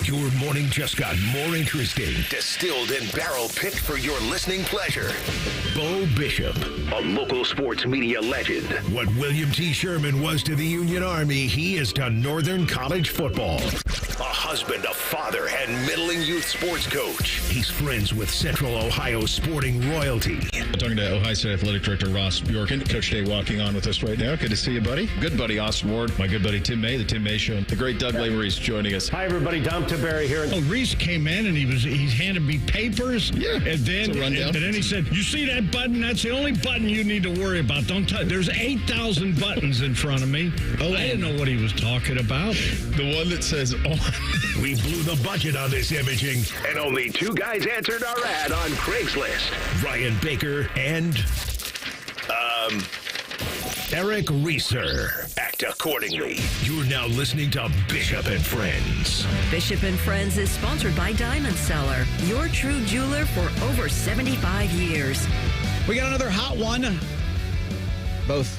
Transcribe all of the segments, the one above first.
Your morning just got more interesting. Distilled and barrel-picked for your listening pleasure. Bo Bishop, a local sports media legend. What William T. Sherman was to the Union Army, he is to Northern College football. A husband, a father, and middling youth sports coach. He's friends with Central Ohio sporting royalty. Talking to Ohio State Athletic Director Ross Bjorken. Coach Day walking on with us right now. Good to see you, buddy. Good buddy Austin Ward. My good buddy Tim May, the Tim May Show. The great Doug Lavery's joining us. Hi, everybody. Dom Tiberi here. Reese came in and he handed me papers. Yeah, and then he said, "You see that button? That's the only button you need to worry about. Don't touch. There's 8,000 buttons in front of me." I didn't know what he was talking about. The one that says on. We blew the budget on this imaging, and only two guys answered our ad on Craigslist. Ryan Baker and Eric Reeser. Act accordingly. You're now listening to Bishop and Friends. Bishop and Friends is sponsored by Diamond Seller, your true jeweler for over 75 years. We got another hot one. Both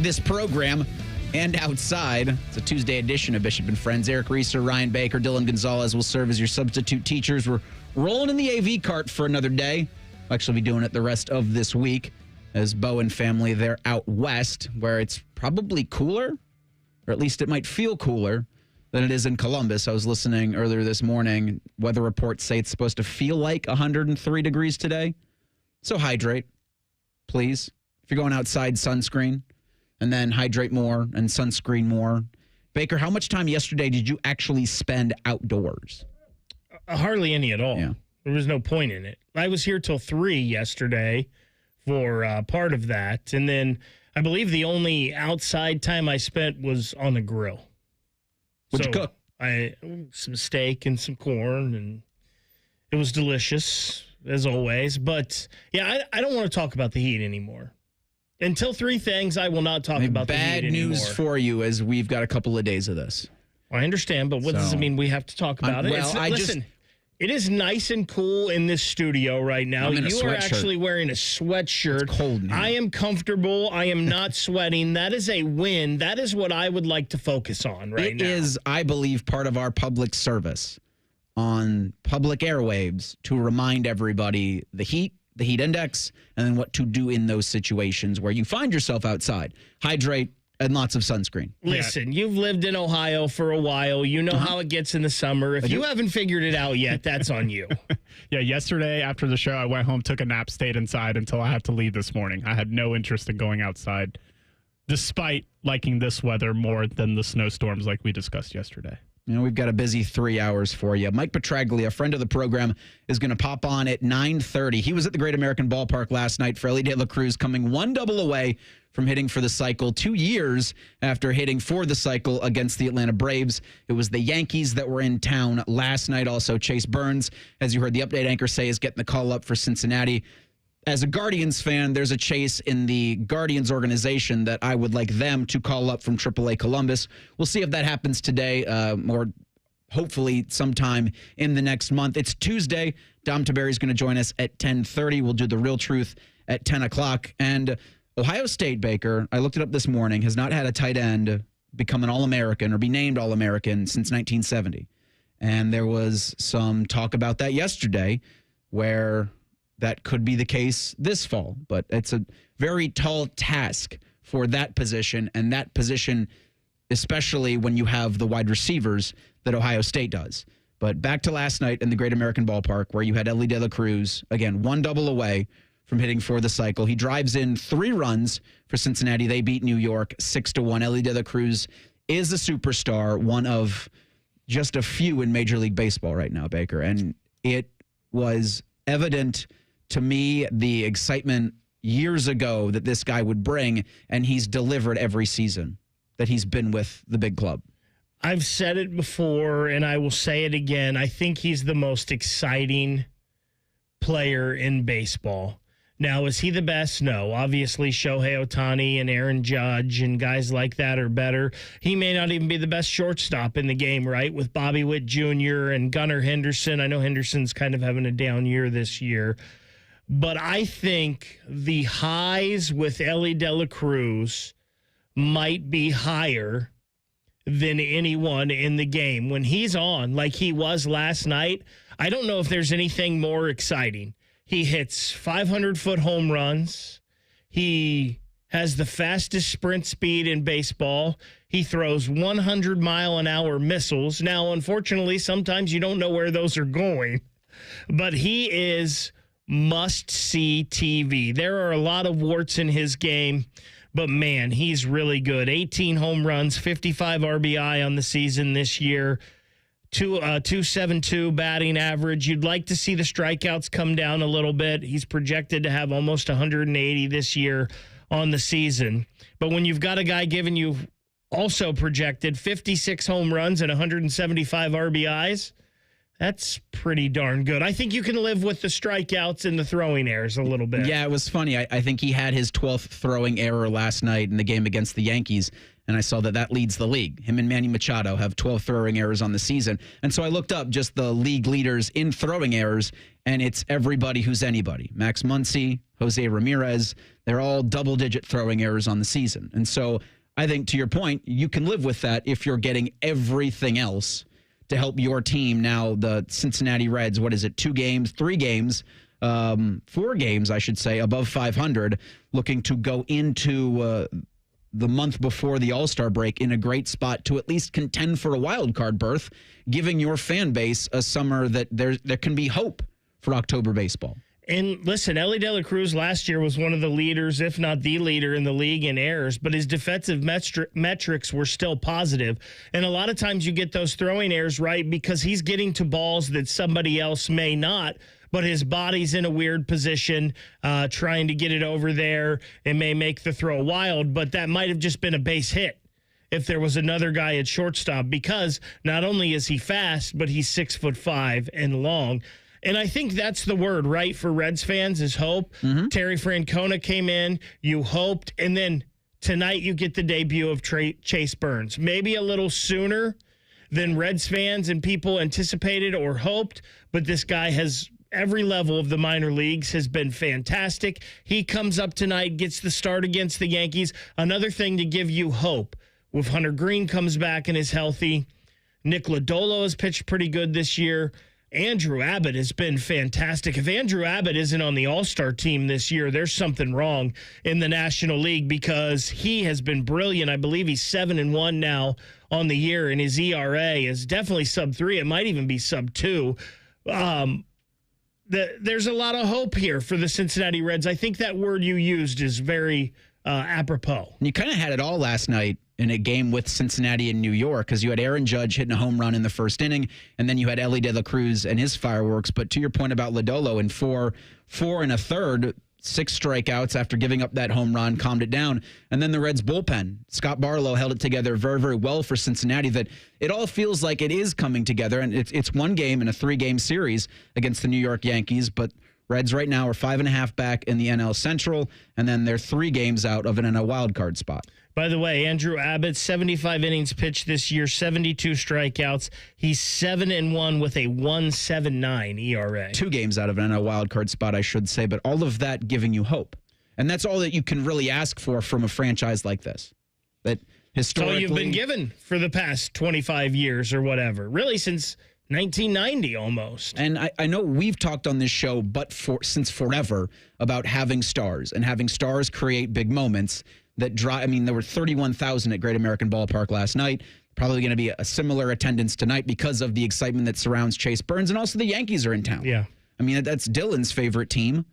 this program and outside. It's a Tuesday edition of Bishop and Friends. Eric Reeser, Ryan Baker, Dylan Gonzalez will serve as your substitute teachers. We're rolling in the AV cart for another day. We'll actually be doing it the rest of this week as Bo and family, they're out west where it's probably cooler, or at least it might feel cooler than it is in Columbus. I was listening earlier this morning. Weather reports say it's supposed to feel like 103 degrees today. So hydrate, please. If you're going outside, sunscreen, and then hydrate more and sunscreen more. Baker, how much time yesterday did you actually spend outdoors? Hardly any at all. Yeah. There was no point in it. I was here till 3 yesterday for part of that. And then I believe the only outside time I spent was on the grill. What'd you cook? Some steak and some corn, and it was delicious, as always. But, yeah, I don't want to talk about the heat anymore. Until 3 things, I will not talk about the heat anymore. Bad news for you as we've got a couple of days of this. I understand, but what does it mean we have to talk about it? Listen, it is nice and cool in this studio right now. You are actually wearing a sweatshirt. It's cold now. I am comfortable. I am not sweating. That is a win. That is what I would like to focus on right now. It is, I believe, part of our public service on public airwaves to remind everybody the heat index, and then what to do in those situations where you find yourself outside. Hydrate and lots of sunscreen. Listen, you've lived in Ohio for a while. You know how it gets in the summer. If you haven't figured it out yet, that's on you. Yeah, yesterday after the show, I went home, took a nap, stayed inside until I had to leave this morning. I had no interest in going outside, despite liking this weather more than the snowstorms like we discussed yesterday. You know, we've got a busy 3 hours for you. Mike Petraglia, a friend of the program, is going to pop on at 9:30. He was at the Great American Ballpark last night for Elly De La Cruz, coming one double away from hitting for the cycle 2 years after hitting for the cycle against the Atlanta Braves. It was the Yankees that were in town last night. Also, Chase Burns, as you heard the update anchor say, is getting the call up for Cincinnati. As a Guardians fan, there's a chase in the Guardians organization that I would like them to call up from AAA Columbus. We'll see if that happens today or hopefully sometime in the next month. It's Tuesday. Dom Tiberi is going to join us at 10:30. We'll do the real truth at 10 o'clock. And Ohio State, Baker, I looked it up this morning, has not had a tight end become an All-American or be named All-American since 1970. And there was some talk about that yesterday where that could be the case this fall, but it's a very tall task for that position, and that position, especially when you have the wide receivers that Ohio State does. But back to last night in the Great American Ballpark, where you had Elly De La Cruz, again, one double away from hitting for the cycle. He drives in 3 runs for Cincinnati. They beat New York 6-1. Elly De La Cruz is a superstar, one of just a few in Major League Baseball right now, Baker. And it was evident to me the excitement years ago that this guy would bring, and he's delivered every season that he's been with the big club. I've said it before, and I will say it again. I think he's the most exciting player in baseball. Now, is he the best? No. Obviously, Shohei Ohtani and Aaron Judge and guys like that are better. He may not even be the best shortstop in the game, right, with Bobby Witt Jr. and Gunnar Henderson. I know Henderson's kind of having a down year this year. But I think the highs with Elly De La Cruz might be higher than anyone in the game. When he's on, like he was last night, I don't know if there's anything more exciting. He hits 500-foot home runs. He has the fastest sprint speed in baseball. He throws 100-mile-an-hour missiles. Now, unfortunately, sometimes you don't know where those are going, but he is must-see TV. There are a lot of warts in his game, but, man, he's really good. 18 home runs, 55 RBI on the season this year, 2.72 batting average. You'd like to see the strikeouts come down a little bit. He's projected to have almost 180 this year on the season. But when you've got a guy giving you also projected 56 home runs and 175 RBIs, that's pretty darn good. I think you can live with the strikeouts and the throwing errors a little bit. Yeah, it was funny. I think he had his 12th throwing error last night in the game against the Yankees, and I saw that leads the league. Him and Manny Machado have 12 throwing errors on the season. And so I looked up just the league leaders in throwing errors, and it's everybody who's anybody. Max Muncy, Jose Ramirez, they're all double-digit throwing errors on the season. And so I think, to your point, you can live with that if you're getting everything else to help your team. Now, the Cincinnati Reds, 3 games, 4 games, I should say, above 500, looking to go into the month before the All-Star break in a great spot to at least contend for a wild card berth, giving your fan base a summer that there can be hope for October baseball. And listen, Elly De La Cruz last year was one of the leaders, if not the leader in the league in errors, but his defensive metrics were still positive. And a lot of times you get those throwing errors right because he's getting to balls that somebody else may not, but his body's in a weird position, trying to get it over there. It may make the throw wild, but that might have just been a base hit if there was another guy at shortstop, because not only is he fast, but he's 6'5" and long. And I think that's the word, right, for Reds fans is hope. Mm-hmm. Terry Francona came in, you hoped, and then tonight you get the debut of Chase Burns. Maybe a little sooner than Reds fans and people anticipated or hoped, but this guy has every level of the minor leagues has been fantastic. He comes up tonight, gets the start against the Yankees. Another thing to give you hope, if Hunter Green comes back and is healthy, Nick Lodolo has pitched pretty good this year. Andrew Abbott has been fantastic. If Andrew Abbott isn't on the All-Star team this year, there's something wrong in the National League, because he has been brilliant. I believe he's 7-1 now on the year, and his ERA is definitely sub-3. It might even be sub-2. There's a lot of hope here for the Cincinnati Reds. I think that word you used is very apropos. And you kind of had it all last night in a game with Cincinnati and New York, because you had Aaron Judge hitting a home run in the first inning, and then you had Elly De La Cruz and his fireworks. But to your point about Lodolo, in four and a third, 6 strikeouts after giving up that home run, calmed it down. And then the Reds bullpen, Scott Barlow held it together very, very well for Cincinnati. That it all feels like it is coming together, and it's one game in a 3-game series against the New York Yankees, but Reds right now are 5.5 back in the NL Central, and then they're 3 games out of a wild card spot. By the way, Andrew Abbott, 75 innings pitched this year, 72 strikeouts. He's 7-1 with a 1.79 ERA. 2 games out of a wild card spot, I should say, but all of that giving you hope. And that's all that you can really ask for from a franchise like this. That historically, that's all you've been given for the past 25 years or whatever. Really, since 1990 almost. And I know we've talked on this show since forever about having stars, and having stars create big moments that drive. I mean, there were 31,000 at Great American Ballpark last night. Probably going to be a similar attendance tonight because of the excitement that surrounds Chase Burns, and also the Yankees are in town. Yeah. I mean, that's Dylan's favorite team.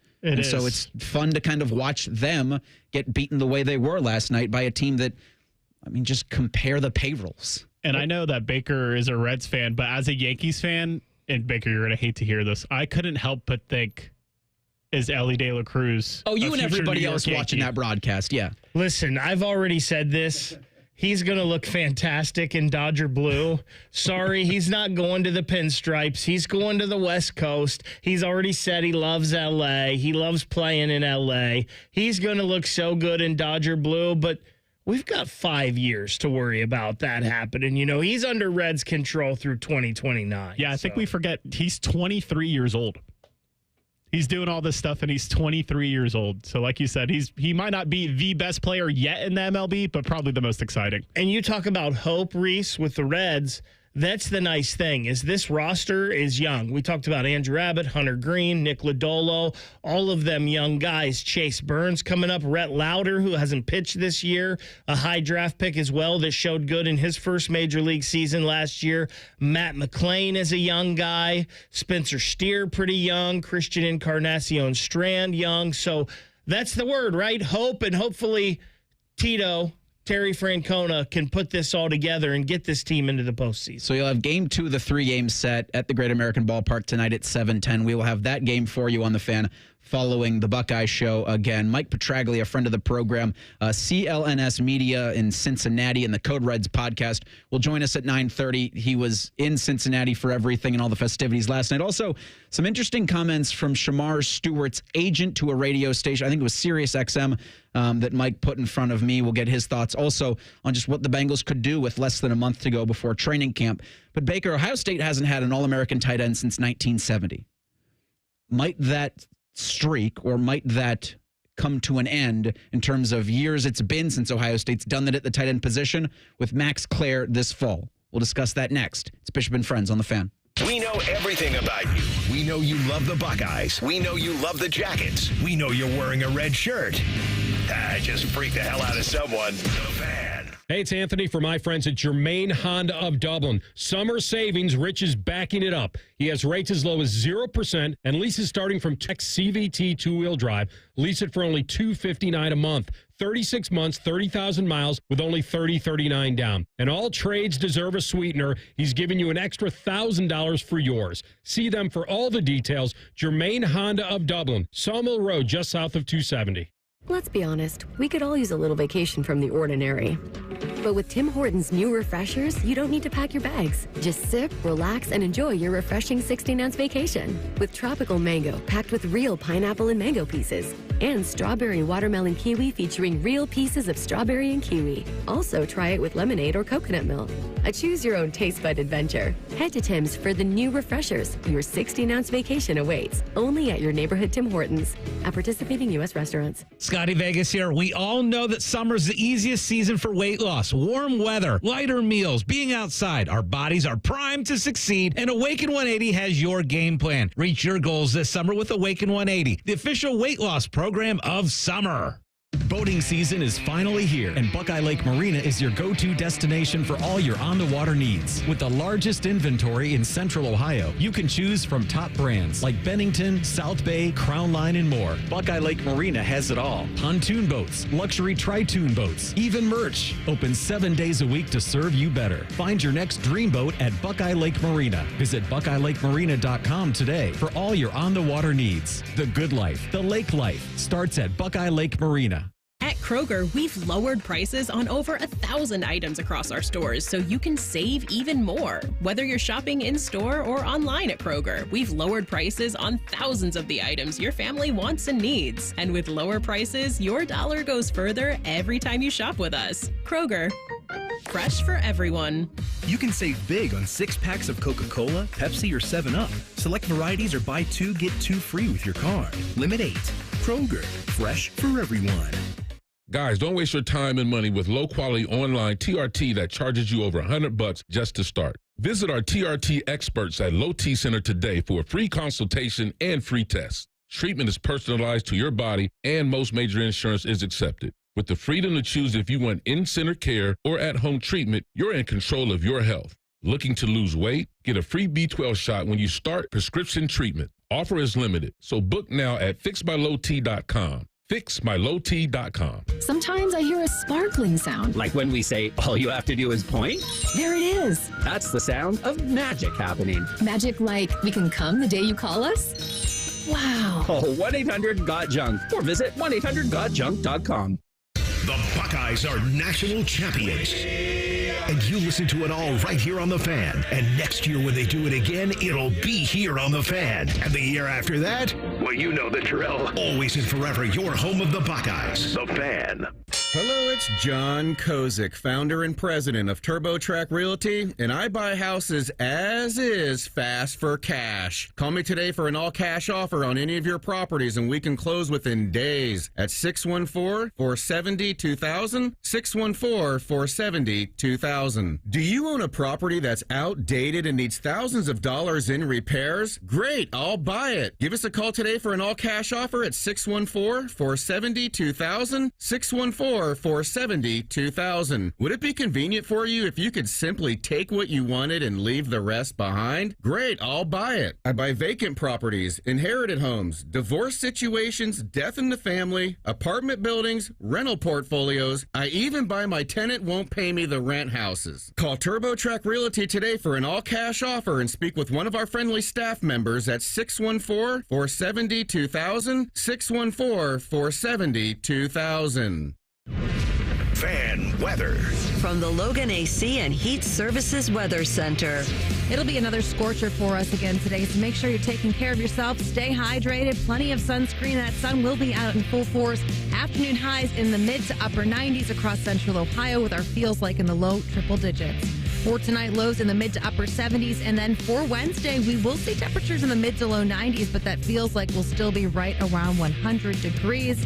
So it's fun to kind of watch them get beaten the way they were last night by a team that, I mean, just compare the payrolls. And I know that Baker is a Reds fan, but as a Yankees fan, and Baker, you're going to hate to hear this, I couldn't help but think, is Elly De La Cruz. Oh, you and everybody else watching that broadcast, yeah. Listen, I've already said this. He's going to look fantastic in Dodger blue. Sorry, he's not going to the pinstripes. He's going to the West Coast. He's already said he loves L.A. He loves playing in L.A. He's going to look so good in Dodger blue, but we've got 5 years to worry about that happening. You know, he's under Reds control through 2029. Yeah, I think we forget he's 23 years old. He's doing all this stuff, and he's 23 years old. So like you said, he might not be the best player yet in the MLB, but probably the most exciting. And you talk about hope, Reese, with the Reds. That's the nice thing, is this roster is young. We talked about Andrew Abbott, Hunter Green, Nick Lodolo, all of them young guys. Chase Burns coming up, Rhett Lauder, who hasn't pitched this year, a high draft pick as well that showed good in his first major league season last year. Matt McClain is a young guy. Spencer Steer, pretty young. Christian Encarnacion Strand, young. So that's the word, right? Hope, and hopefully Terry Francona can put this all together and get this team into the postseason. So you'll have game 2 of the 3-game set at the Great American Ballpark tonight at 7:10. We will have that game for you on the Fan following the Buckeye Show again. Mike Petraglia, a friend of the program, CLNS Media in Cincinnati and the Code Reds podcast, will join us at 9:30. He was in Cincinnati for everything and all the festivities last night. Also, some interesting comments from Shamar Stewart's agent to a radio station. I think it was Sirius XM that Mike put in front of me. We'll get his thoughts also on just what the Bengals could do with less than a month to go before training camp. But Baker, Ohio State hasn't had an All-American tight end since 1970. Might that streak, or might that come to an end in terms of years it's been since Ohio State's done that at the tight end position with Max Clare this fall? We'll discuss that next. It's Bishop and Friends on the Fan. We know everything about you. We know you love the Buckeyes. We know you love the Jackets. We know you're wearing a red shirt. I just freaked the hell out of someone. The Fan. Hey, it's Anthony for my friends at Germain Honda of Dublin. Summer savings, Rich is backing it up. He has rates as low as 0% and leases starting from Tech CVT two-wheel drive. Lease it for only $259 a month. 36 months, 30,000 miles with only $30.39 down. And all trades deserve a sweetener. He's giving you an extra $1,000 for yours. See them for all the details. Germain Honda of Dublin, Sawmill Road, just south of 270. Let's be honest, we could all use a little vacation from the ordinary. But with Tim Hortons' new refreshers, you don't need to pack your bags. Just sip, relax, and enjoy your refreshing 16-ounce vacation. With tropical mango packed with real pineapple and mango pieces. And strawberry watermelon kiwi featuring real pieces of strawberry and kiwi. Also, try it with lemonade or coconut milk. A choose-your-own taste bud adventure. Head to Tim's for the new refreshers. Your 16-ounce vacation awaits. Only at your neighborhood Tim Hortons. At participating U.S. restaurants. Scotty Vegas here. We all know that summer's the easiest season for weight loss. Warm weather, lighter meals, being outside. Our bodies are primed to succeed, and Awaken 180 has your game plan. Reach your goals this summer with Awaken 180, the official weight loss program of summer. Boating season is finally here, and Buckeye Lake Marina is your go-to destination for all your on-the-water needs. With the largest inventory in Central Ohio, you can choose from top brands like Bennington, South Bay, Crown Line, and more. Buckeye Lake Marina has it all. Pontoon boats, luxury tri-toon boats, even merch. Open 7 days a week to serve you better. Find your next dream boat at Buckeye Lake Marina. Visit BuckeyeLakeMarina.com today for all your on-the-water needs. The good life, the lake life, starts at Buckeye Lake Marina. At Kroger, we've lowered prices on over 1,000 items across our stores so you can save even more. Whether you're shopping in-store or online at Kroger, we've lowered prices on thousands of the items your family wants and needs. And with lower prices, your dollar goes further every time you shop with us. Kroger, fresh for everyone. You can save big on 6 packs of Coca-Cola, Pepsi, or 7-Up. Select varieties or buy 2, get 2 free with your card. Limit 8. Kroger, fresh for everyone. Guys, don't waste your time and money with low-quality online TRT that charges you over $100 just to start. Visit our TRT experts at Low T Center today for a free consultation and free test. Treatment is personalized to your body, and most major insurance is accepted. With the freedom to choose if you want in-center care or at-home treatment, you're in control of your health. Looking to lose weight? Get a free B12 shot when you start prescription treatment. Offer is limited, so book now at fixmylowt.com. fixmylowt.com. Sometimes I hear a sparkling sound. Like when we say, all you have to do is point? There it is. That's the sound of magic happening. Magic like we can come the day you call us? Wow. Call 1-800-GOT-JUNK or visit 1-800-GOT-JUNK.com. The Buckeyes are national champions. And you listen to it all right here on The Fan. And next year when they do it again, it'll be here on The Fan. And the year after that, well, you know the drill. Always and forever, your home of the Buckeyes. The Fan. Hello, it's John Kozik, founder and president of TurboTrack Realty, and I buy houses as is fast for cash. Call me today for an all-cash offer on any of your properties, and we can close within days at 614-470-2000, 614-470-2000. Do you own a property that's outdated and needs thousands of dollars in repairs? Great, I'll buy it. Give us a call today for an all-cash offer at 614-470-2000, 614-470-2000. Would it be convenient for you if you could simply take what you wanted and leave the rest behind? Great, I'll buy it. I buy vacant properties, inherited homes, divorce situations, death in the family, apartment buildings, rental portfolios. I even buy my tenant won't pay me the rent houses. Call TurboTrack Realty today for an all-cash offer and speak with one of our friendly staff members at 614-470-2000, 614-470-2000. Fan weather. From the Logan AC and Heat Services Weather Center. It'll be another scorcher for us again today, so make sure you're taking care of yourself. Stay hydrated. Plenty of sunscreen. That sun will be out in full force. Afternoon highs in the mid to upper 90s across central Ohio with our feels like in the low triple digits. For tonight, lows in the mid to upper 70s. And then for Wednesday, we will see temperatures in the mid to low 90s, but that feels like we'll still be right around 100 degrees.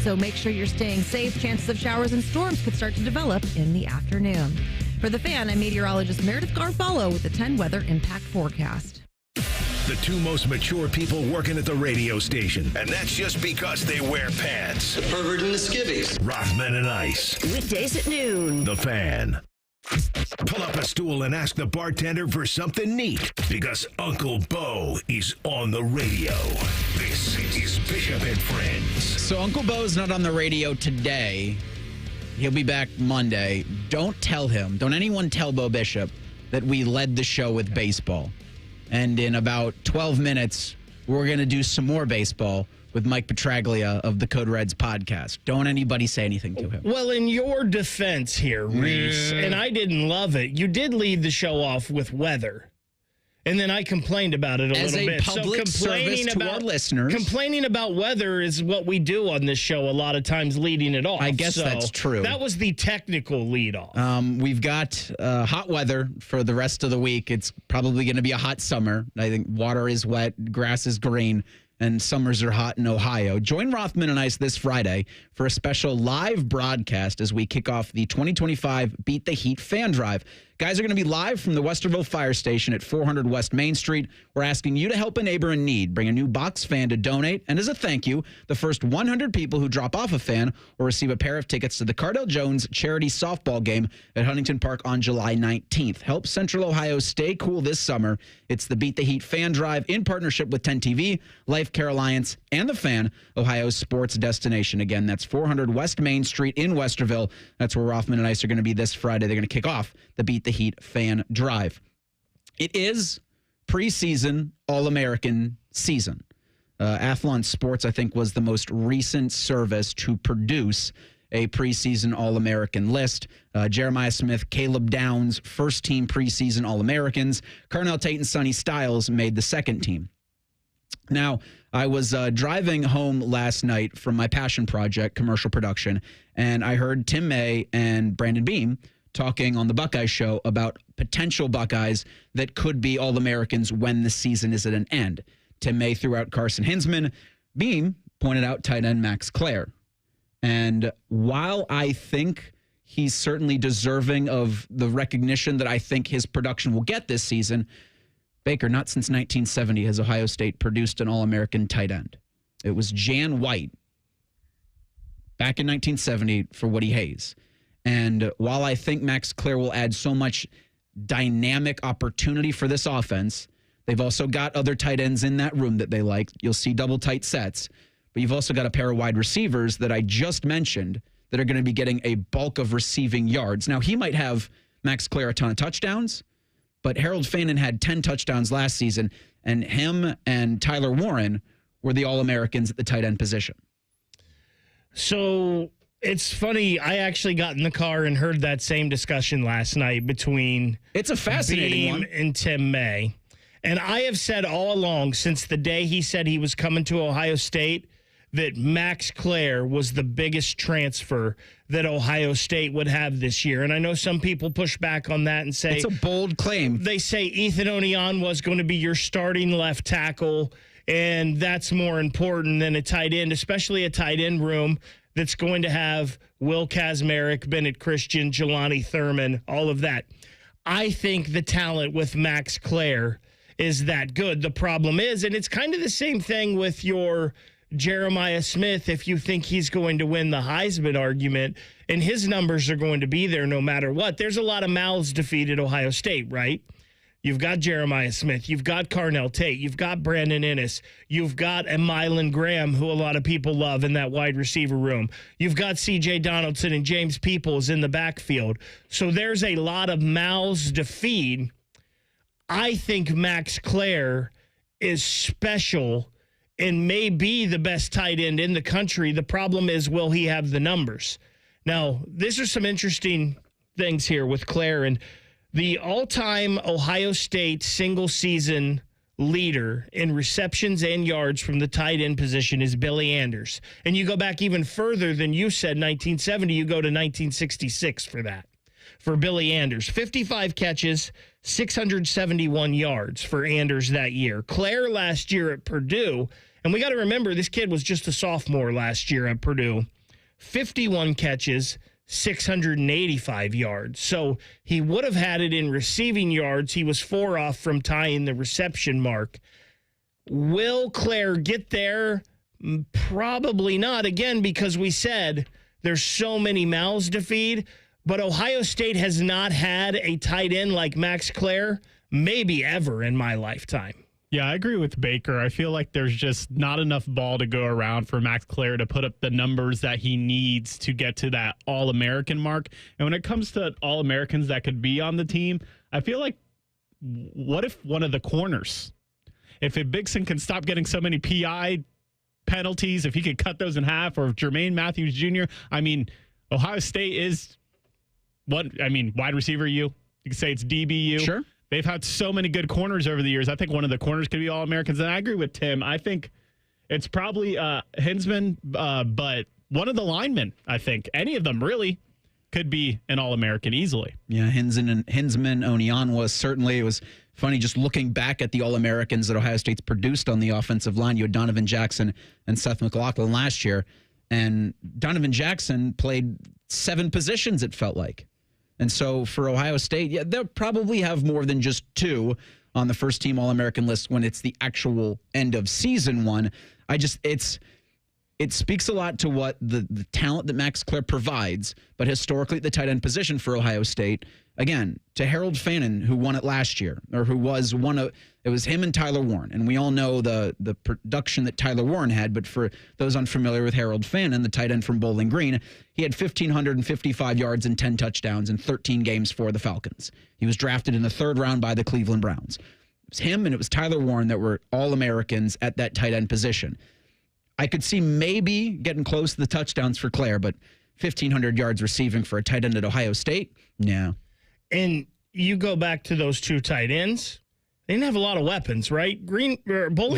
So make sure you're staying safe. Chances of showers and storms could start to develop in the afternoon. For The Fan, I'm meteorologist Meredith Garfalo with the 10 Weather Impact Forecast. The two most mature people working at the radio station, and that's just because they wear pants. The pervert and the skivvies. Rothman and Ice. Weekdays at noon. The Fan. Pull up a stool and ask the bartender for something neat, because Uncle Bo is on the radio. This is Bishop and Friends. So Uncle Bo's not on the radio today. He'll be back Monday. Don't anyone tell Bo Bishop that we led the show with baseball. And in about 12 minutes, we're going to do some more baseball with Mike Petraglia of the Code Reds podcast. Don't anybody say anything to him. Well, in your defense here, Reese, and I didn't love it, you did lead the show off with weather. And then I complained about it a little bit. As a public service to our listeners. Complaining about weather is what we do on this show a lot of times, leading it off. I guess that's true. That was the technical lead off. We've got hot weather for the rest of the week. It's probably going to be a hot summer. I think water is wet, grass is green, and summers are hot in Ohio. Join Rothman and Ice this Friday for a special live broadcast as we kick off the 2025 Beat the Heat Fan Drive. Guys are going to be live from the Westerville Fire Station at 400 West Main Street. We're asking you to help a neighbor in need. Bring a new box fan to donate. And as a thank you, the first 100 people who drop off a fan will receive a pair of tickets to the Cardell Jones charity softball game at Huntington Park on July 19th. Help Central Ohio stay cool this summer. It's the Beat the Heat Fan Drive in partnership with 10 TV, Life Care Alliance, and The Fan, Ohio's sports destination. Again, that's 400 West Main Street in Westerville. That's where Rothman and Ice are going to be this Friday. They're going to kick off the Beat the Heat Fan Drive. It is preseason All-American season. Athlon Sports, I think, was the most recent service to produce a preseason All-American list. Jeremiah Smith, Caleb Downs, first-team preseason All-Americans. Carnell Tate and Sonny Styles made the second team. Now, I was driving home last night from my passion project, commercial production, and I heard Tim May and Brandon Beam talking on the Buckeye Show about potential Buckeyes that could be All-Americans when the season is at an end. Tim May threw out Carson Hinsman. Beam pointed out tight end Max Clare. And while I think he's certainly deserving of the recognition that I think his production will get this season, Baker, not since 1970 has Ohio State produced an All-American tight end. It was Jan White back in 1970 for Woody Hayes. And while I think Max Clare will add so much dynamic opportunity for this offense, they've also got other tight ends in that room that they like. You'll see double tight sets. But you've also got a pair of wide receivers that I just mentioned that are going to be getting a bulk of receiving yards. Now, he might have, Max Clare, a ton of touchdowns, but Harold Fannin had 10 touchdowns last season, and him and Tyler Warren were the All-Americans at the tight end position. So it's funny. I actually got in the car and heard that same discussion last night between it's a fascinating Beam one and Tim May. And I have said all along, since the day he said he was coming to Ohio State, that Max Clare was the biggest transfer that Ohio State would have this year. And I know some people push back on that and say... It's a bold claim. They say Ethan Onion was going to be your starting left tackle, and that's more important than a tight end, especially a tight end room that's going to have Will Kazmarek, Bennett Christian, Jelani Thurman, all of that. I think the talent with Max Clare is that good. The problem is, and it's kind of the same thing with your Jeremiah Smith, if you think he's going to win the Heisman argument, and his numbers are going to be there no matter what. There's a lot of mouths to feed at Ohio State, right? You've got Jeremiah Smith. You've got Carnell Tate. You've got Brandon Ennis. You've got Mylan Graham, who a lot of people love in that wide receiver room. You've got C.J. Donaldson and James Peoples in the backfield. So there's a lot of mouths to feed. I think Max Clare is special and may be the best tight end in the country. The problem is, will he have the numbers? Now, these are some interesting things here with Clare. And the all-time Ohio State single-season leader in receptions and yards from the tight end position is Billy Anders. And you go back even further than you said, 1970, you go to 1966 for that. For Billy Anders, 55 catches, 671 yards for Anders that year. Clare last year at Purdue, and we got to remember this kid was just a sophomore last year at Purdue, 51 catches, 685 yards. So he would have had it in receiving yards. He was 4 off from tying the reception mark. Will Clare get there? Probably not. Again, because we said there's so many mouths to feed. But Ohio State has not had a tight end like Max Clare, maybe ever in my lifetime. Yeah, I agree with Baker. I feel like there's just not enough ball to go around for Max Clare to put up the numbers that he needs to get to that All-American mark. And when it comes to All-Americans that could be on the team, I feel like, what if one of the corners, if Bigson can stop getting so many PI penalties, if he could cut those in half, or if Jermaine Matthews Jr., I mean, Ohio State is... wide receiver You can say it's DBU. Sure. They've had so many good corners over the years. I think one of the corners could be All-Americans. And I agree with Tim. I think it's probably Hinsman, but one of the linemen, I think. Any of them really could be an All-American easily. Yeah, Hinsman, Onionwa, certainly. It was funny just looking back at the All-Americans that Ohio State's produced on the offensive line. You had Donovan Jackson and Seth McLaughlin last year. And Donovan Jackson played 7 positions, it felt like. And so for Ohio State, yeah, they'll probably have more than just 2 on the first team All-American list when it's the actual end of season one. It speaks a lot to what the talent that Max Clare provides, but historically at the tight end position for Ohio State, again, to Harold Fannin, who won it last year, or who was it was him and Tyler Warren. And we all know the production that Tyler Warren had, but for those unfamiliar with Harold Fannin, the tight end from Bowling Green, he had 1,555 yards and 10 touchdowns in 13 games for the Falcons. He was drafted in the 3rd round by the Cleveland Browns. It was him and it was Tyler Warren that were All-Americans at that tight end position. I could see maybe getting close to the touchdowns for Clare, but 1,500 yards receiving for a tight end at Ohio State? No. And you go back to those 2 tight ends, they didn't have a lot of weapons, right? Bowling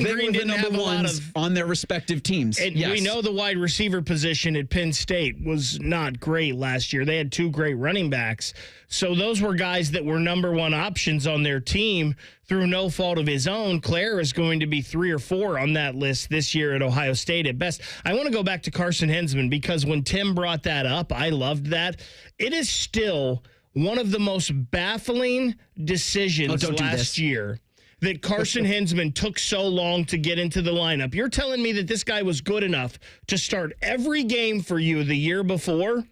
Green didn't have a lot of on their respective teams. And yes. We know the wide receiver position at Penn State was not great last year. They had 2 great running backs. So those were guys that were number 1 options on their team through no fault of his own. Clare is going to be 3 or 4 on that list this year at Ohio State at best. I want to go back to Carson Hinsman because when Tim brought that up, I loved that. It is still one of the most baffling decisions last year that Carson Hinsman took so long to get into the lineup. You're telling me that this guy was good enough to start every game for you the year before,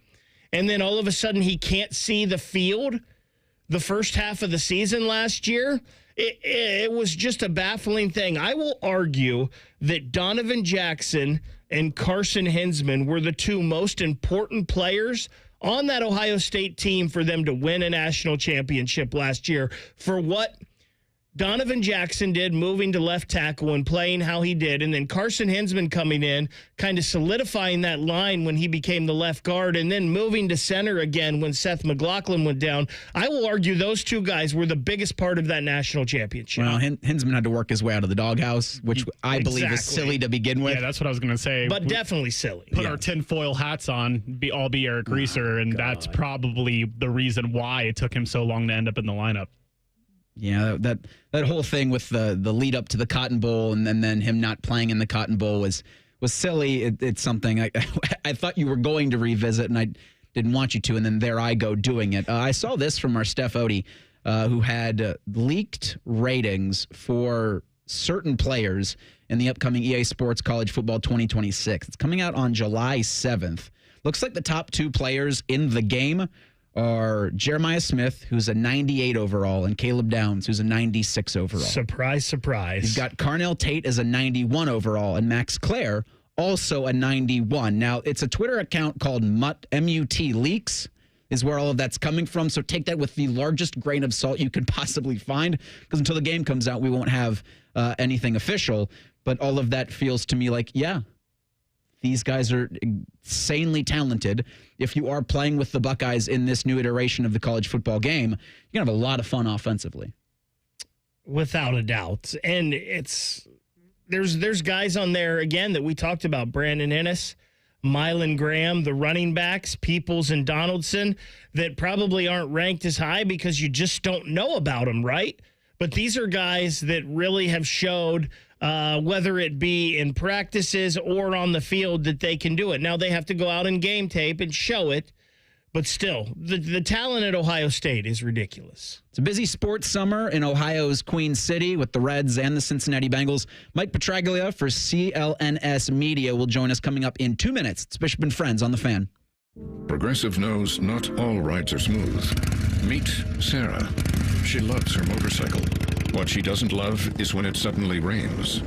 and then all of a sudden he can't see the field the first half of the season last year? It was just a baffling thing. I will argue that Donovan Jackson and Carson Hinsman were the 2 most important players on that Ohio State team for them to win a national championship last year. For what Donovan Jackson did, moving to left tackle and playing how he did, and then Carson Hinsman coming in, kind of solidifying that line when he became the left guard, and then moving to center again when Seth McLaughlin went down. I will argue those two guys were the biggest part of that national championship. Well, Hinsman had to work his way out of the doghouse, which I believe is silly to begin with. Yeah, that's what I was going to say. But definitely silly. Put our tinfoil hats on, be Eric Reeser, and that's probably the reason why it took him so long to end up in the lineup. Yeah, that whole thing with the lead up to the Cotton Bowl and then him not playing in the Cotton Bowl was silly. It's something I thought you were going to revisit, and I didn't want you to, and then there I go doing it. I saw this from our Steph Odie, who had leaked ratings for certain players in the upcoming EA Sports College Football 2026. It's coming out on July 7th. Looks like the top 2 players in the game are Jeremiah Smith, who's a 98 overall, and Caleb Downs, who's a 96 overall. Surprise, surprise. You've got Carnell Tate as a 91 overall, and Max Clare, also a 91. Now, it's a Twitter account called MUT, M-U-T Leaks, is where all of that's coming from, so take that with the largest grain of salt you can possibly find, because until the game comes out, we won't have anything official, but all of that feels to me like, yeah, these guys are insanely talented. If you are playing with the Buckeyes in this new iteration of the college football game, you're going to have a lot of fun offensively. Without a doubt. And there's guys on there, again, that we talked about. Brandon Ennis, Mylan Graham, the running backs, Peoples and Donaldson, that probably aren't ranked as high because you just don't know about them, right? But these are guys that really have showed, whether it be in practices or on the field, that they can do it. Now, they have to go out in game tape and show it, but still, the talent at Ohio State is ridiculous. It's a busy sports summer in Ohio's Queen City with the Reds and the Cincinnati Bengals. Mike Petraglia for CLNS Media will join us coming up in 2 minutes. It's Bishop and Friends on The Fan. Progressive knows not all rides are smooth. Meet Sarah. She loves her motorcycle. What she doesn't love is when it suddenly rains.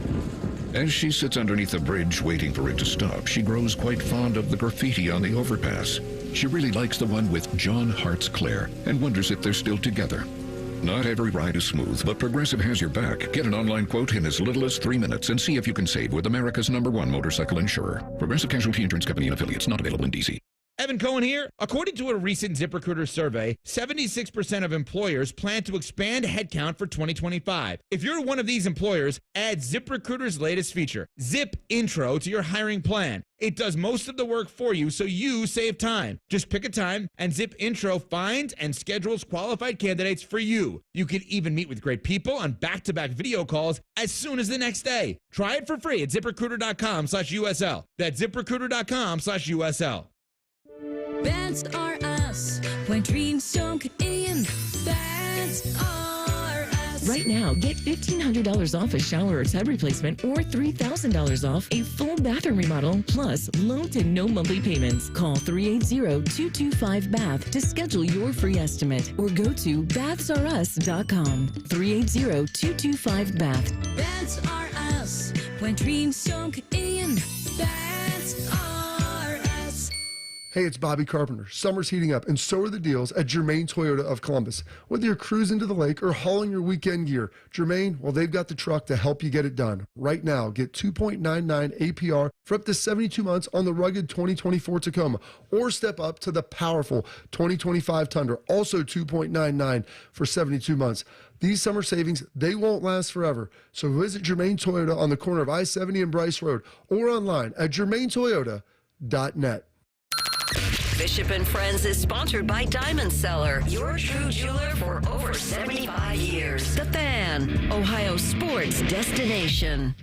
As she sits underneath a bridge waiting for it to stop, she grows quite fond of the graffiti on the overpass. She really likes the one with John Hart's Clare and wonders if they're still together. Not every ride is smooth, but Progressive has your back. Get an online quote in as little as 3 minutes and see if you can save with America's #1 motorcycle insurer. Progressive Casualty Insurance Company and affiliates, not available in D.C. Evan Cohen here. According to a recent ZipRecruiter survey, 76% of employers plan to expand headcount for 2025. If you're one of these employers, add ZipRecruiter's latest feature, Zip Intro, to your hiring plan. It does most of the work for you, so you save time. Just pick a time, and Zip Intro finds and schedules qualified candidates for you. You can even meet with great people on back-to-back video calls as soon as the next day. Try it for free at ZipRecruiter.com/USL. That's ZipRecruiter.com/USL. That's are us. When dreams sunk in, that's are us. Right now, get $1,500 off a shower or tub replacement or $3,000 off a full bathroom remodel, plus low to no monthly payments. Call 380-225-BATH to schedule your free estimate or go to bathsareus.com. 380-225-BATH. That's are us. When dreams sunk in, that's are us. Hey, it's Bobby Carpenter. Summer's heating up, and so are the deals at Germain Toyota of Columbus. Whether you're cruising to the lake or hauling your weekend gear, Germain, well, they've got the truck to help you get it done. Right now, get 2.99 APR for up to 72 months on the rugged 2024 Tacoma, or step up to the powerful 2025 Tundra, also 2.99 for 72 months. These summer savings, they won't last forever. So visit Germain Toyota on the corner of I-70 and Bryce Road, or online at germaintoyota.net. Bishop and Friends is sponsored by Diamond Seller, your true jeweler for over 75 years. The Fan, Ohio sports destination.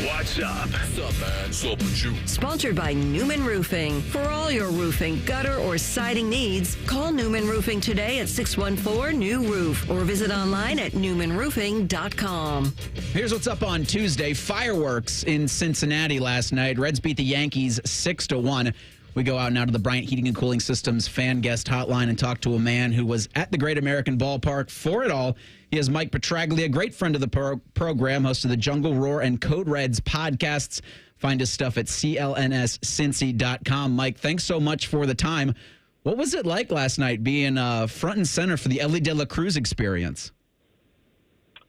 What's up? What's up, man? What's up with you? Sponsored by Newman Roofing. For all your roofing, gutter, or siding needs, call Newman Roofing today at 614-NEW-ROOF or visit online at newmanroofing.com. Here's what's up on Tuesday. Fireworks in Cincinnati last night. Reds beat the Yankees 6-1. We go out now to the Bryant Heating and Cooling Systems fan guest hotline and talk to a man who was at the Great American Ballpark for it all. He is Mike Petraglia, a great friend of the program, host of the Jungle Roar and Code Reds podcasts. Find his stuff at clnscincy.com. Mike, thanks so much for the time. What was it like last night being front and center for the Elly De La Cruz experience?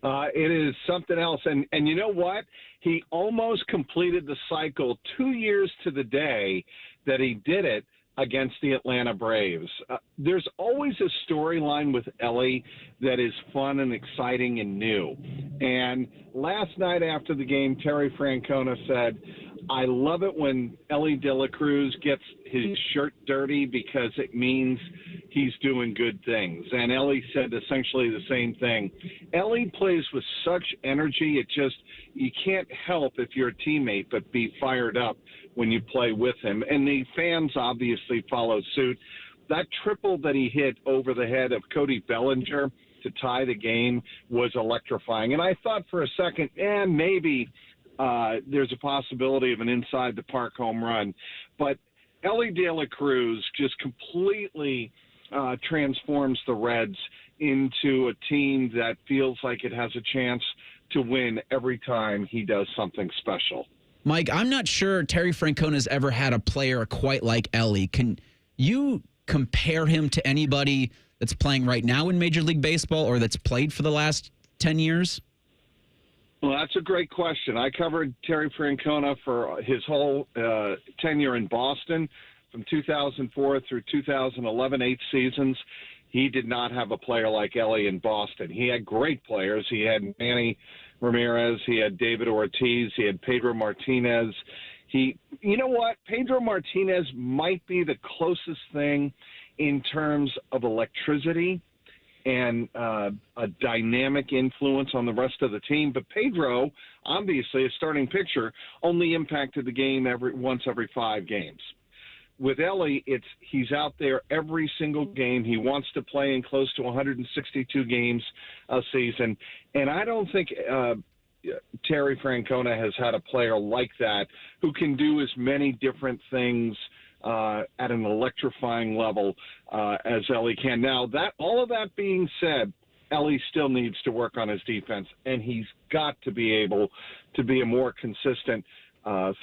It is something else. And you know what? He almost completed the cycle 2 years to the day that he did it against the Atlanta Braves. There's always a storyline with Elly that is fun and exciting and new. And last night after the game, Terry Francona said, I love it when Elly De La Cruz gets his shirt dirty because it means he's doing good things. And Elly said essentially the same thing. Elly plays with such energy, you can't help if you're a teammate but be fired up when you play with him. And the fans obviously follow suit. That triple that he hit over the head of Cody Bellinger to tie the game was electrifying. And I thought for a second, maybe there's a possibility of an inside-the-park home run. But Elly De La Cruz just completely transforms the Reds into a team that feels like it has a chance to win every time he does something special. Mike, I'm not sure Terry Francona's ever had a player quite like Elly. Can you compare him to anybody that's playing right now in Major League Baseball or that's played for the last 10 years? Well, that's a great question. I covered Terry Francona for his whole tenure in Boston from 2004 through 2011, 8 seasons. He did not have a player like Elly in Boston. He had great players. He had Manny Ramirez. He had David Ortiz. He had Pedro Martinez. You know what? Pedro Martinez might be the closest thing in terms of electricity and a dynamic influence on the rest of the team. But Pedro, obviously, a starting pitcher, only impacted the game once every 5 games. With Elly, he's out there every single game. He wants to play in close to 162 games a season. And I don't think Terry Francona has had a player like that who can do as many different things at an electrifying level as Elly can. Now, all of that being said, Elly still needs to work on his defense, and he's got to be able to be a more consistent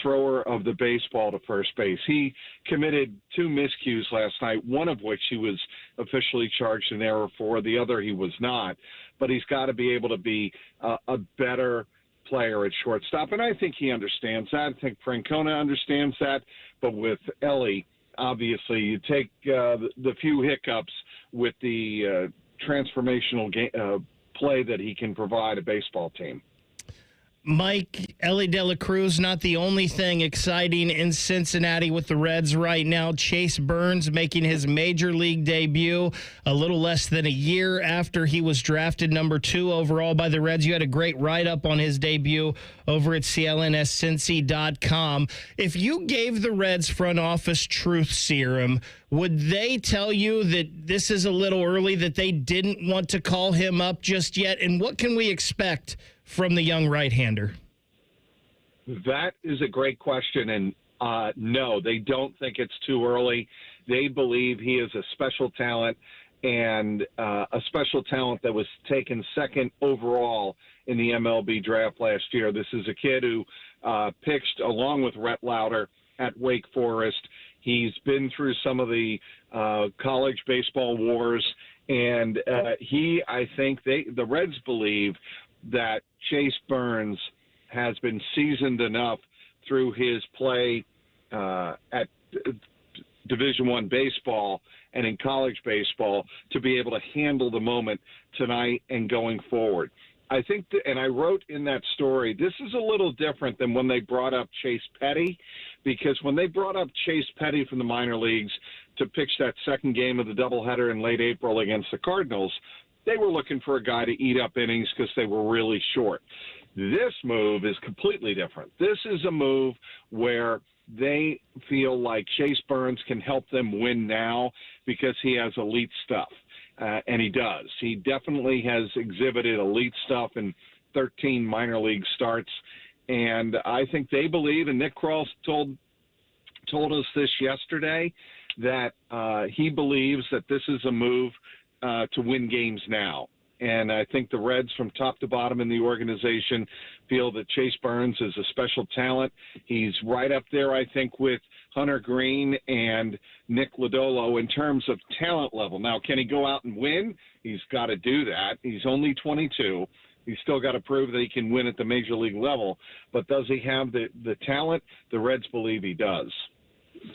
thrower of the baseball to first base. He committed 2 miscues last night, one of which he was officially charged in error for, the other he was not. But he's got to be able to be a better player at shortstop, and I think he understands that. I think Francona understands that. But with Elly, obviously, you take the few hiccups with the transformational play that he can provide a baseball team. Mike, Elly De La Cruz, not the only thing exciting in Cincinnati with the Reds right now. Chase Burns making his major league debut a little less than a year after he was drafted number 2 overall by the Reds. You had a great write-up on his debut over at CLNScincy.com. If you gave the Reds front office truth serum, would they tell you that this is a little early, that they didn't want to call him up just yet? And what can we expect from the young right-hander? That is a great question, and no, they don't think it's too early. They believe he is a special talent, and a special talent that was taken 2nd overall in the MLB draft last year. This is a kid who pitched along with Rhett Lauder at Wake Forest. He's been through some of the college baseball wars, and I think the Reds believe that Chase Burns has been seasoned enough through his play at Division I baseball and in college baseball to be able to handle the moment tonight and going forward. I think, and I wrote in that story, this is a little different than when they brought up Chase Petty, because when they brought up Chase Petty from the minor leagues to pitch that second game of the doubleheader in late April against the Cardinals, they were looking for a guy to eat up innings because they were really short. This move is completely different. This is a move where they feel like Chase Burns can help them win now because he has elite stuff, and he does. He definitely has exhibited elite stuff in 13 minor league starts, and I think they believe, and Nick Krall told us this yesterday, that he believes that this is a move to win games now. And I think the Reds from top to bottom in the organization feel that Chase Burns is a special talent. He's right up there, I think, with Hunter Green and Nick Lodolo in terms of talent level. Now, can he go out and win? He's got to do that. He's only 22. He's still got to prove that he can win at the major league level. But does he have the talent? The Reds believe he does.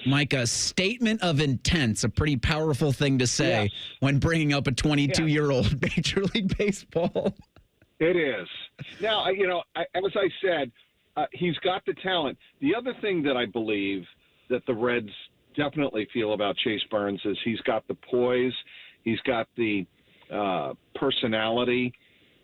Mike, a statement of intent's a pretty powerful thing to say when bringing up a 22-year-old Major League Baseball. It is. Now, as I said, he's got the talent. The other thing that I believe that the Reds definitely feel about Chase Burns is he's got the poise, he's got the personality,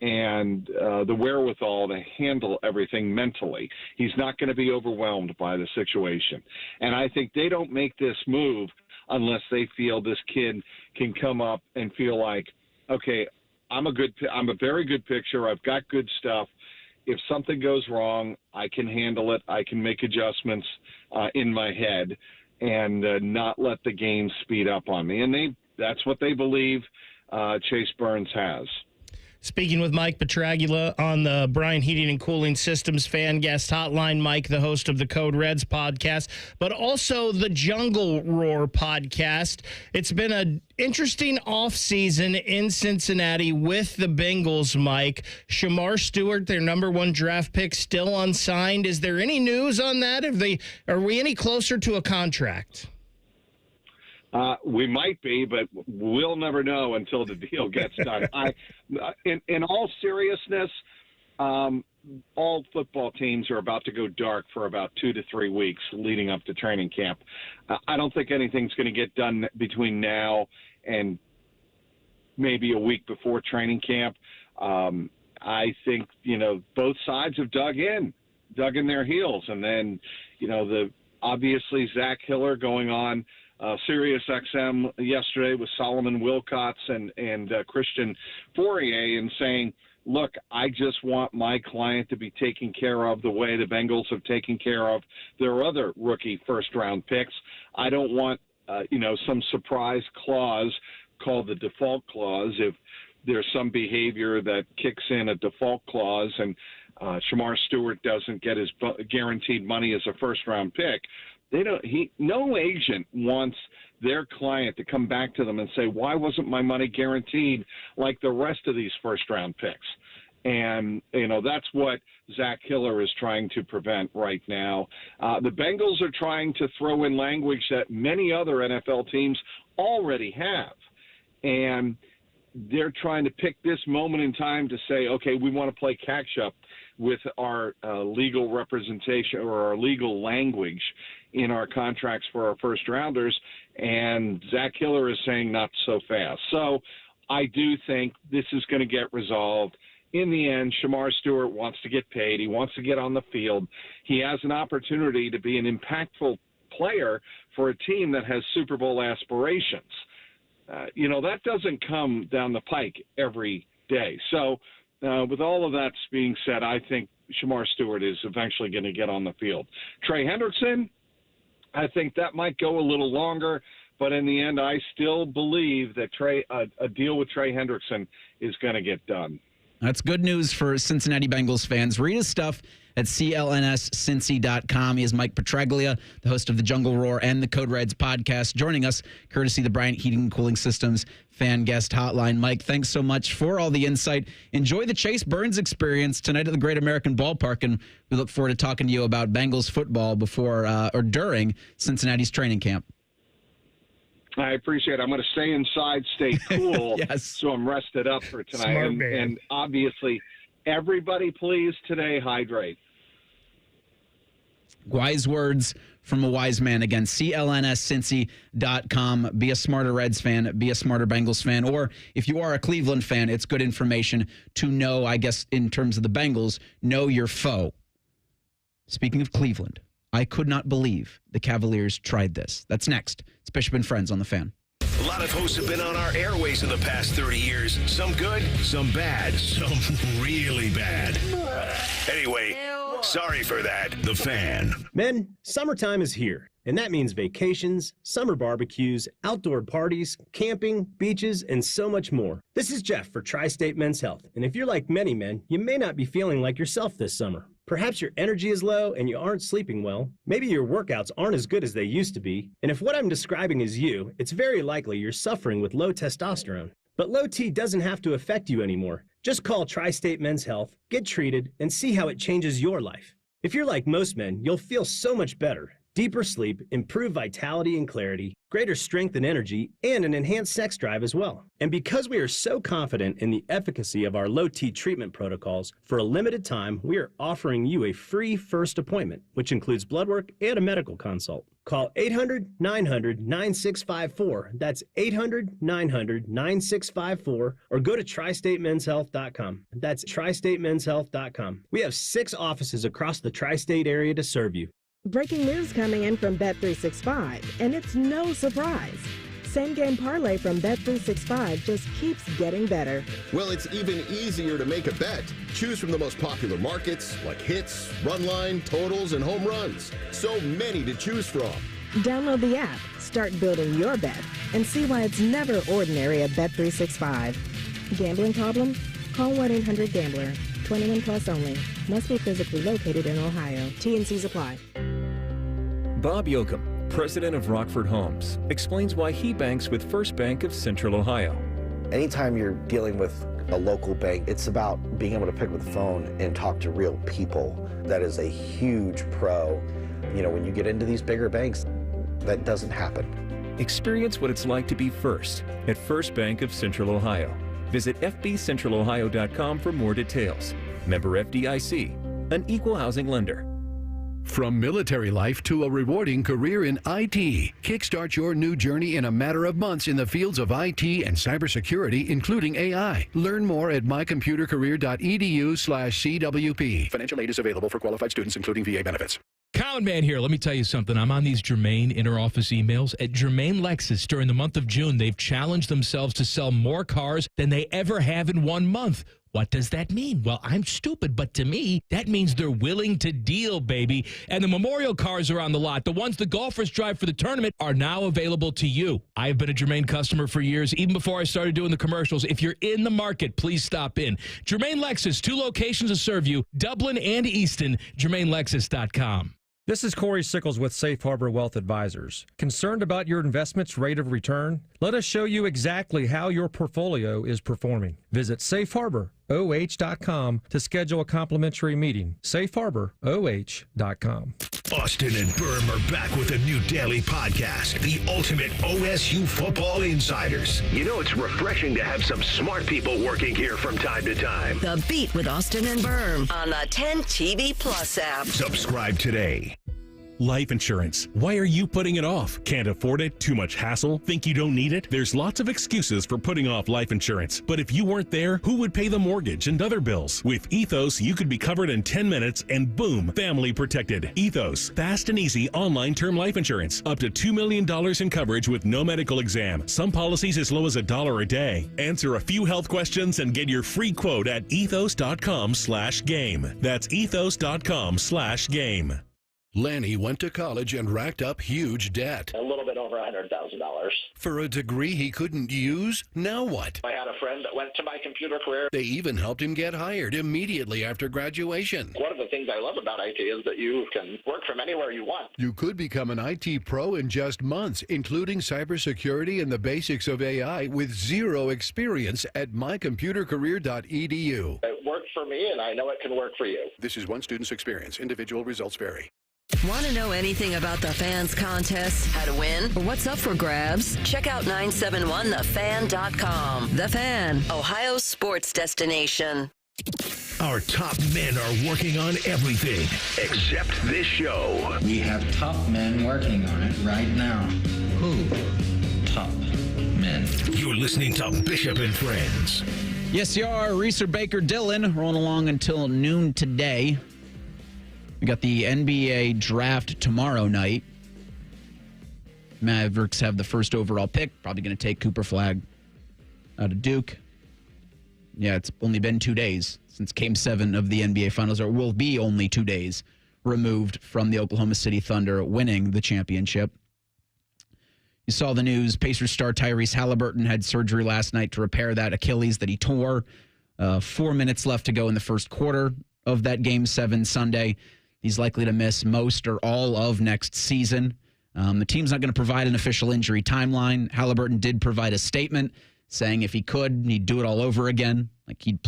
and the wherewithal to handle everything mentally. He's not going to be overwhelmed by the situation. And I think they don't make this move unless they feel this kid can come up and feel like, okay, I'm a very good pitcher. I've got good stuff. If something goes wrong, I can handle it. I can make adjustments in my head and not let the game speed up on me. And that's what they believe Chase Burns has. Speaking with Mike Petraglia on the Brian Heating and Cooling Systems Fan Guest Hotline. Mike, the host of the Code Reds podcast, but also the Jungle Roar podcast. It's been an interesting offseason in Cincinnati with the Bengals, Mike. Shamar Stewart, their number 1 draft pick, still unsigned. Is there any news on that? Are we any closer to a contract? We might be, but we'll never know until the deal gets done. In all seriousness, all football teams are about to go dark for about 2 to 3 weeks leading up to training camp. I don't think anything's going to get done between now and maybe a week before training camp. I think, both sides have dug in their heels. And then, obviously Zach Hiller going on Sirius XM yesterday with Solomon Wilcots and Christian Fourier and saying, look, I just want my client to be taken care of the way the Bengals have taken care of their other rookie first-round picks. I don't want, some surprise clause called the default clause if there's some behavior that kicks in a default clause and Shamar Stewart doesn't get his guaranteed money as a first-round pick. No agent wants their client to come back to them and say, why wasn't my money guaranteed like the rest of these first-round picks? And, that's what Zach Hiller is trying to prevent right now. The Bengals are trying to throw in language that many other NFL teams already have. And they're trying to pick this moment in time to say, okay, we want to play catch-up with our legal representation or our legal language in our contracts for our first-rounders, and Zach Hiller is saying not so fast. So I do think this is going to get resolved. In the end, Shamar Stewart wants to get paid. He wants to get on the field. He has an opportunity to be an impactful player for a team that has Super Bowl aspirations. That doesn't come down the pike every day. So with all of that being said, I think Shamar Stewart is eventually going to get on the field. Trey Hendrickson, I think that might go a little longer, but in the end, I still believe that a deal with Trey Hendrickson is going to get done. That's good news for Cincinnati Bengals fans. Read his stuff at clnscincy.com. He is Mike Petraglia, the host of the Jungle Roar and the Code Reds podcast, joining us courtesy the Bryant Heating and Cooling Systems Fan Guest Hotline. Mike, thanks so much for all the insight. Enjoy the Chase Burns experience tonight at the Great American Ballpark, and we look forward to talking to you about Bengals football before or during Cincinnati's training camp. I appreciate it. I'm going to stay inside, stay cool, so I'm rested up for tonight. And obviously, everybody please today hydrate. Wise words from a wise man. Again, clnscincy.com. Be a smarter Reds fan. Be a smarter Bengals fan. Or if you are a Cleveland fan, it's good information to know, I guess, in terms of the Bengals, know your foe. Speaking of Cleveland, I could not believe the Cavaliers tried this. That's next. It's Bishop and Friends on the Fan. A lot of hosts have been on our airways in the past 30 years. Some good, some bad, some really bad. Anyway, sorry for that. The Fan. Men, summertime is here, and that means vacations, summer barbecues, outdoor parties, camping, beaches, and so much more. This is Jeff for Tri-State Men's Health, and if you're like many men, you may not be feeling like yourself this summer. Perhaps your energy is low and you aren't sleeping well. Maybe your workouts aren't as good as they used to be. And if what I'm describing is you, it's very likely you're suffering with low testosterone. But low T doesn't have to affect you anymore. Just call Tri-State Men's Health, get treated, and see how it changes your life. If you're like most men, you'll feel so much better. Deeper sleep, improved vitality and clarity, greater strength and energy, and an enhanced sex drive as well. And because we are so confident in the efficacy of our low-T treatment protocols, for a limited time, we are offering you a free first appointment, which includes blood work and a medical consult. Call 800-900-9654. That's 800-900-9654. Or go to tristatemenshealth.com. That's tristatemenshealth.com. We have 6 offices across the tri-state area to serve you. Breaking news coming in from Bet365, and it's no surprise. Same game parlay from Bet365 just keeps getting better. Well, it's even easier to make a bet. Choose from the most popular markets like hits, run line, totals, and home runs. So many to choose from. Download the app, start building your bet, and see why it's never ordinary at Bet365. Gambling problem? Call 1-800-GAMBLER. 21 plus only. Must be physically located in Ohio. T&Cs apply. Bob Yoakum, president of Rockford Homes, explains why he banks with First Bank of Central Ohio. Anytime you're dealing with a local bank, it's about being able to pick up the phone and talk to real people. That is a huge pro. You know, when you get into these bigger banks, that doesn't happen. Experience what it's like to be first at First Bank of Central Ohio. Visit fbcentralohio.com for more details. Member FDIC, an equal housing lender. From military life to a rewarding career in IT, kickstart your new journey in a matter of months in the fields of IT and cybersecurity, including AI. Learn more at mycomputercareer.edu/CWP. Financial aid is available for qualified students, including VA benefits. Cowan Man here. Let me tell you something. I'm on these Germain inter-office emails. At Germain Lexus, during the month of June, they've challenged themselves to sell more cars than they ever have in 1 month. What does that mean? Well, I'm stupid, but to me, that means they're willing to deal, baby. And the Memorial cars are on the lot. The ones the golfers drive for the tournament are now available to you. I've been a Germain customer for years, even before I started doing the commercials. If you're in the market, please stop in. Germain Lexus, 2 locations to serve you, Dublin and Easton, GermainLexus.com. This is Corey Sickles with Safe Harbor Wealth Advisors. Concerned about your investment's rate of return? Let us show you exactly how your portfolio is performing. Visit safeharboroh.com to schedule a complimentary meeting. safeharboroh.com. Austin and Berm are back with a new daily podcast, the ultimate OSU football insiders. You know, it's refreshing to have some smart people working here from time to time. The Beat with Austin and Berm on the 10 TV Plus app. Subscribe today. Life insurance. Why are you putting it off? Can't afford it? Too much hassle? Think you don't need it? There's lots of excuses for putting off life insurance. But if you weren't there, who would pay the mortgage and other bills? With Ethos, you could be covered in 10 minutes and boom, family protected. Ethos, fast and easy online term life insurance. Up to $2 million in coverage with no medical exam. Some policies as low as $1 a day. Answer a few health questions and get your free quote at ethos.com/game. That's ethos.com/game. Lanny went to college and racked up huge debt. A little bit over $100,000. For a degree he couldn't use? Now what? I had a friend that went to My Computer Career. They even helped him get hired immediately after graduation. One of the things I love about IT is that you can work from anywhere you want. You could become an IT pro in just months, including cybersecurity and the basics of AI with zero experience at mycomputercareer.edu. It worked for me, and I know it can work for you. This is one student's experience. Individual results vary. Want to know anything about the fans contests, how to win, or what's up for grabs? Check out 971thefan.com. The Fan, Ohio's sports destination. Our top men are working on everything except this show. We have top men working on it right now. Who? Top men. You're listening to Bishop and Friends. Yes, you are. Reeser Baker Dillon rolling along until noon today. We got the NBA draft tomorrow night. Mavericks have the first overall pick. Probably going to take Cooper Flagg out of Duke. Yeah, it's only been 2 days since Game 7 of the NBA Finals, or will be only 2 days removed from the Oklahoma City Thunder winning the championship. You saw the news. Pacers star Tyrese Halliburton had surgery last night to repair that Achilles that he tore. 4 minutes left to go in the first quarter of that Game 7 Sunday. He's likely to miss most or all of next season. The team's not going to provide an official injury timeline. Halliburton did provide a statement saying if he could, he'd do it all over again. Like he'd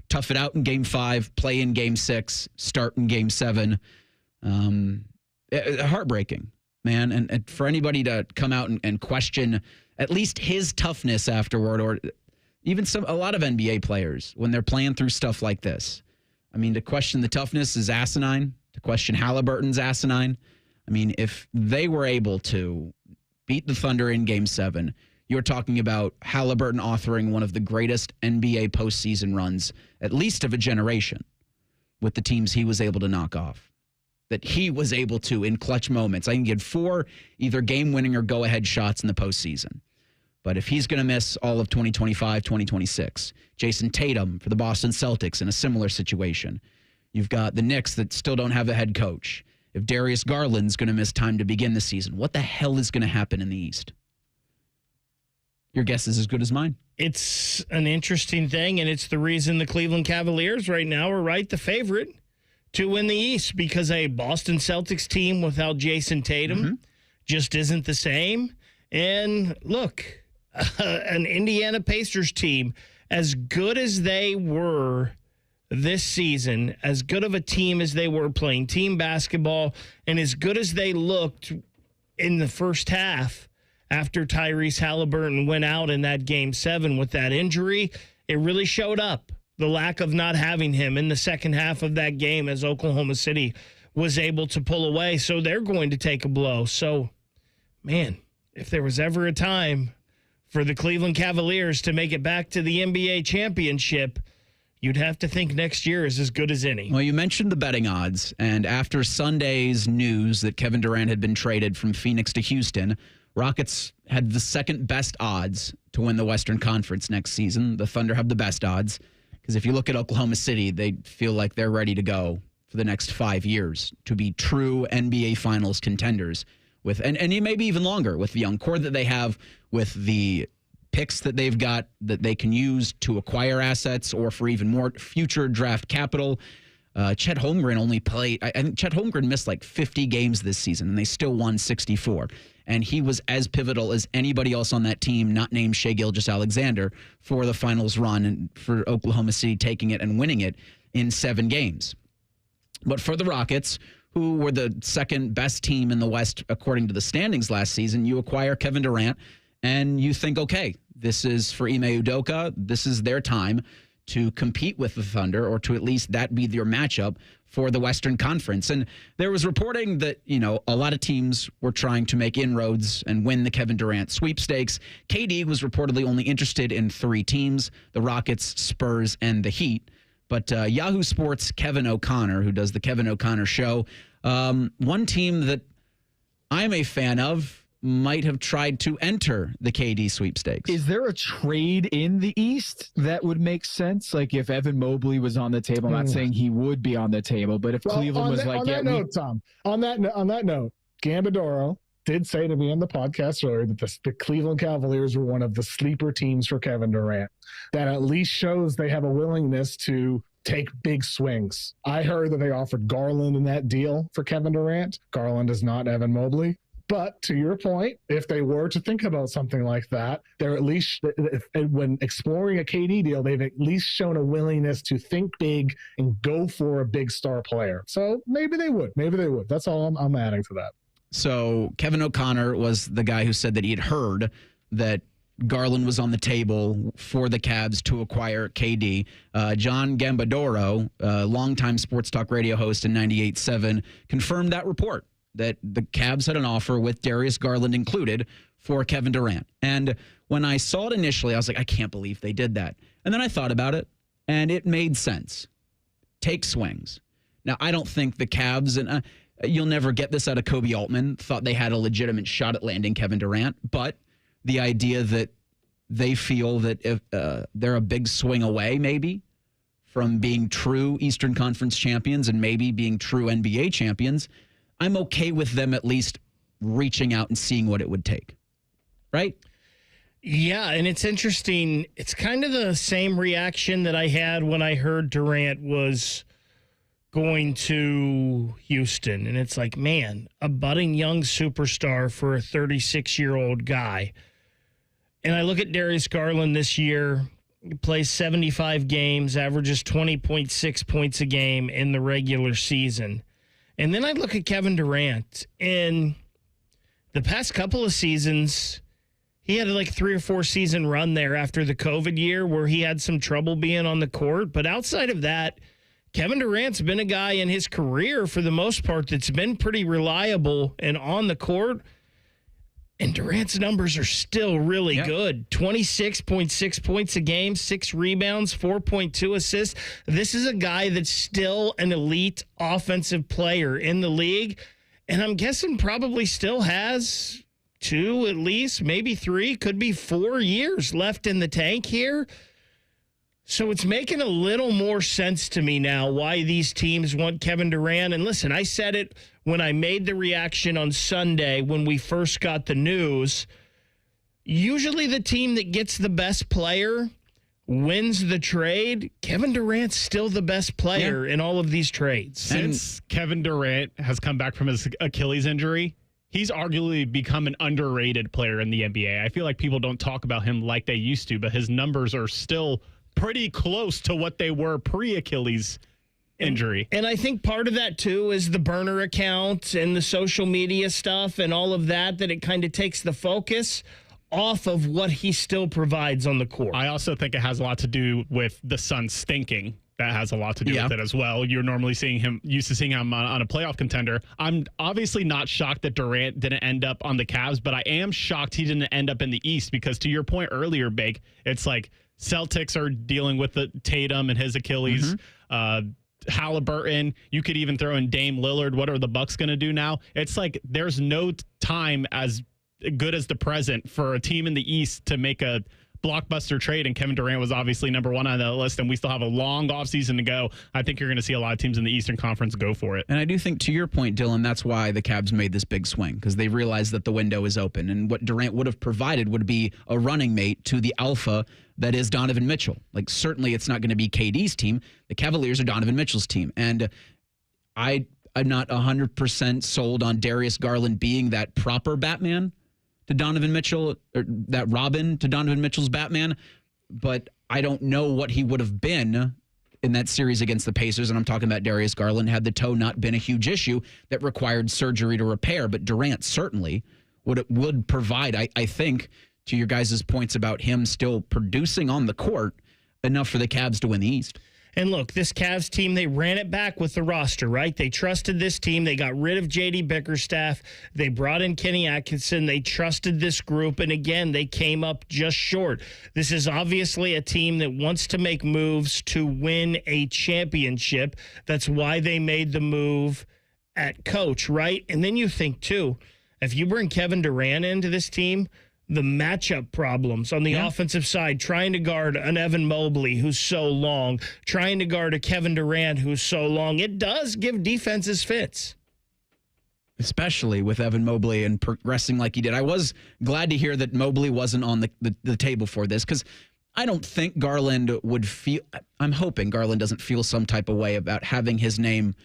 tough it out in Game 5, play in Game 6, start in Game 7. Heartbreaking, man. And for anybody to come out and question at least his toughness afterward, or even a lot of NBA players when they're playing through stuff like this. I mean, to question the toughness is asinine. To question Halliburton's asinine. I mean, if they were able to beat the Thunder in Game 7, you're talking about Halliburton authoring one of the greatest NBA postseason runs, at least of a generation, with the teams he was able to knock off. That he was able to, in clutch moments, I think he had 4 either game-winning or go-ahead shots in the postseason. But if he's going to miss all of 2025, 2026, Jason Tatum for the Boston Celtics in a similar situation. You've got the Knicks that still don't have a head coach. If Darius Garland's going to miss time to begin the season, what the hell is going to happen in the East? Your guess is as good as mine. It's an interesting thing, and it's the reason the Cleveland Cavaliers right now are the favorite to win the East, because a Boston Celtics team without Jason Tatum just isn't the same. And look, an Indiana Pacers team, as good as they were this season, as good of a team as they were playing team basketball, and as good as they looked in the first half after Tyrese Halliburton went out in that Game 7 with that injury, it really showed up. The lack of not having him in the second half of that game as Oklahoma City was able to pull away. So they're going to take a blow. So, man, if there was ever a time for the Cleveland Cavaliers to make it back to the NBA championship, you'd have to think next year is as good as any. Well, you mentioned the betting odds, and after Sunday's news that Kevin Durant had been traded from Phoenix to Houston, Rockets had the second best odds to win the Western Conference next season. The Thunder have the best odds, because if you look at Oklahoma City, they feel like they're ready to go for the next 5 years to be true NBA Finals contenders, and maybe even longer with the young core that they have, with the picks that they've got that they can use to acquire assets or for even more future draft capital. Chet Holmgren only played, I think Chet Holmgren missed like 50 games this season, and they still won 64. And he was as pivotal as anybody else on that team, not named Shai Gilgeous-Alexander, for the finals run and for Oklahoma City taking it and winning it in 7 games. But for the Rockets, who were the second best team in the West according to the standings last season, you acquire Kevin Durant, and you think, okay, this is for Ime Udoka, this is their time to compete with the Thunder, or to at least that be their matchup for the Western Conference. And there was reporting that, a lot of teams were trying to make inroads and win the Kevin Durant sweepstakes. KD was reportedly only interested in 3 teams, the Rockets, Spurs, and the Heat. But Yahoo Sports' Kevin O'Connor, who does the Kevin O'Connor Show, one team that I'm a fan of might have tried to enter the KD sweepstakes. Is there a trade in the East that would make sense? Like if Evan Mobley was on the table, I'm not saying he would be on the table, but if Cleveland was like, Tom, on that note, Gambadoro did say to me on the podcast earlier that the Cleveland Cavaliers were one of the sleeper teams for Kevin Durant. That at least shows they have a willingness to take big swings. I heard that they offered Garland in that deal for Kevin Durant. Garland is not Evan Mobley. But to your point, if they were to think about something like that, they're at least, when exploring a KD deal, they've at least shown a willingness to think big and go for a big star player. So maybe they would. That's all I'm adding to that. So Kevin O'Connor was the guy who said that he had heard that Garland was on the table for the Cavs to acquire KD. John Gambadoro, longtime sports talk radio host in 98.7, confirmed that report, that the Cavs had an offer with Darius Garland included for Kevin Durant. And when I saw it initially, I was like, I can't believe they did that. And then I thought about it, and it made sense. Take swings. Now, I don't think the Cavs, and you'll never get this out of Kobe Altman, thought they had a legitimate shot at landing Kevin Durant, but the idea that they feel that if they're a big swing away, maybe, from being true Eastern Conference champions and maybe being true NBA champions, I'm okay with them at least reaching out and seeing what it would take. Right? Yeah, and it's interesting. It's kind of the same reaction that I had when I heard Durant was going to Houston. And it's like, man, a budding young superstar for a 36-year-old guy. And I look at Darius Garland this year. He plays 75 games, averages 20.6 points a game in the regular season. And then I look at Kevin Durant. In the past couple of seasons, he had like 3 or 4 season run there after the COVID year where he had some trouble being on the court. But outside of that, Kevin Durant's been a guy in his career, for the most part, that's been pretty reliable and on the court. And Durant's numbers are still really good. 26.6 points a game, 6 rebounds, 4.2 assists. This is a guy that's still an elite offensive player in the league. And I'm guessing probably still has 2 at least, maybe 3, could be 4 years left in the tank here. So it's making a little more sense to me now why these teams want Kevin Durant. And listen, I said it when I made the reaction on Sunday when we first got the news. Usually the team that gets the best player wins the trade. Kevin Durant's still the best player in all of these trades. Since Kevin Durant has come back from his Achilles injury, he's arguably become an underrated player in the NBA. I feel like people don't talk about him like they used to, but his numbers are still pretty close to what they were pre-Achilles injury. And I think part of that, too, is the burner account and the social media stuff and all of that it kind of takes the focus off of what he still provides on the court. I also think it has a lot to do with the Suns stinking. That has a lot to do with it as well. You're normally used to seeing him on a playoff contender. I'm obviously not shocked that Durant didn't end up on the Cavs, but I am shocked he didn't end up in the East because, to your point earlier, Bake, it's like Celtics are dealing with the Tatum and his Achilles. Halliburton, you could even throw in Dame Lillard. What are the Bucks going to do now? It's like there's no time as good as the present for a team in the East to make a blockbuster trade, and Kevin Durant was obviously number 1 on that list, and we still have a long offseason to go. I think you're going to see a lot of teams in the Eastern Conference go for it. And I do think, to your point, Dylan, that's why the Cavs made this big swing, because they realized that the window is open, and what Durant would have provided would be a running mate to the alpha that is Donovan Mitchell. Like, certainly it's not going to be KD's team. The Cavaliers are Donovan Mitchell's team, and I'm not 100% sold on Darius Garland being that proper Batman to Donovan Mitchell, or that Robin to Donovan Mitchell's Batman, but I don't know what he would have been in that series against the Pacers, and I'm talking about Darius Garland, had the toe not been a huge issue that required surgery to repair, but Durant certainly would provide, I think, to your guys' points about him still producing on the court, enough for the Cavs to win the East. And look, this Cavs team, they ran it back with the roster, right? They trusted this team. They got rid of J.D. Bickerstaff. They brought in Kenny Atkinson. They trusted this group. And again, they came up just short. This is obviously a team that wants to make moves to win a championship. That's why they made the move at coach, right? And then you think, too, if you bring Kevin Durant into this team, the matchup problems on the offensive side, trying to guard an Evan Mobley who's so long, trying to guard a Kevin Durant who's so long, it does give defenses fits. Especially with Evan Mobley and progressing like he did. I was glad to hear that Mobley wasn't on the table for this, because I don't think Garland would feel, I'm hoping Garland doesn't feel some type of way about having his name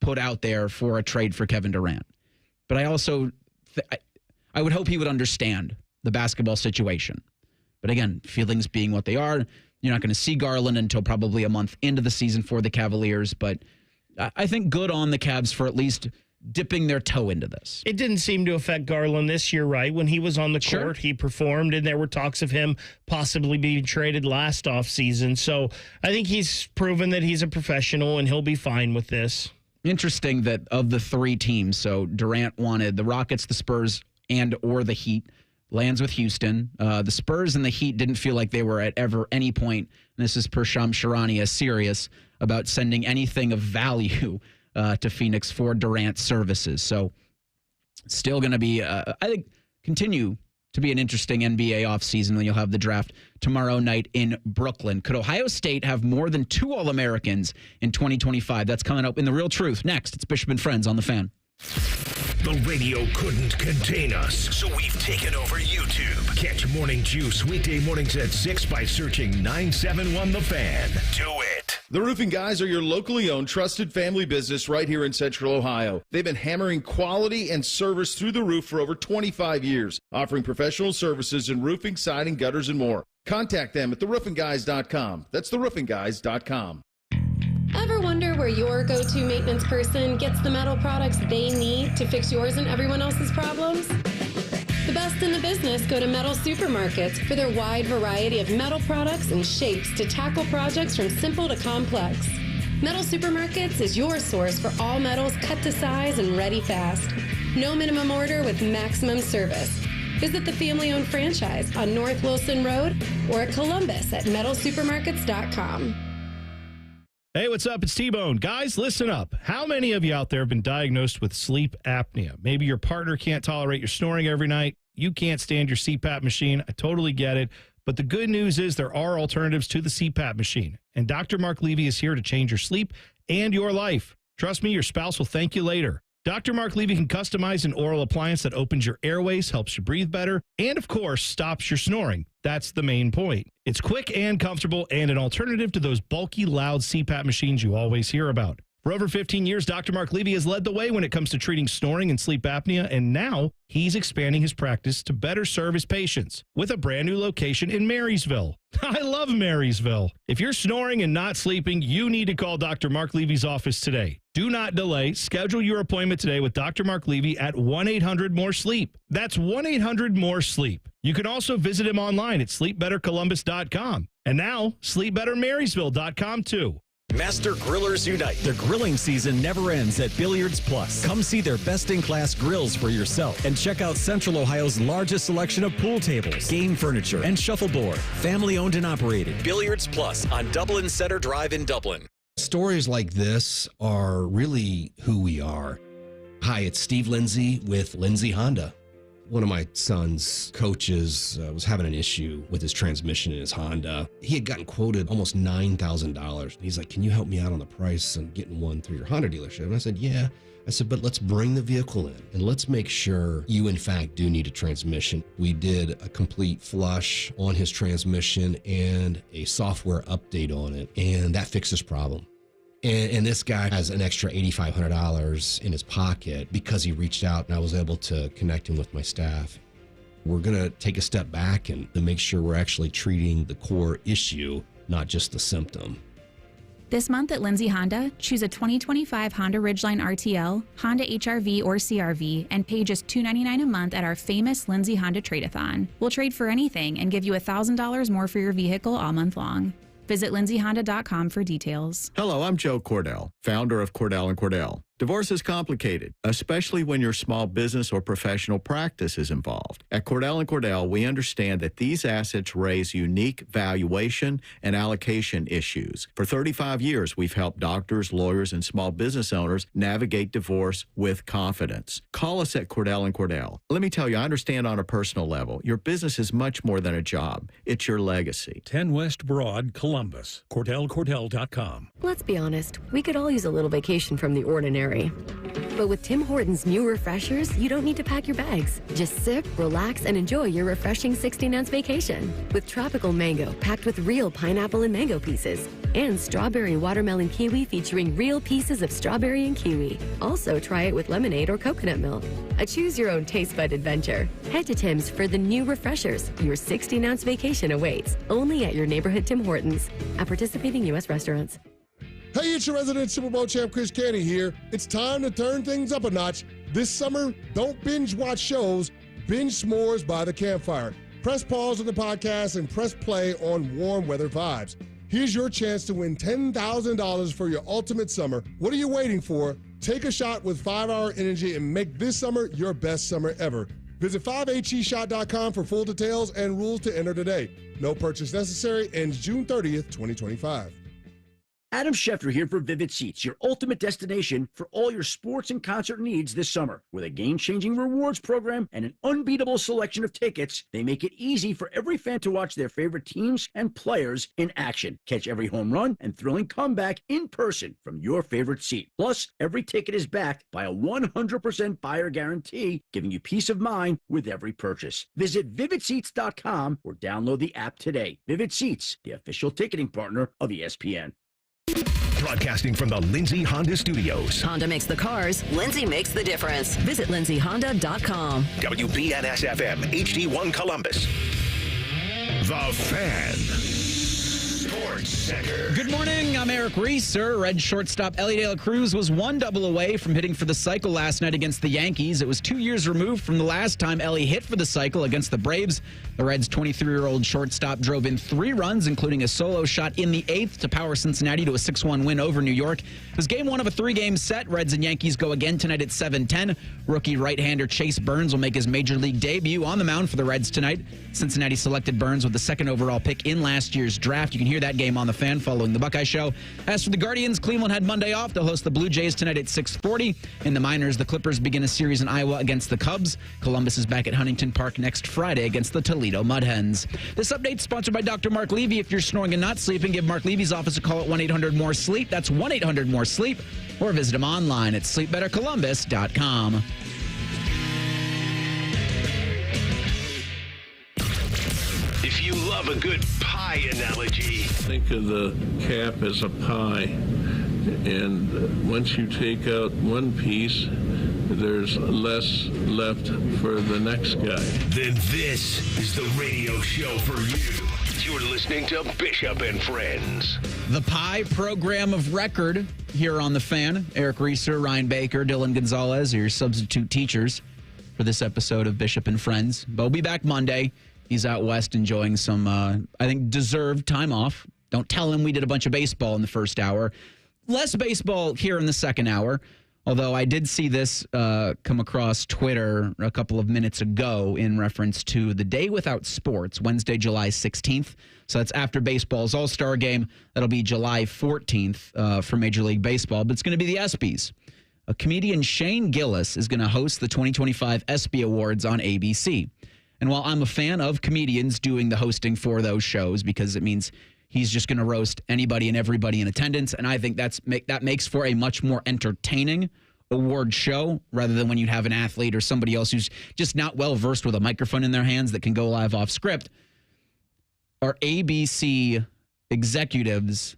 put out there for a trade for Kevin Durant. But I also, I would hope he would understand the basketball situation. But again, feelings being what they are, you're not going to see Garland until probably a month into the season for the Cavaliers. But I think good on the Cavs for at least dipping their toe into this. It didn't seem to affect Garland this year, right? When he was on the court, he performed, and there were talks of him possibly being traded last offseason. So I think he's proven that he's a professional, and he'll be fine with this. Interesting that of the 3 teams, so Durant wanted the Rockets, the Spurs, and or the Heat. Lands with Houston. The Spurs and the Heat didn't feel like they were at ever any point, and this is per Shams Charania, serious about sending anything of value to Phoenix for Durant's services. So still going to be, I think, continue to be an interesting NBA offseason when you'll have the draft tomorrow night in Brooklyn. Could Ohio State have more than 2 All-Americans in 2025? That's coming up in The Real Truth. Next, it's Bishop and Friends on The Fan. The radio couldn't contain us, so we've taken over YouTube. Catch Morning Juice weekday mornings at 6 by searching 971 The Fan. Do it. The Roofing Guys are your locally owned, trusted family business right here in Central Ohio. They've been hammering quality and service through the roof for over 25 years, offering professional services in roofing, siding, gutters, and more. Contact them at theroofingguys.com. That's theroofingguys.com. Ever wonder where your go-to maintenance person gets the metal products they need to fix yours and everyone else's problems? The best in the business go to Metal Supermarkets for their wide variety of metal products and shapes to tackle projects from simple to complex. Metal Supermarkets is your source for all metals cut to size and ready fast. No minimum order with maximum service. Visit the family-owned franchise on North Wilson Road or at Columbus at metalsupermarkets.com. Hey, what's up? It's T-Bone. Guys, listen up. How many of you out there have been diagnosed with sleep apnea? Maybe your partner can't tolerate your snoring every night. You can't stand your CPAP machine. I totally get it. But the good news is there are alternatives to the CPAP machine. And Dr. Mark Levy is here to change your sleep and your life. Trust me, your spouse will thank you later. Dr. Mark Levy can customize an oral appliance that opens your airways, helps you breathe better, and of course, stops your snoring. That's the main point. It's quick and comfortable and an alternative to those bulky, loud CPAP machines you always hear about. For over 15 years, Dr. Mark Levy has led the way when it comes to treating snoring and sleep apnea, and now he's expanding his practice to better serve his patients with a brand new location in Marysville. I love Marysville. If you're snoring and not sleeping, you need to call Dr. Mark Levy's office today. Do not delay. Schedule your appointment today with Dr. Mark Levy at 1-800-MORE-SLEEP. That's 1-800-MORE-SLEEP. You can also visit him online at sleepbettercolumbus.com. And now, sleepbettermarysville.com too. Master Grillers Unite. The grilling season never ends at Billiards Plus. Come see their best-in-class grills for yourself and check out Central Ohio's largest selection of pool tables, game furniture, and shuffleboard. Family-owned and operated. Billiards Plus on Dublin Center Drive in Dublin. Stories like this are really who we are. Hi, it's Steve Lindsay with Lindsay Honda. One of my son's coaches was having an issue with his transmission in his Honda. He had gotten quoted almost $9,000. He's like, can you help me out on the price and getting one through your Honda dealership? And I said, yeah. I said, but let's bring the vehicle in and let's make sure you, in fact, do need a transmission. We did a complete flush on his transmission and a software update on it, and that fixed his problem. And this guy has an extra $8,500 in his pocket because he reached out and I was able to connect him with my staff. We're going to take a step back and to make sure we're actually treating the core issue, not just the symptom. This month at Lindsay Honda, choose a 2025 Honda Ridgeline RTL, Honda HR-V or CR-V, and pay just $299 a month at our famous Lindsay Honda Trade-A-Thon. We'll trade for anything and give you $1,000 more for your vehicle all month long. Visit lindsayhonda.com for details. Hello, I'm Joe Cordell, founder of Cordell & Cordell. Divorce is complicated, especially when your small business or professional practice is involved. At Cordell & Cordell, we understand that these assets raise unique valuation and allocation issues. For 35 years, we've helped doctors, lawyers, and small business owners navigate divorce with confidence. Call us at Cordell & Cordell. Let me tell you, I understand on a personal level, your business is much more than a job. It's your legacy. 10 West Broad, Columbus. CordellCordell.com. Let's be honest, we could all use a little vacation from the ordinary. But with Tim Hortons' new refreshers, you don't need to pack your bags. Just sip, relax, and enjoy your refreshing 16-ounce vacation. With tropical mango packed with real pineapple and mango pieces, and strawberry watermelon kiwi featuring real pieces of strawberry and kiwi. Also, try it with lemonade or coconut milk. A choose-your-own taste bud adventure. Head to Tim's for the new refreshers. Your 16-ounce vacation awaits, only at your neighborhood Tim Hortons. At participating U.S. restaurants. Hey, it's your resident Super Bowl champ, Chris Canty here. It's time to turn things up a notch. This summer, don't binge watch shows, binge s'mores by the campfire. Press pause on the podcast and press play on Warm Weather Vibes. Here's your chance to win $10,000 for your ultimate summer. What are you waiting for? Take a shot with 5-Hour Energy and make this summer your best summer ever. Visit 5HEShot.com for full details and rules to enter today. No purchase necessary. Ends June 30th, 2025. Adam Schefter here for Vivid Seats, your ultimate destination for all your sports and concert needs this summer. With a game-changing rewards program and an unbeatable selection of tickets, they make it easy for every fan to watch their favorite teams and players in action. Catch every home run and thrilling comeback in person from your favorite seat. Plus, every ticket is backed by a 100% buyer guarantee, giving you peace of mind with every purchase. Visit VividSeats.com or download the app today. Vivid Seats, the official ticketing partner of ESPN. Broadcasting from the Lindsay Honda Studios. Honda makes the cars. Lindsay makes the difference. Visit lindsayhonda.com. WBNS-FM, HD1 Columbus. The Fan. Sports Center. Good morning. I'm Eric Reeser. Red shortstop Elly De La Cruz was one double away from hitting for the cycle last night against the Yankees. It was 2 years removed from the last time Elly hit for the cycle against the Braves. The Reds' 23-year-old shortstop drove in 3 runs, including a solo shot in the 8th to power Cincinnati to a 6-1 win over New York. It was game 1 of a 3-game set. Reds and Yankees go again tonight at 7:10. Rookie right-hander Chase Burns will make his major league debut on the mound for the Reds tonight. Cincinnati selected Burns with the 2nd overall pick in last year's draft. You can hear that game on the Fan following the Buckeye Show. As for the Guardians, Cleveland had Monday off. They'll host the Blue Jays tonight at 6:40. In the minors, the Clippers begin a series in Iowa against the Cubs. Columbus is back at Huntington Park next Friday against the Toledo Mud Hens. This update is sponsored by Dr. Mark Levy. If you're snoring and not sleeping, give Mark Levy's office a call at 1-800-MORE-SLEEP. That's 1-800-MORE-SLEEP. Or visit him online at sleepbettercolumbus.com. If you love a good pie analogy, think of the cap as a pie, and once you take out one piece, there's less left for the next guy. then this is the radio show for you. You're listening to Bishop and Friends. The Pie program of record here on The Fan. Eric Reeser, Ryan Baker, Dylan Gonzalez are your substitute teachers for this episode of Bishop and Friends. Bo will be back Monday. He's out west enjoying some, I think, deserved time off. Don't tell him we did a bunch of baseball in the first hour. Less baseball here in the second hour. Although I did see this come across Twitter a couple of minutes ago in reference to the day without sports, Wednesday, July 16th. So that's after baseball's All-Star game. That'll be July 14th for Major League Baseball. But it's going to be the ESPYs. Comedian Shane Gillis is going to host the 2025 ESPY Awards on ABC. And while I'm a fan of comedians doing the hosting for those shows because it means he's just going to roast anybody and everybody in attendance. And I think that makes for a much more entertaining award show rather than when you have an athlete or somebody else who's just not well versed with a microphone in their hands that can go live off script. Are ABC executives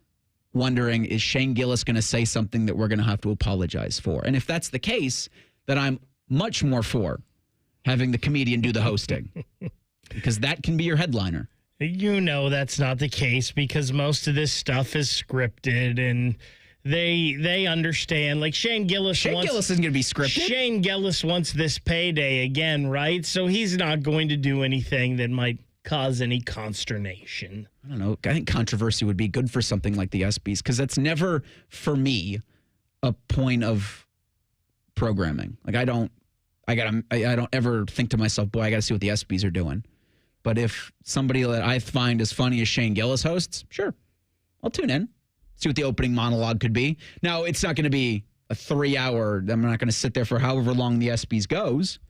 wondering, is Shane Gillis going to say something that we're going to have to apologize for? And if that's the case, then I'm much more for having the comedian do the hosting because that can be your headliner. You know that's not the case because most of this stuff is scripted and they understand. Like Shane Gillis isn't going to be scripted. Shane Gillis wants this payday again, right? So he's not going to do anything that might cause any consternation. I don't know. I think controversy would be good for something like the ESPYs because that's never, for me, a point of programming. Like I don't ever think to myself, boy, I got to see what the ESPYs are doing. But if somebody that I find as funny as Shane Gillis hosts, sure, I'll tune in, see what the opening monologue could be. Now, it's not going to be a 3-hour. I'm not going to sit there for however long the ESPYs goes.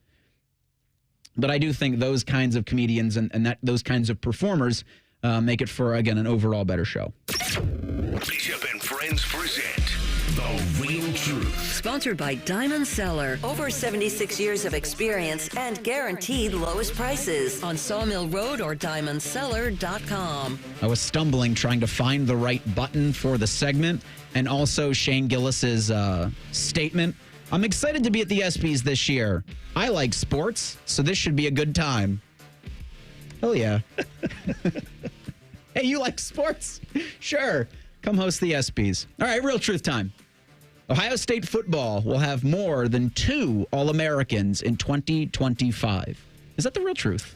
But I do think those kinds of comedians and those kinds of performers make it for, again, an overall better show. Bishop and Friends present The Real Truth. Sponsored by Diamond Cellar. Over 76 years of experience and guaranteed lowest prices on Sawmill Road or diamondcellar.com. I was stumbling trying to find the right button for the segment and also Shane Gillis's statement. I'm excited to be at the ESPYs this year. I like sports, so this should be a good time. Hell yeah. Hey, you like sports? Sure. Come host the ESPYs. All right, real truth time. Ohio State football will have more than 2 All-Americans in 2025. Is that the real truth?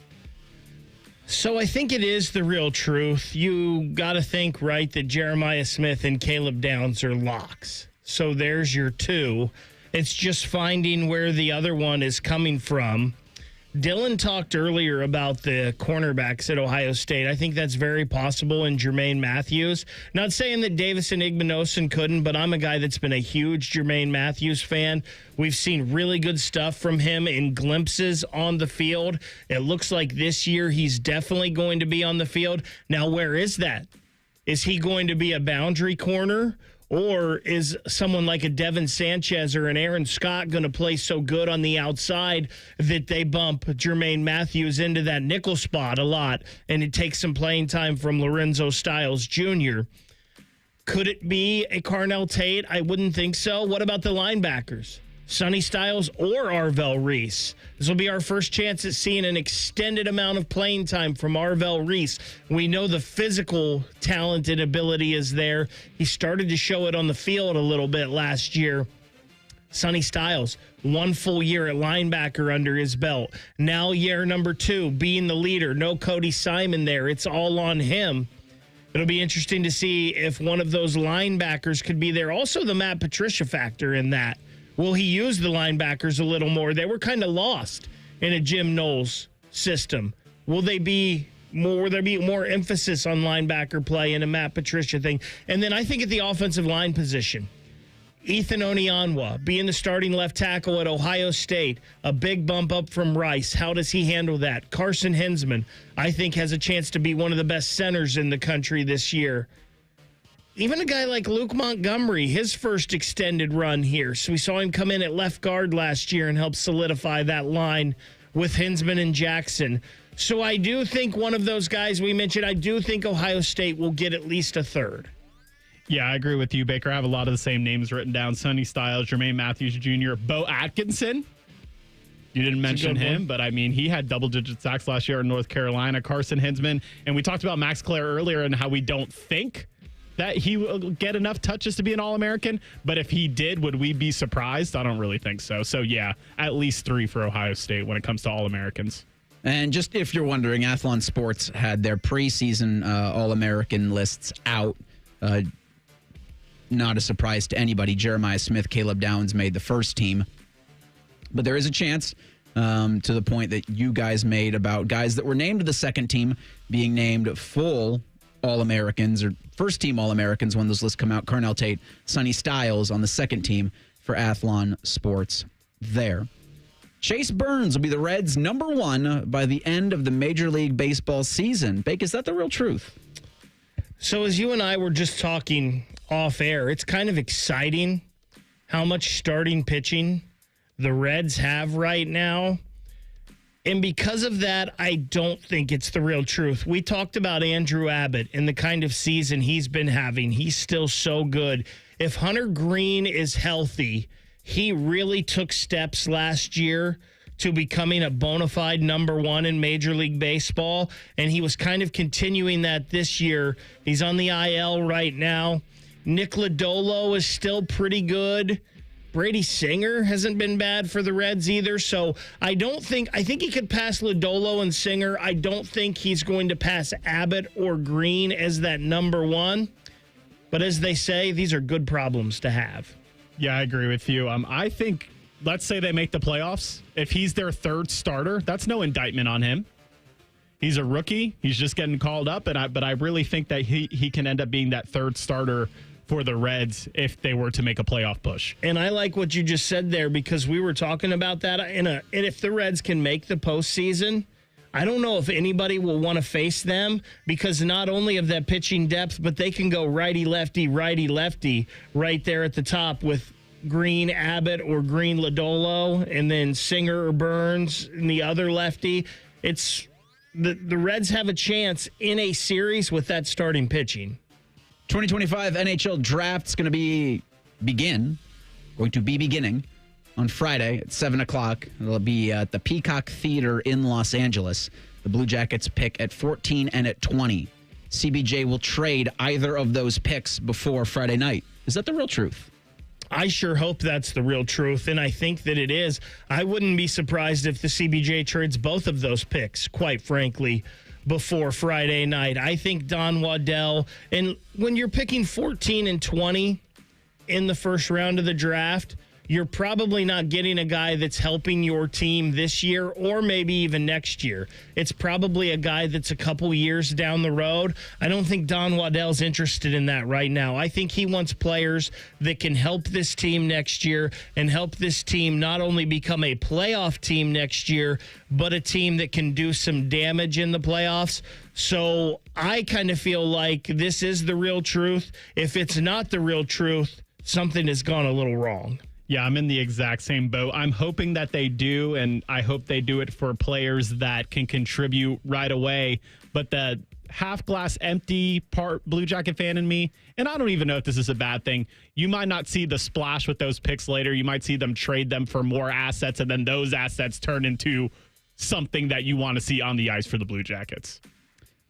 So I think it is the real truth. You got to think, right, that Jeremiah Smith and Caleb Downs are locks. So there's your 2. It's just finding where the other one is coming from. Dylan talked earlier about the cornerbacks at Ohio State. I think that's very possible in Jermaine Matthews. Not saying that Davison Igbinosun couldn't, but I'm a guy that's been a huge Jermaine Matthews fan. We've seen really good stuff from him in glimpses on the field. It looks like this year he's definitely going to be on the field. Now, where is that? Is he going to be a boundary corner? Or is someone like a Devin Sanchez or an Aaron Scott going to play so good on the outside that they bump Jermaine Matthews into that nickel spot a lot and it takes some playing time from Lorenzo Styles Jr.? Could it be a Carnell Tate? I wouldn't think so. What about the linebackers? Sonny Styles or Arvell Reese? This will be our first chance at seeing an extended amount of playing time from Arvell Reese. We know the physical talent and ability is there. He started to show it on the field a little bit last year. Sonny Styles, 1 full year at linebacker under his belt. Now year number 2, being the leader. No Cody Simon there. It's all on him. It'll be interesting to see if one of those linebackers could be there. Also, the Matt Patricia factor in that. Will he use the linebackers a little more? They were kind of lost in a Jim Knowles system. Will there be more emphasis on linebacker play in a Matt Patricia thing? And then I think at the offensive line position, Ethan Onionwa being the starting left tackle at Ohio State, a big bump up from Rice. How does he handle that? Carson Hensman, I think, has a chance to be one of the best centers in the country this year. Even a guy like Luke Montgomery, his first extended run here. So we saw him come in at left guard last year and help solidify that line with Hensman and Jackson. So I do think one of those guys we mentioned, I do think Ohio State will get at least a third. Yeah, I agree with you, Baker. I have a lot of the same names written down. Sonny Styles, Jermaine Matthews Jr., Bo Atkinson. You didn't mention him, but I mean, he had double-digit sacks last year in North Carolina. Carson Hensman. And we talked about Max Clare earlier and how we don't think that he will get enough touches to be an All-American. But if he did, would we be surprised? I don't really think so. So, yeah, at least 3 for Ohio State when it comes to All-Americans. And just if you're wondering, Athlon Sports had their preseason All-American lists out. Not a surprise to anybody. Jeremiah Smith, Caleb Downs made the first team. But there is a chance, to the point that you guys made about guys that were named to the second team being named full All-Americans or first-team All-Americans when those lists come out. Carnell Tate, Sonny Styles on the second team for Athlon Sports there. Chase Burns will be the Reds' number 1 by the end of the Major League Baseball season. Bake, is that the real truth? So as you and I were just talking off air, it's kind of exciting how much starting pitching the Reds have right now. And because of that, I don't think it's the real truth. We talked about Andrew Abbott and the kind of season he's been having. He's still so good. If Hunter Green is healthy, he really took steps last year to becoming a bona fide number 1 in Major League Baseball. And he was kind of continuing that this year. He's on the IL right now. Nick Lodolo is still pretty good. Brady Singer hasn't been bad for the Reds either. So I think he could pass Lodolo and Singer. I don't think he's going to pass Abbott or Green as that number 1. But as they say, these are good problems to have. Yeah, I agree with you. I think, let's say they make the playoffs. If he's their third starter, that's no indictment on him. He's a rookie. He's just getting called up. But I really think that he can end up being that third starter for the Reds if they were to make a playoff push. And I like what you just said there because we were talking about that. And if the Reds can make the postseason, I don't know if anybody will want to face them because not only of that pitching depth, but they can go righty-lefty right there at the top with Green Abbott or Green Lodolo and then Singer or Burns and the other lefty. It's the Reds have a chance in a series with that starting pitching. 2025 NHL draft's going to be beginning on Friday at 7 o'clock. It'll be at the Peacock Theater in Los Angeles. The Blue Jackets pick at 14 and at 20. CBJ will trade either of those picks before Friday night. Is that the real truth? I sure hope that's the real truth, and I think that it is. I wouldn't be surprised if the CBJ trades both of those picks, quite frankly, before Friday night. I think Don Waddell, and when you're picking 14 and 20 in the first round of the draft, you're probably not getting a guy that's helping your team this year or maybe even next year. It's probably a guy that's a couple years down the road. I don't think Don Waddell's interested in that right now. I think he wants players that can help this team next year and help this team not only become a playoff team next year, but a team that can do some damage in the playoffs. So I kind of feel like this is the real truth. If it's not the real truth, something has gone a little wrong. Yeah, I'm in the exact same boat. I'm hoping that they do, and I hope they do it for players that can contribute right away. But half glass empty, part Blue Jacket fan in me, and I don't even know if this is a bad thing. You might not see the splash with those picks later. You might see them trade them for more assets, and then those assets turn into something that you want to see on the ice for the Blue Jackets.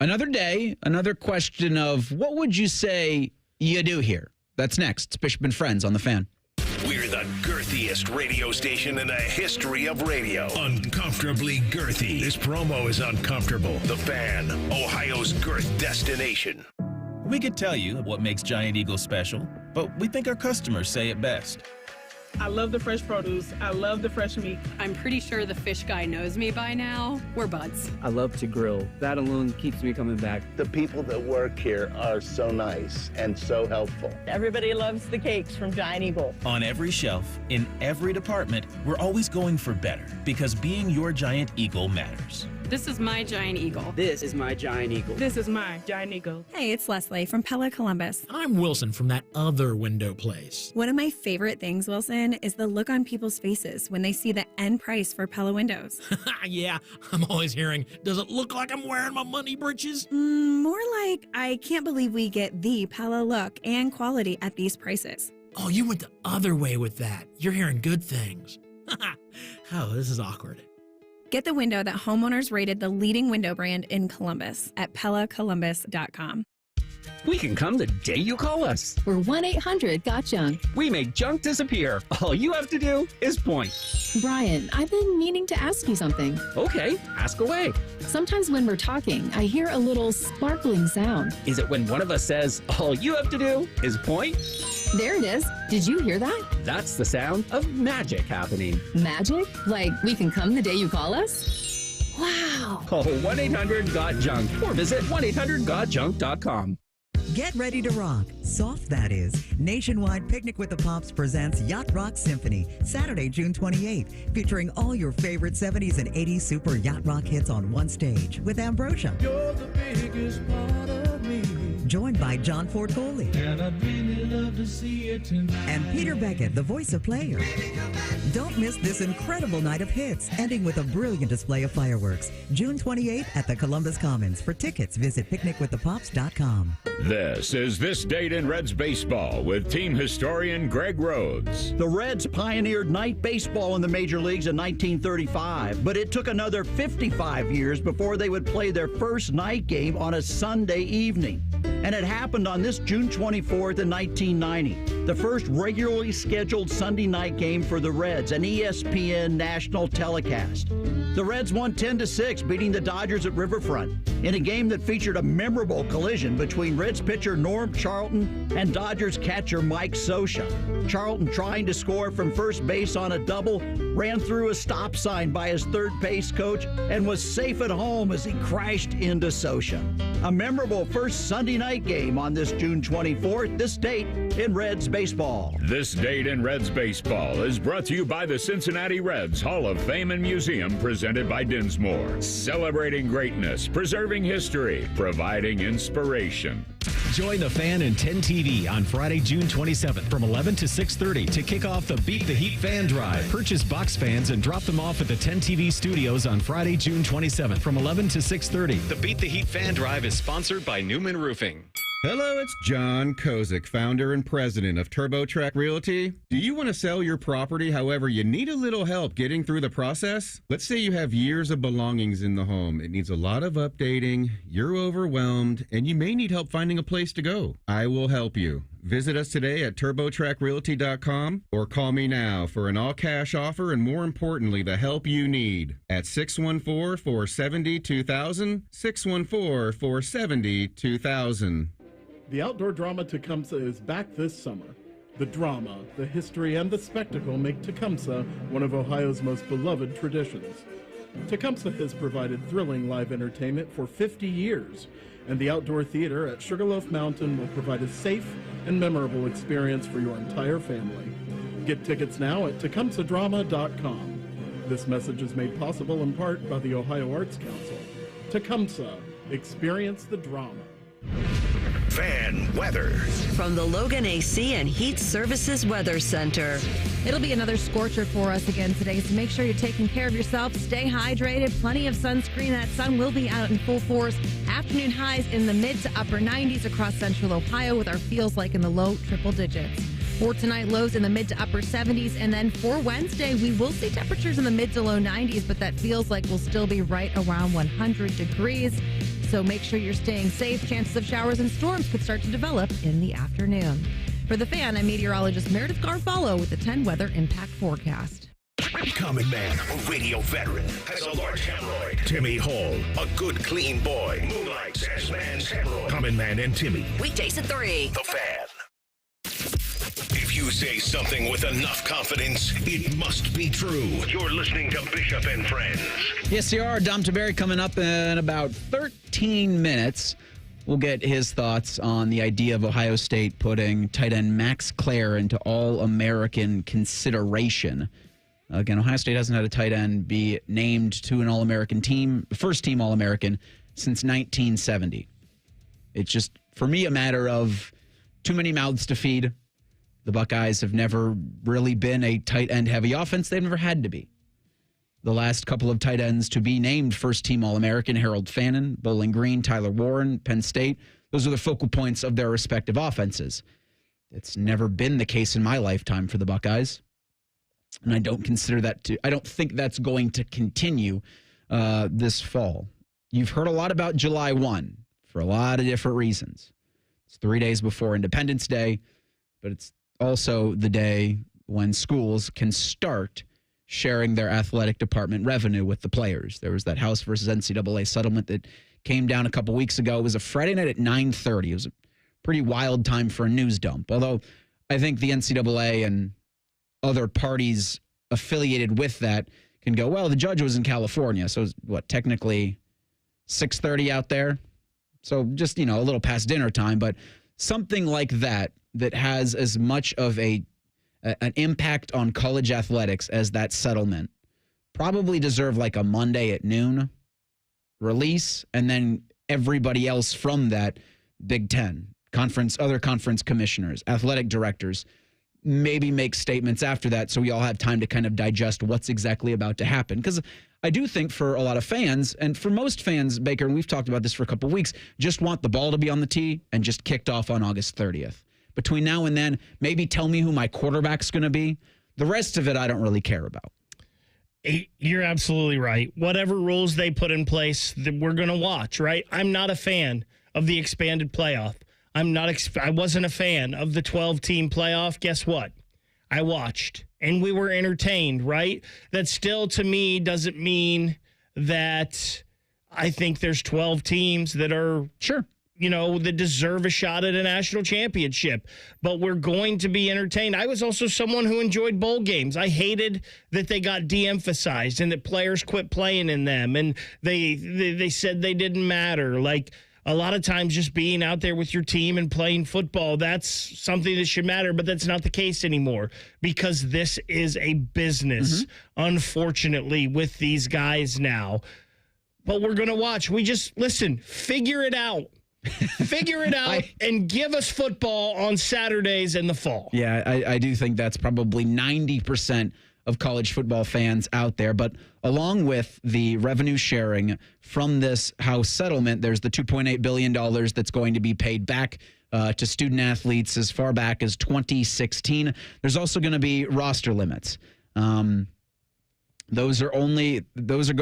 Another day, another question of what would you say you do here? That's next. It's Bishop and Friends on The Fan. We're the girthiest radio station in the history of radio. Uncomfortably girthy. This promo is uncomfortable. The Fan, Ohio's girth destination. We could tell you what makes Giant Eagle special, but we think our customers say it best. I love the fresh produce. I love the fresh meat. I'm pretty sure the fish guy knows me by now. We're buds. I love to grill. That alone keeps me coming back. The people that work here are so nice and so helpful. Everybody loves the cakes from Giant Eagle. On every shelf, in every department, we're always going for better because being your Giant Eagle matters. This is my Giant Eagle. This is my Giant Eagle. This is my Giant Eagle. Hey, it's Leslie from Pella Columbus. I'm Wilson from that other window place. One of my favorite things, Wilson, is the look on people's faces when they see the end price for Pella windows. Yeah, I'm always hearing, does it look like I'm wearing my money britches? More like, I can't believe we get the Pella look and quality at these prices. Oh, you went the other way with that. You're hearing good things. Oh, this is awkward. Get the window that homeowners rated the leading window brand in Columbus at PellaColumbus.com. We can come the day you call us. We're 1-800-GOT-JUNK. We make junk disappear. All you have to do is point. Brian, I've been meaning to ask you something. Okay, ask away. Sometimes when we're talking, I hear a little sparkling sound. Is it when one of us says, all you have to do is point? There it is. Did you hear that? That's the sound of magic happening. Magic? Like we can come the day you call us? Wow. Call 1-800-GOT-JUNK or visit 1-800-GOT-JUNK.com. Get ready to rock. Soft, that is. Nationwide Picnic with the Pops presents Yacht Rock Symphony, Saturday, June 28th, featuring all your favorite 70s and 80s super yacht rock hits on one stage with Ambrosia. You're the biggest part of me. Joined by John Ford Coley. And I'd really love to see it tonight. And Peter Beckett, the voice of Player. Don't miss this incredible night of hits, ending with a brilliant display of fireworks. June 28th at the Columbus Commons. For tickets, visit picnicwiththepops.com. This is This Date in Reds Baseball with team historian Greg Rhodes. The Reds pioneered night baseball in the major leagues in 1935, but it took another 55 years before they would play their first night game on a Sunday evening. And it happened on this June 24th in 1990, the first regularly scheduled Sunday night game for the Reds, an ESPN national telecast. The Reds won 10-6, beating the Dodgers at Riverfront in a game that featured a memorable collision between Reds pitcher Norm Charlton and Dodgers catcher Mike Scioscia. Charlton, trying to score from first base on a double, ran through a stop sign by his third base coach and was safe at home as he crashed into Scioscia. A memorable first Sunday night game on this June 24th, this date in Reds baseball. This Date in Reds Baseball is brought to you by the Cincinnati Reds Hall of Fame and Museum, presented by Dinsmore. Celebrating greatness, preserving history, providing inspiration. Join the Fan and 10 TV on Friday, June 27th from 11 to 6:30 to kick off the Beat the Heat Fan Drive. Purchase box fans and drop them off at the 10 TV studios on Friday, June 27th from 11 to 6:30. The Beat the Heat Fan Drive is sponsored by Newman Roofing. Hello, it's John Kozik, founder and president of TurboTrack Realty. Do you want to sell your property, however, you need a little help getting through the process? Let's say you have years of belongings in the home. It needs a lot of updating, you're overwhelmed, and you may need help finding a place to go. I will help you. Visit us today at TurboTrackRealty.com or call me now for an all-cash offer and, more importantly, the help you need at 614-470-2000, 614-470-2000. The outdoor drama Tecumseh is back this summer. The drama, the history, and the spectacle make Tecumseh one of Ohio's most beloved traditions. Tecumseh has provided thrilling live entertainment for 50 years, and the outdoor theater at Sugarloaf Mountain will provide a safe and memorable experience for your entire family. Get tickets now at tecumsehdrama.com. This message is made possible in part by the Ohio Arts Council. Tecumseh, experience the drama. Fan weather. From the Logan AC and Heat Services Weather Center. It'll be another scorcher for us again today, so make sure you're taking care of yourself. Stay hydrated. Plenty of sunscreen. That sun will be out in full force. Afternoon highs in the mid to upper 90s across central Ohio with our feels like in the low triple digits. For tonight, lows in the mid to upper 70s. And then for Wednesday, we will see temperatures in the mid to low 90s, but that feels like we'll still be right around 100 degrees. So make sure you're staying safe. Chances of showers and storms could start to develop in the afternoon. For The Fan, I'm meteorologist Meredith Garfalo with the 10 weather impact forecast. Common man, a radio veteran, has a large hemorrhoid. Timmy Hall, a good, clean boy, moonlights as man's hemorrhoid. Common Man and Timmy. Weekdays at 3. The Fan. If you say something with enough confidence, it must be true. You're listening to Bishop and Friends. Yes, you are. Dom Tiberi coming up in about 13 minutes. We'll get his thoughts on the idea of Ohio State putting tight end Max Clare into All-American consideration. Again, Ohio State hasn't had a tight end be named to an All-American team, first team All-American, since 1970. It's just, for me, a matter of too many mouths to feed. The Buckeyes have never really been a tight end heavy offense. They've never had to be. The last couple of tight ends to be named first team All-American, Harold Fannin, Bowling Green, Tyler Warren, Penn State, those are the focal points of their respective offenses. It's never been the case in my lifetime for the Buckeyes. And I don't think that's going to continue this fall. You've heard a lot about July 1 for a lot of different reasons. It's 3 days before Independence Day, but it's also the day when schools can start sharing their athletic department revenue with the players. There was that House versus NCAA settlement that came down a couple weeks ago. It was a Friday night at 9:30. It was a pretty wild time for a news dump, although I think the NCAA and other parties affiliated with that can go, well, the judge was in California, so it was, technically 6:30 out there? So just, a little past dinner time, but something like that has as much of an impact on college athletics as that settlement probably deserve like a Monday at noon release, and then everybody else from that Big Ten conference, other conference commissioners, athletic directors, maybe make statements after that so we all have time to kind of digest what's exactly about to happen. Because I do think for a lot of fans, and for most fans, Baker, and we've talked about this for a couple of weeks, just want the ball to be on the tee and just kicked off on August 30th. Between now and then, maybe tell me who my quarterback's going to be. The rest of it, I don't really care about. You're absolutely right. Whatever rules they put in place, we're going to watch, right? I'm not a fan of the expanded playoff. I wasn't a fan of the 12-team playoff. Guess what? I watched, and we were entertained, right? That still, to me, doesn't mean that I think there's 12 teams that are, sure, that deserve a shot at a national championship. But we're going to be entertained. I was also someone who enjoyed bowl games. I hated that they got de-emphasized and that players quit playing in them, and they said they didn't matter. Like, a lot of times just being out there with your team and playing football, that's something that should matter, but that's not the case anymore because this is a business, unfortunately, with these guys now. But we're going to watch. Figure it out. Figure it out and give us football on Saturdays in the fall. Yeah, I do think that's probably 90% of college football fans out there. But along with the revenue sharing from this House settlement, there's the $2.8 billion that's going to be paid back to student athletes as far back as 2016. There's also going to be roster limits. Those are going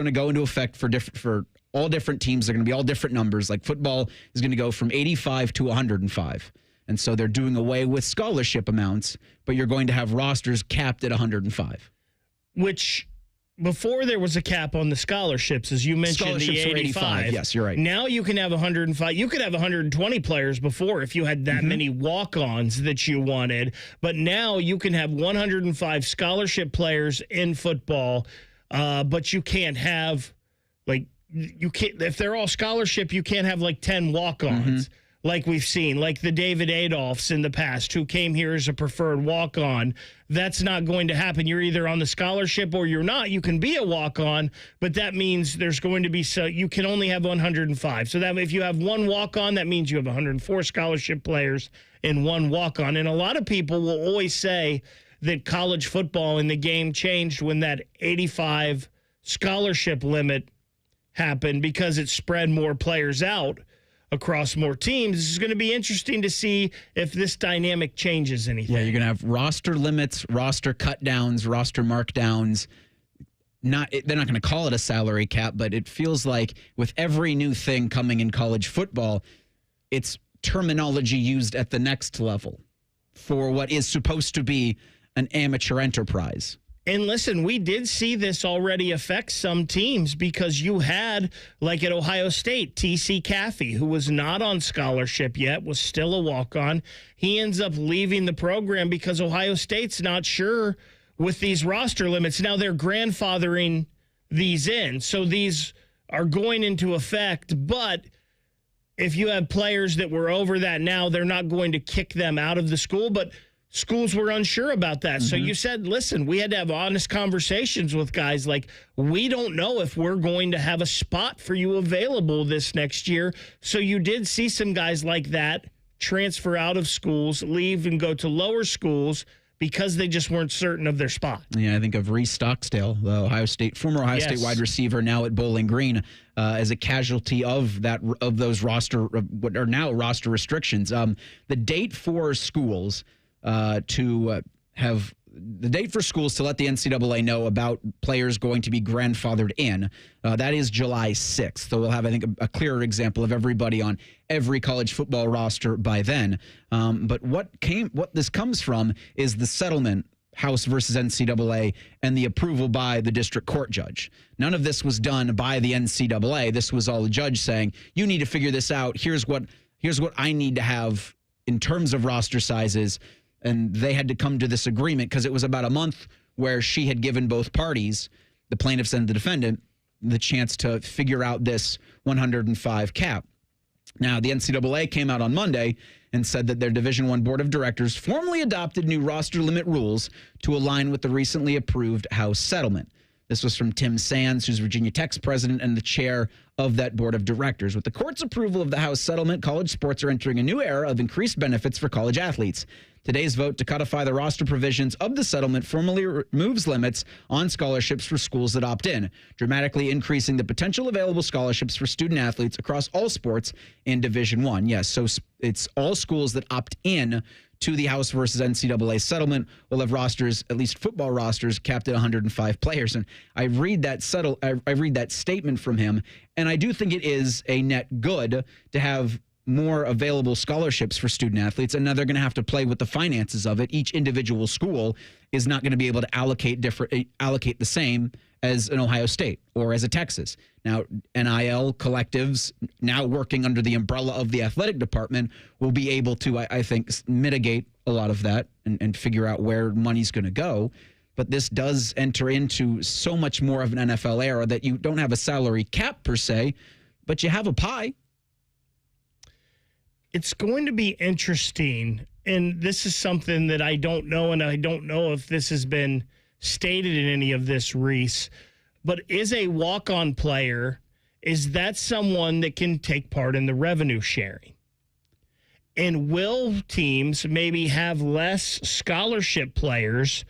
to go into effect for all different teams. They're going to be all different numbers. Like football is going to go from 85 to 105. And so they're doing away with scholarship amounts, but you're going to have rosters capped at 105. Which, before there was a cap on the scholarships, as you mentioned, the 85. Yes, you're right. Now you can have 105. You could have 120 players before if you had that many walk-ons that you wanted. But now you can have 105 scholarship players in football, but you can't have, if they're all scholarship, you can't have 10 walk-ons. like we've seen, like the David Adolphs in the past who came here as a preferred walk-on. That's not going to happen. You're either on the scholarship or you're not. You can be a walk-on, but that means there's going to be you can only have 105. So that if you have one walk-on, that means you have 104 scholarship players and one walk-on. And a lot of people will always say that college football in the game changed when that 85 scholarship limit happened because it spread more players out across more teams. This is going to be interesting to see if this dynamic changes anything. Yeah, you're going to have roster limits, roster cut downs, roster markdowns. They're not going to call it a salary cap, but it feels like with every new thing coming in college football, it's terminology used at the next level for what is supposed to be an amateur enterprise. And listen, we did see this already affect some teams because you had, like at Ohio State, T.C. Caffey, who was not on scholarship yet, was still a walk-on. He ends up leaving the program because Ohio State's not sure with these roster limits. Now they're grandfathering these in, so these are going into effect. But if you have players that were over that now, they're not going to kick them out of the school. But schools were unsure about that. So you said, listen, we had to have honest conversations with guys like, we don't know if we're going to have a spot for you available this next year. So you did see some guys like that transfer out of schools, leave and go to lower schools because they just weren't certain of their spot. Yeah, I think of Reese Stocksdale, the former Ohio State wide receiver, now at Bowling Green, as a casualty of those what are now roster restrictions. The date for schools to let the NCAA know about players going to be grandfathered in. That is July 6th. So we'll have, I think, a clearer example of everybody on every college football roster by then. But what this comes from is the settlement, House versus NCAA, and the approval by the district court judge. None of this was done by the NCAA. This was all the judge saying, you need to figure this out. Here's what I need to have in terms of roster sizes. And they had to come to this agreement because it was about a month where she had given both parties, the plaintiffs and the defendant, the chance to figure out this 105 cap. Now, the NCAA came out on Monday and said that their Division I Board of Directors formally adopted new roster limit rules to align with the recently approved House settlement. This was from Tim Sands, who's Virginia Tech's president and the chair of that board of directors. With the court's approval of the House settlement, college sports are entering a new era of increased benefits for college athletes. Today's vote to codify the roster provisions of the settlement formally removes limits on scholarships for schools that opt in, dramatically increasing the potential available scholarships for student athletes across all sports in Division I. Yes, so it's all schools that opt in to the House versus NCAA settlement will have rosters, at least football rosters, capped at 105 players. And I read that statement from him, and I do think it is a net good to have more available scholarships for student athletes, and now they're going to have to play with the finances of it. Each individual school is not going to be able to allocate the same as an Ohio State or as a Texas. Now, NIL collectives, now working under the umbrella of the athletic department, will be able to, I think, mitigate a lot of that and figure out where money's going to go. But this does enter into so much more of an NFL era that you don't have a salary cap per se, but you have a pie. It's going to be interesting, and this is something that I don't know, and I don't know if this has been stated in any of this, Reese, but is a walk-on player, is that someone that can take part in the revenue sharing? And will teams maybe have less scholarship players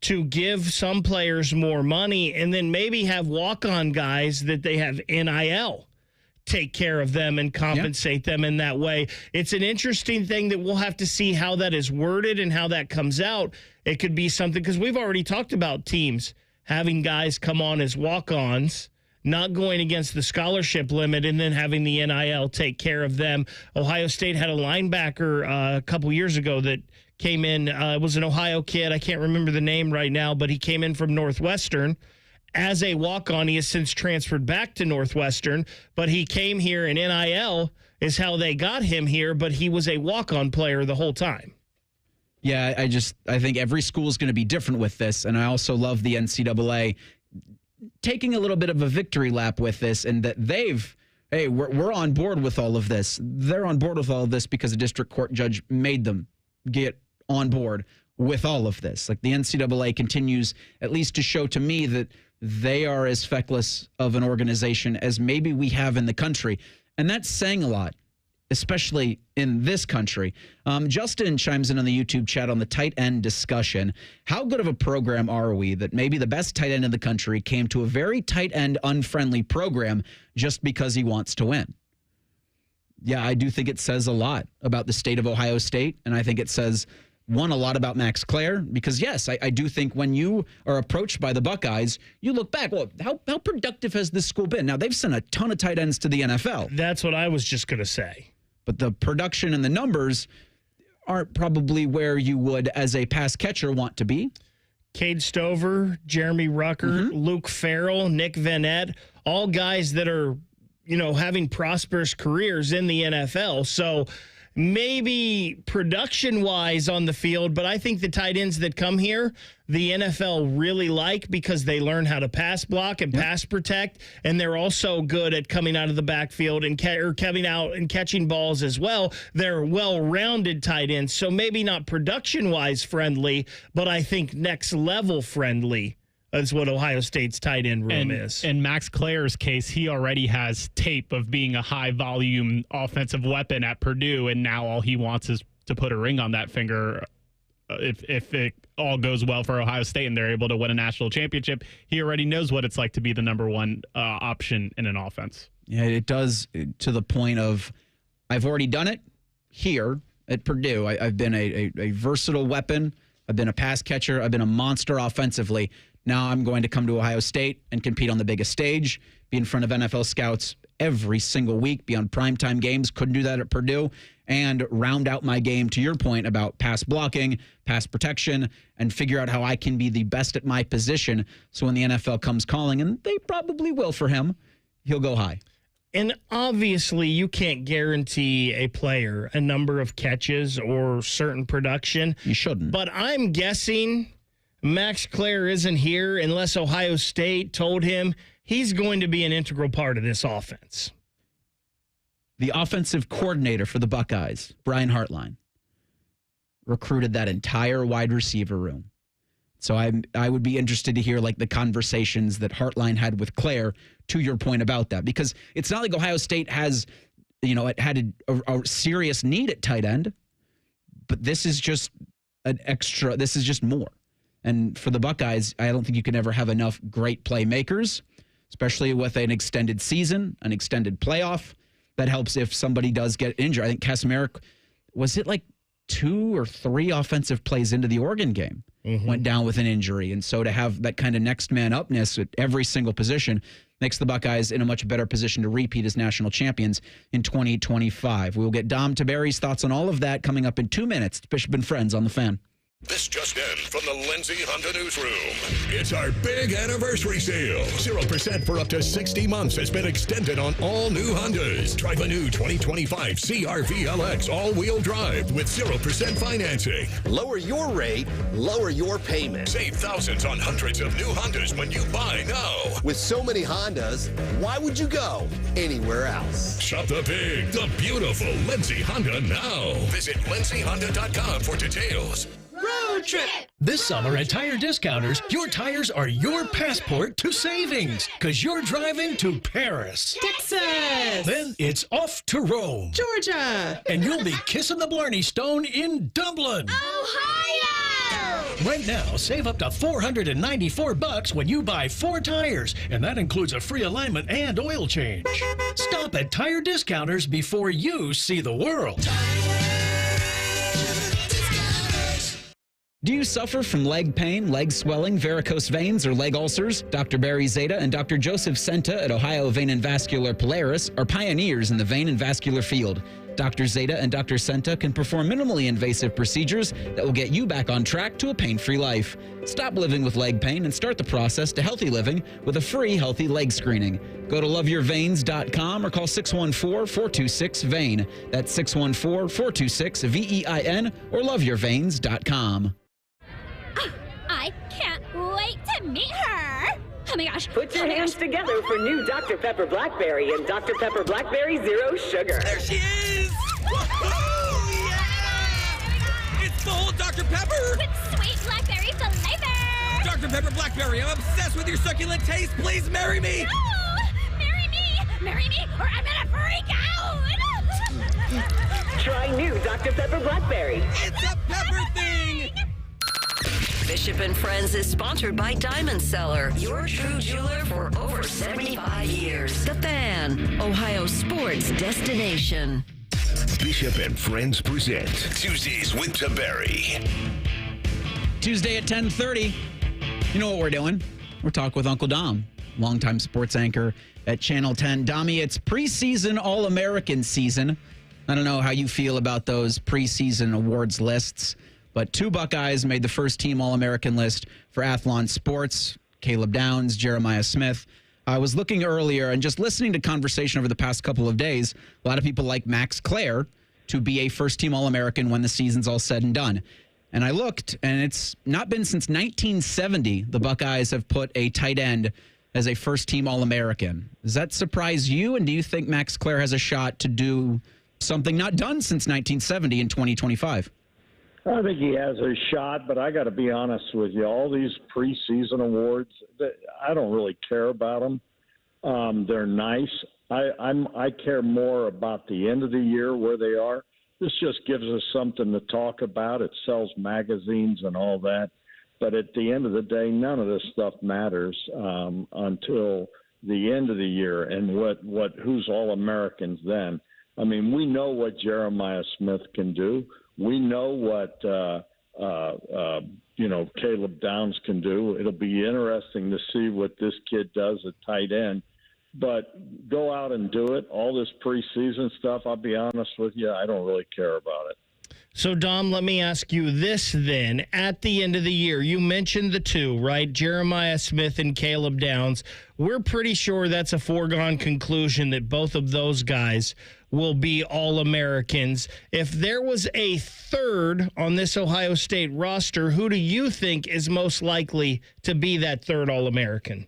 to give some players more money and then maybe have walk-on guys that they have NIL take care of them and compensate them in that way? It's an interesting thing that we'll have to see how that is worded and how that comes out. It could be something, because we've already talked about teams having guys come on as walk-ons, not going against the scholarship limit, and then having the NIL take care of them. Ohio State had a linebacker a couple years ago that came in. It was an Ohio kid. I can't remember the name right now, but he came in from Northwestern as a walk-on. He has since transferred back to Northwestern, but he came here, and NIL is how they got him here, but he was a walk-on player the whole time. Yeah, I think every school is going to be different with this, and I also love the NCAA taking a little bit of a victory lap with this, and that they've hey, we're on board with all of this. They're on board with all of this because a district court judge made them get on board with all of this. Like the NCAA continues at least to show to me that they are as feckless of an organization as maybe we have in the country. And that's saying a lot, especially in this country. Justin chimes in on the YouTube chat on the tight end discussion. How good of a program are we that maybe the best tight end in the country came to a very tight end unfriendly program just because he wants to win? Yeah, I do think it says a lot about the state of Ohio State, and I think it says, one, a lot about Max Clare, because, yes, I do think when you are approached by the Buckeyes, you look back, well, how productive has this school been? Now, they've sent a ton of tight ends to the NFL. That's what I was just going to say. But the production and the numbers aren't probably where you would, as a pass catcher, want to be. Cade Stover, Jeremy Rucker, Luke Farrell, Nick Vanette, all guys that are, having prosperous careers in the NFL. So maybe production-wise on the field, but I think the tight ends that come here, the NFL really like because they learn how to pass block and pass protect, and they're also good at coming out of the backfield and coming out and catching balls as well. They're well-rounded tight ends, so maybe not production-wise friendly, but I think next-level friendly. That's what Ohio State's tight end room is. In Max Clare's case, he already has tape of being a high-volume offensive weapon at Purdue, and now all he wants is to put a ring on that finger. If it all goes well for Ohio State and they're able to win a national championship, he already knows what it's like to be the number one option in an offense. Yeah, it does, to the point of, I've already done it here at Purdue. I've been a versatile weapon. I've been a pass catcher. I've been a monster offensively. Now I'm going to come to Ohio State and compete on the biggest stage, be in front of NFL scouts every single week, be on primetime games. Couldn't do that at Purdue. And round out my game, to your point, about pass blocking, pass protection, and figure out how I can be the best at my position. So when the NFL comes calling, and they probably will for him, he'll go high. And obviously, you can't guarantee a player a number of catches or certain production. You shouldn't. But I'm guessing Max Clare isn't here unless Ohio State told him he's going to be an integral part of this offense. The offensive coordinator for the Buckeyes, Brian Hartline, recruited that entire wide receiver room. So I would be interested to hear like the conversations that Hartline had with Clare, to your point about that, because it's not like Ohio State has, it had a serious need at tight end, but this is just an extra. This is just more. And for the Buckeyes, I don't think you can ever have enough great playmakers, especially with an extended season, an extended playoff. That helps if somebody does get injured. I think Kaczmarek, was it like 2 or 3 offensive plays into the Oregon game, went down with an injury. And so to have that kind of next man upness at every single position makes the Buckeyes in a much better position to repeat as national champions in 2025. We will get Dom Tiberi's thoughts on all of that coming up in 2 minutes. Bishop and Friends on the Fan. This just in from the Lindsay Honda Newsroom. It's our big anniversary sale. 0% for up to 60 months has been extended on all new Hondas. Drive a new 2025 CR-V LX all-wheel drive with 0% financing. Lower your rate, lower your payment. Save thousands on hundreds of new Hondas when you buy now. With so many Hondas, why would you go anywhere else? Shop the big, the beautiful Lindsay Honda now. Visit lindsayhonda.com for details. Road trip! This summer at Tire Discounters, your tires are your passport to savings, because you're driving to Paris, Texas, then it's off to Rome, Georgia, and you'll be kissing the Blarney Stone in Dublin, Ohio! Right now, save up to $494 when you buy 4 tires, and that includes a free alignment and oil change. Stop at Tire Discounters before you see the world. Do you suffer from leg pain, leg swelling, varicose veins, or leg ulcers? Dr. Barry Zeta and Dr. Joseph Senta at Ohio Vein and Vascular Polaris are pioneers in the vein and vascular field. Dr. Zeta and Dr. Senta can perform minimally invasive procedures that will get you back on track to a pain-free life. Stop living with leg pain and start the process to healthy living with a free healthy leg screening. Go to loveyourveins.com or call 614-426-VEIN. That's 614-426-VEIN or loveyourveins.com. I can't wait to meet her. my gosh. Put your hands together for new Dr. Pepper Blackberry and Dr. Pepper Blackberry Zero Sugar. There she is! Woohoo! Yeah! It's full Dr. Pepper! With sweet blackberry flavor! Dr. Pepper Blackberry, I'm obsessed with your succulent taste. Please marry me! No! Marry me! Marry me, or I'm gonna freak out! Try new Dr. Pepper Blackberry. It's a pepper thing! Bishop and Friends is sponsored by Diamond Seller, your true jeweler for over 75 years. The Fan, Ohio sports destination. Bishop and Friends present Tuesdays with Tiberi. Tuesday at 10:30. You know what we're doing? We're talking with Uncle Dom, longtime sports anchor at Channel 10. Dommy, it's preseason All-American season. I don't know how you feel about those preseason awards lists, but two Buckeyes made the first team All-American list for Athlon Sports. Caleb Downs, Jeremiah Smith. I was looking earlier and just listening to conversation over the past couple of days. A lot of people like Max Clare to be a first-team All-American when the season's all said and done. And I looked, and it's not been since 1970 the Buckeyes have put a tight end as a first-team All-American. Does that surprise you? And do you think Max Clare has a shot to do something not done since 1970 in 2025? I think he has a shot, but I got to be honest with you. All these preseason awards, I don't really care about them. They're nice. I care more about the end of the year where they are. This just gives us something to talk about. It sells magazines and all that. But at the end of the day, none of this stuff matters until the end of the year and who's All-Americans then. I mean, we know what Jeremiah Smith can do. We know what Caleb Downs can do. It'll be interesting to see what this kid does at tight end. But go out and do it. All this preseason stuff, I'll be honest with you, I don't really care about it. So, Dom, let me ask you this then. At the end of the year, you mentioned the two, right? Jeremiah Smith and Caleb Downs. We're pretty sure that's a foregone conclusion that both of those guys will be All-Americans. If there was a third on this Ohio State roster, who do you think is most likely to be that third All-American?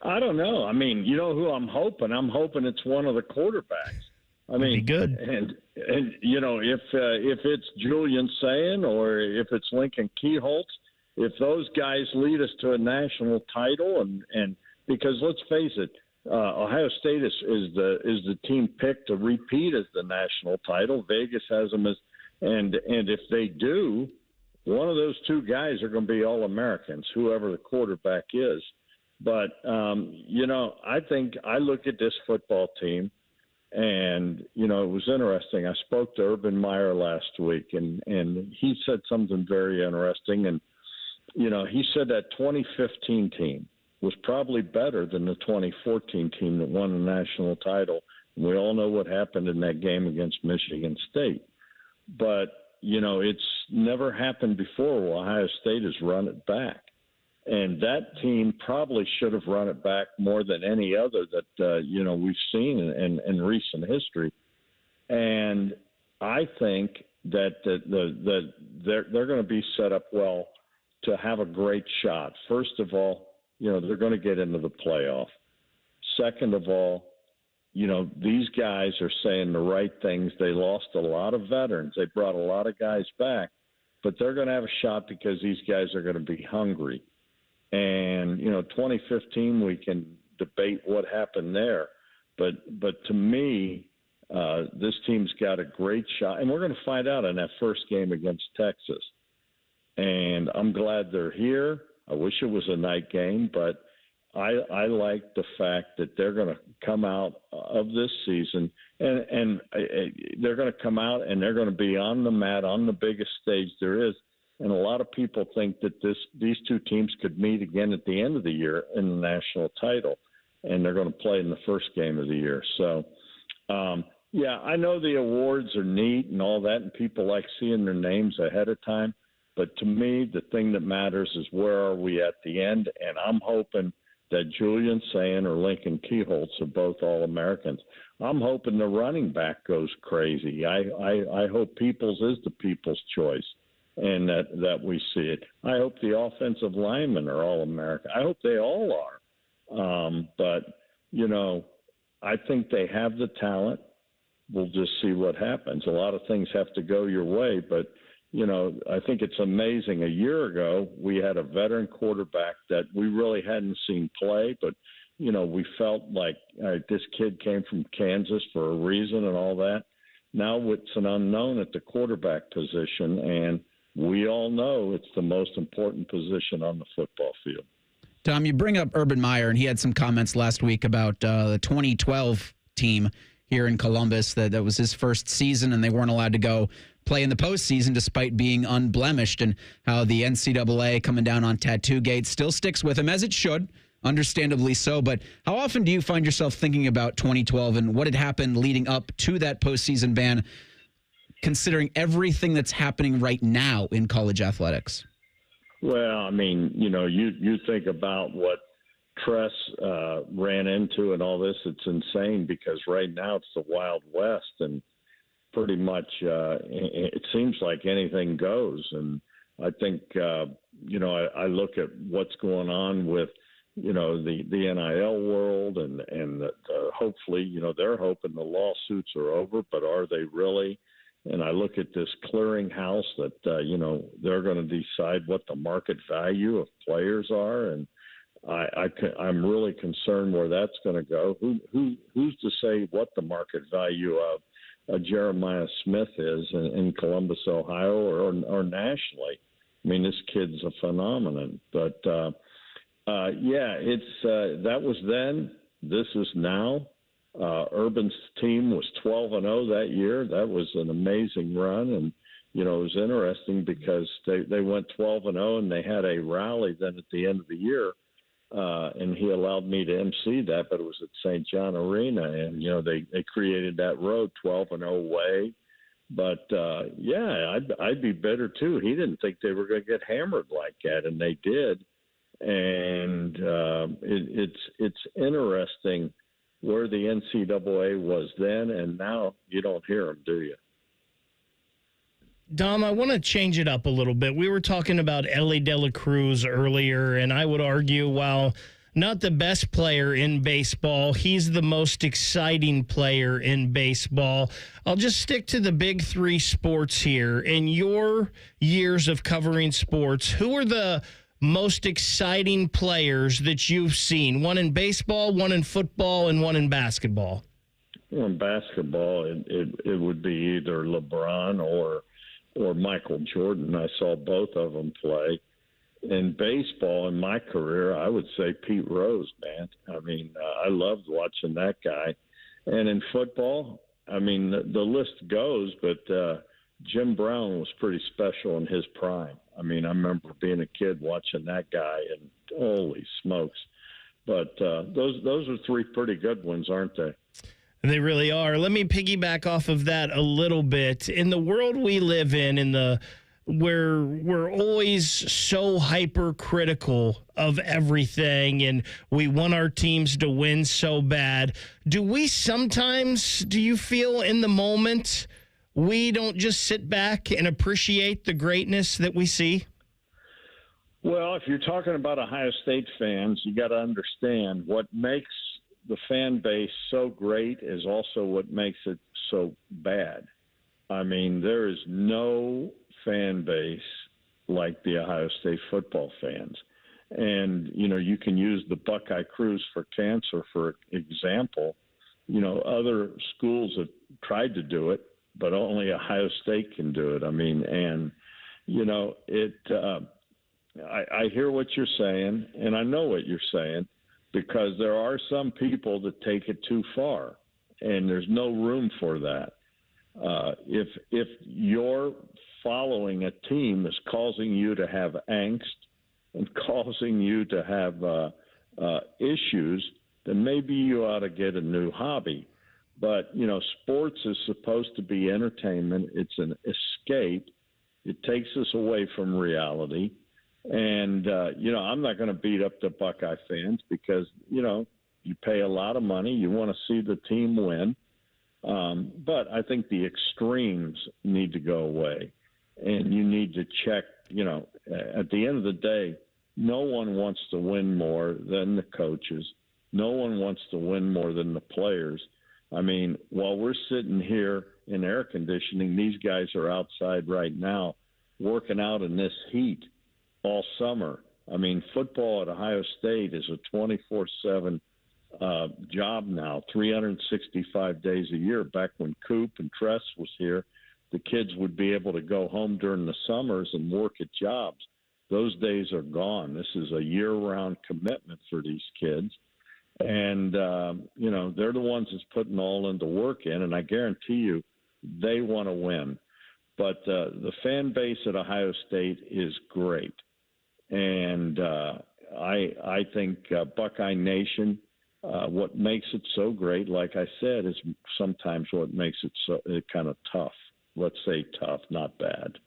I don't know. I mean, you know who I'm hoping? I'm hoping it's one of the quarterbacks. I mean, be good. And you know, if it's Julian Sayin or if it's Lincoln Keyholtz, if those guys lead us to a national title, and because let's face it, Ohio State is the team picked to repeat as the national title. Vegas has them as, and if they do, one of those two guys are going to be All-Americans, whoever the quarterback is. But you know, I think I look at this football team. And, you know, it was interesting. I spoke to Urban Meyer last week, and he said something very interesting. And, you know, he said that 2015 team was probably better than the 2014 team that won the national title. And we all know what happened in that game against Michigan State. But, you know, it's never happened before where Ohio State has run it back. And that team probably should have run it back more than any other that, you know, we've seen in recent history. And I think that they're going to be set up well to have a great shot. First of all, you know, they're going to get into the playoff. Second of all, you know, these guys are saying the right things. They lost a lot of veterans. They brought a lot of guys back. But they're going to have a shot because these guys are going to be hungry. And, you know, 2015, we can debate what happened there. But to me, this team's got a great shot. And we're going to find out in that first game against Texas. And I'm glad they're here. I wish it was a night game, but I like the fact that they're going to come out of this season and they're going to come out and they're going to be on the mat, on the biggest stage there is. And a lot of people think that these two teams could meet again at the end of the year in the national title, and they're going to play in the first game of the year. So, yeah, I know the awards are neat and all that, and people like seeing their names ahead of time. But to me, the thing that matters is where are we at the end, and I'm hoping that Julian Sayin or Lincoln Keyholtz are both All-Americans. I'm hoping the running back goes crazy. I hope Peoples is the people's choice. And that we see it. I hope the offensive linemen are All-American. I hope they all are. But, I think they have the talent. We'll just see what happens. A lot of things have to go your way, but, I think it's amazing. A year ago, we had a veteran quarterback that we really hadn't seen play, but, we felt like this kid came from Kansas for a reason and all that. Now it's an unknown at the quarterback position, and we all know it's the most important position on the football field. Tom, you bring up Urban Meyer, and he had some comments last week about the 2012 team here in Columbus. That was his first season, and they weren't allowed to go play in the postseason despite being unblemished, and how the NCAA coming down on Tattoo-gate still sticks with him, as it should, understandably so. But how often do you find yourself thinking about 2012 and what had happened leading up to that postseason ban, considering everything that's happening right now in college athletics? Well, I mean, you think about what Tress ran into and all this. It's insane because right now it's the Wild West, and pretty much it seems like anything goes. And I think, I look at what's going on with, the NIL world, and hopefully, they're hoping the lawsuits are over, but are they really? And I look at this clearinghouse that, they're going to decide what the market value of players are. And I'm really concerned where that's going to go. Who's to say what the market value of Jeremiah Smith is in Columbus, Ohio, or nationally? I mean, this kid's a phenomenon. But, that was then. This is now. Urban's team was 12-0 that year. That was an amazing run, and it was interesting because they went 12-0, and they had a rally then at the end of the year, and he allowed me to MC that, but it was at St. John Arena, and they created that road 12-0 way. But I'd be bitter too. He didn't think they were going to get hammered like that, and they did. And it's interesting where the NCAA was then, and now you don't hear them, do you? Dom, I want to change it up a little bit. We were talking about Elly De La Cruz earlier, and I would argue, while not the best player in baseball, he's the most exciting player in baseball. I'll just stick to the big three sports here. In your years of covering sports, who are the most exciting players that you've seen? One in baseball, one in football, and one in basketball. Well, in basketball, it would be either LeBron or Michael Jordan. I saw both of them play. In baseball, in my career, I would say Pete Rose, man. I mean, I loved watching that guy. And in football, I mean, the list goes, but Jim Brown was pretty special in his prime. I mean, I remember being a kid watching that guy, and holy smokes. But those are three pretty good ones, aren't they? They really are. Let me piggyback off of that a little bit. In the world we live in where we're always so hypercritical of everything, and we want our teams to win so bad, do you feel in the moment we don't just sit back and appreciate the greatness that we see? Well, if you're talking about Ohio State fans, you got to understand what makes the fan base so great is also what makes it so bad. I mean, there is no fan base like the Ohio State football fans. And, you can use the Buckeye Cruise for cancer, for example. Other schools have tried to do it, but only Ohio State can do it. I mean, and, I hear what you're saying, and I know what you're saying, because there are some people that take it too far, and there's no room for that. If your following a team is causing you to have angst and causing you to have issues, then maybe you ought to get a new hobby. But, sports is supposed to be entertainment. It's an escape. It takes us away from reality. And, I'm not going to beat up the Buckeye fans because, you pay a lot of money. You want to see the team win. But I think the extremes need to go away. And you need to check, at the end of the day, no one wants to win more than the coaches. No one wants to win more than the players. I mean, while we're sitting here in air conditioning, these guys are outside right now working out in this heat all summer. I mean, football at Ohio State is a 24/7 job now, 365 days a year. Back when Coop and Tress was here, the kids would be able to go home during the summers and work at jobs. Those days are gone. This is a year-round commitment for these kids. And, they're the ones that's putting all into work in, and I guarantee you they want to win. But the fan base at Ohio State is great. And I think Buckeye Nation, what makes it so great, like I said, is sometimes what makes it so kind of tough. Let's say tough, not bad.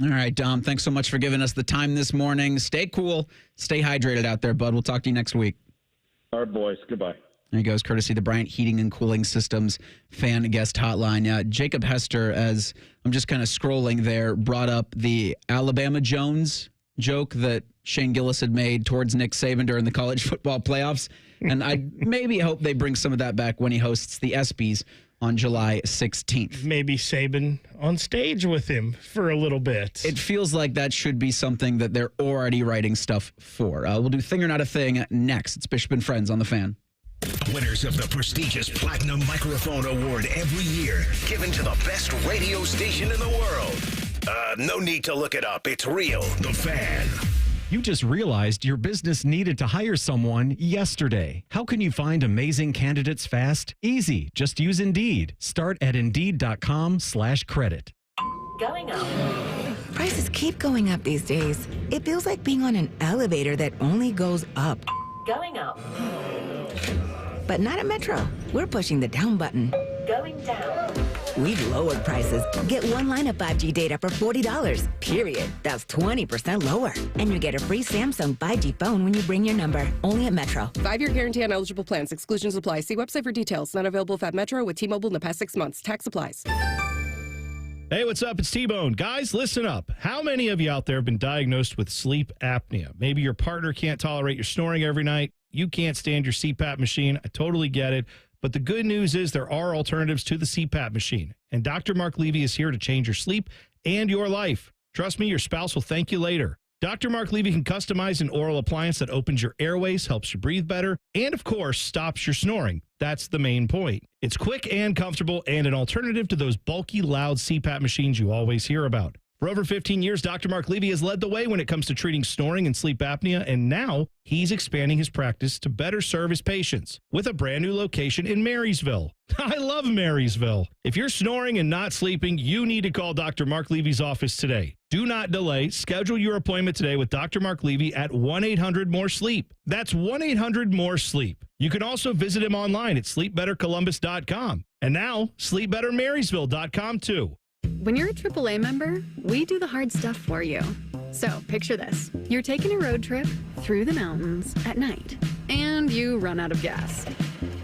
All right, Dom, thanks so much for giving us the time this morning. Stay cool. Stay hydrated out there, bud. We'll talk to you next week. All right, boys. Goodbye. There he goes, courtesy of the Bryant Heating and Cooling Systems fan guest hotline. Jacob Hester, as I'm just kind of scrolling there, brought up the Alabama Jones joke that Shane Gillis had made towards Nick Saban during the college football playoffs. And I maybe hope they bring some of that back when he hosts the ESPYs on July 16th. Maybe Saban on stage with him for a little bit. It feels like that should be something that they're already writing stuff for. We'll do Thing or Not a Thing next. It's Bishop and Friends on The Fan. Winners of the prestigious Platinum Microphone Award every year, given to the best radio station in the world. No need to look it up. It's real. The Fan. You just realized your business needed to hire someone yesterday. How can you find amazing candidates fast? Easy. Just use Indeed. Start at Indeed.com/credit. Going up. Prices keep going up these days. It feels like being on an elevator that only goes up. Going up. But not at Metro. We're pushing the down button. Going down. We've lowered prices. Get one line of 5G data for $40. Period. That's 20% lower. And you get a free Samsung 5G phone when you bring your number. Only at Metro. 5-year guarantee on eligible plans. Exclusions apply. See website for details. Not available at Metro with T-Mobile in the past 6 months. Tax applies. Hey, what's up? It's T-Bone. Guys, listen up. How many of you out there have been diagnosed with sleep apnea? Maybe your partner can't tolerate your snoring every night. You can't stand your CPAP machine. I totally get it. But the good news is there are alternatives to the CPAP machine. And Dr. Mark Levy is here to change your sleep and your life. Trust me, your spouse will thank you later. Dr. Mark Levy can customize an oral appliance that opens your airways, helps you breathe better, and of course, stops your snoring. That's the main point. It's quick and comfortable and an alternative to those bulky, loud CPAP machines you always hear about. For over 15 years, Dr. Mark Levy has led the way when it comes to treating snoring and sleep apnea, and now he's expanding his practice to better serve his patients with a brand new location in Marysville. I love Marysville. If you're snoring and not sleeping, you need to call Dr. Mark Levy's office today. Do not delay. Schedule your appointment today with Dr. Mark Levy at 1-800-MORE-SLEEP. That's 1-800-MORE-SLEEP. You can also visit him online at sleepbettercolumbus.com. And now, sleepbettermarysville.com too. When you're a AAA member, we do the hard stuff for you. So picture this. You're taking a road trip through the mountains at night, and you run out of gas.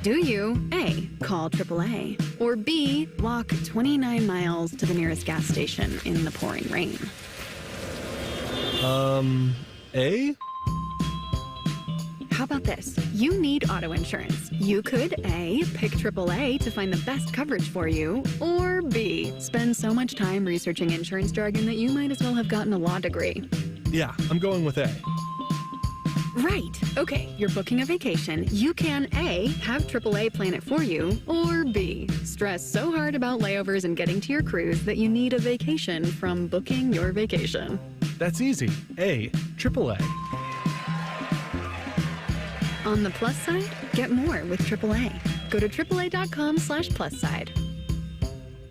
Do you, A, call AAA, or B, walk 29 miles to the nearest gas station in the pouring rain? A? How about this? You need auto insurance. You could A, pick AAA to find the best coverage for you, or B, spend so much time researching insurance jargon that you might as well have gotten a law degree. Yeah, I'm going with A. Right. Okay, you're booking a vacation. You can A, have AAA plan it for you, or B, stress so hard about layovers and getting to your cruise that you need a vacation from booking your vacation. That's easy. A, AAA. On the plus side, get more with AAA. Go to AAA.com/plus side.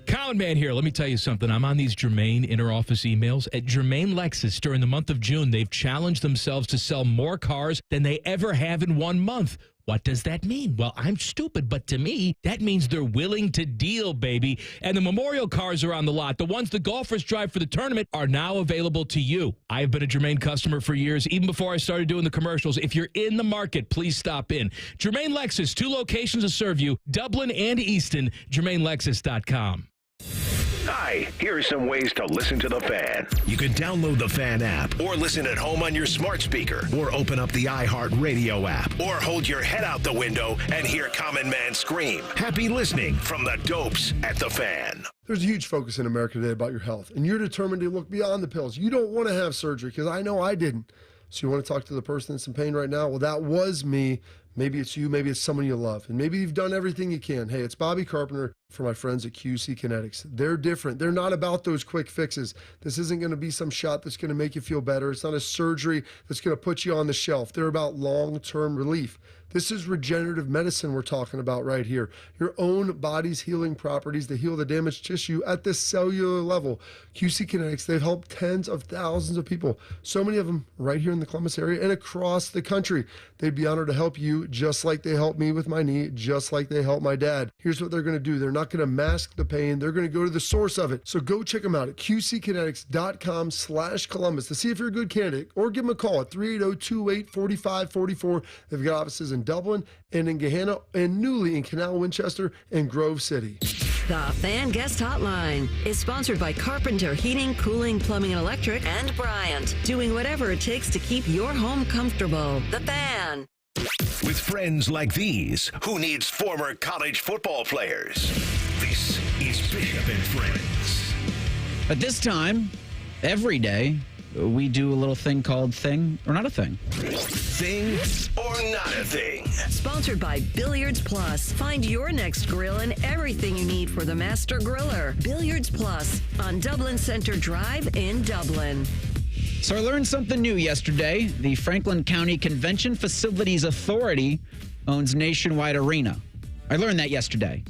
Colin Man here. Let me tell you something. I'm on these Germain inter-office emails. At Germain Lexus, during the month of June, they've challenged themselves to sell more cars than they ever have in 1 month. What does that mean? Well, I'm stupid, but to me, that means they're willing to deal, baby. And the memorial cars are on the lot. The ones the golfers drive for the tournament are now available to you. I've been a Germain customer for years, even before I started doing the commercials. If you're in the market, please stop in. Germain Lexus, 2 locations to serve you, Dublin and Easton, GermainLexus.com. Hi, here are some ways to listen to The Fan. You can download the Fan app or listen at home on your smart speaker or open up the iHeartRadio app or hold your head out the window and hear Common Man scream. Happy listening from the Dopes at The Fan. There's a huge focus in America today about your health, and you're determined to look beyond the pills. You don't want to have surgery because I know I didn't. So you want to talk to the person that's in pain right now? Well, that was me. Maybe it's you, maybe it's someone you love, and maybe you've done everything you can. Hey, it's Bobby Carpenter for my friends at QC Kinetics. They're different. They're not about those quick fixes. This isn't going to be some shot that's going to make you feel better. It's not a surgery that's going to put you on the shelf. They're about long-term relief. This is regenerative medicine we're talking about right here. Your own body's healing properties to heal the damaged tissue at the cellular level. QC Kinetics, they've helped tens of thousands of people, so many of them right here in the Columbus area and across the country. They'd be honored to help you just like they helped me with my knee, just like they helped my dad. Here's what they're going to do. They're not going to mask the pain. They're going to go to the source of it. So go check them out at qckinetics.com/Columbus to see if you're a good candidate, or give them a call at 380-28-4544. They've got offices in Dublin and in Gahanna and newly in Canal Winchester and Grove City. The Fan Guest Hotline is sponsored by Carpenter Heating, Cooling, Plumbing, and Electric, and Bryant, doing whatever it takes to keep your home comfortable. The Fan. With friends like these, who needs former college football players? This is Bishop and Friends. At this time, every day, we do a little thing called Thing or Not a Thing. Thing or Not a Thing. Sponsored by Billiards Plus. Find your next grill and everything you need for the master griller. Billiards Plus on Dublin Center Drive in Dublin. So I learned something new yesterday. The Franklin County Convention Facilities Authority owns Nationwide Arena. I learned that yesterday.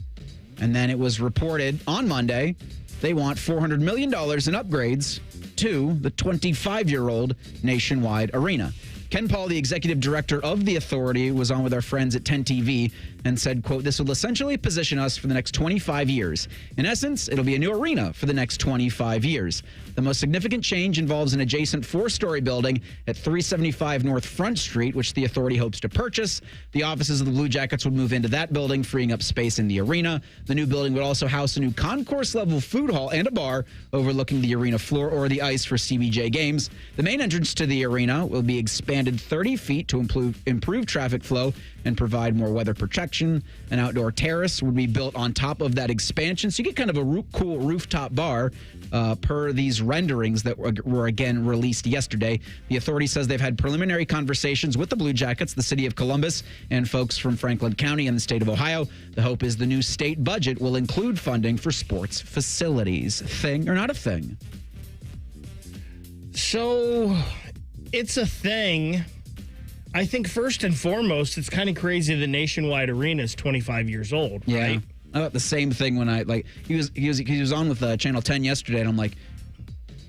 And then it was reported on Monday they want $400 million in upgrades to the 25-year-old Nationwide Arena. Ken Paul, the executive director of the authority, was on with our friends at 10 TV and said, quote, "This will essentially position us for the next 25 years. In essence, it'll be a new arena for the next 25 years. The most significant change involves an adjacent 4-story building at 375 North Front Street, which the authority hopes to purchase. The offices of the Blue Jackets would move into that building, freeing up space in the arena. The new building would also house a new concourse-level food hall and a bar overlooking the arena floor or the ice for CBJ games. The main entrance to the arena will be expanded 30 feet to improve traffic flow and provide more weather protection. An outdoor terrace would be built on top of that expansion, so you get kind of a cool rooftop bar per these renderings that were again released yesterday. The authority says they've had preliminary conversations with the Blue Jackets, the city of Columbus, and folks from Franklin County and the state of Ohio. The hope is the new state budget will include funding for sports facilities. Thing or not a thing? So it's a thing. I think first and foremost, it's kind of crazy the Nationwide Arena is 25 years old, right? I thought the same thing when he was on with Channel 10 yesterday, and I'm like,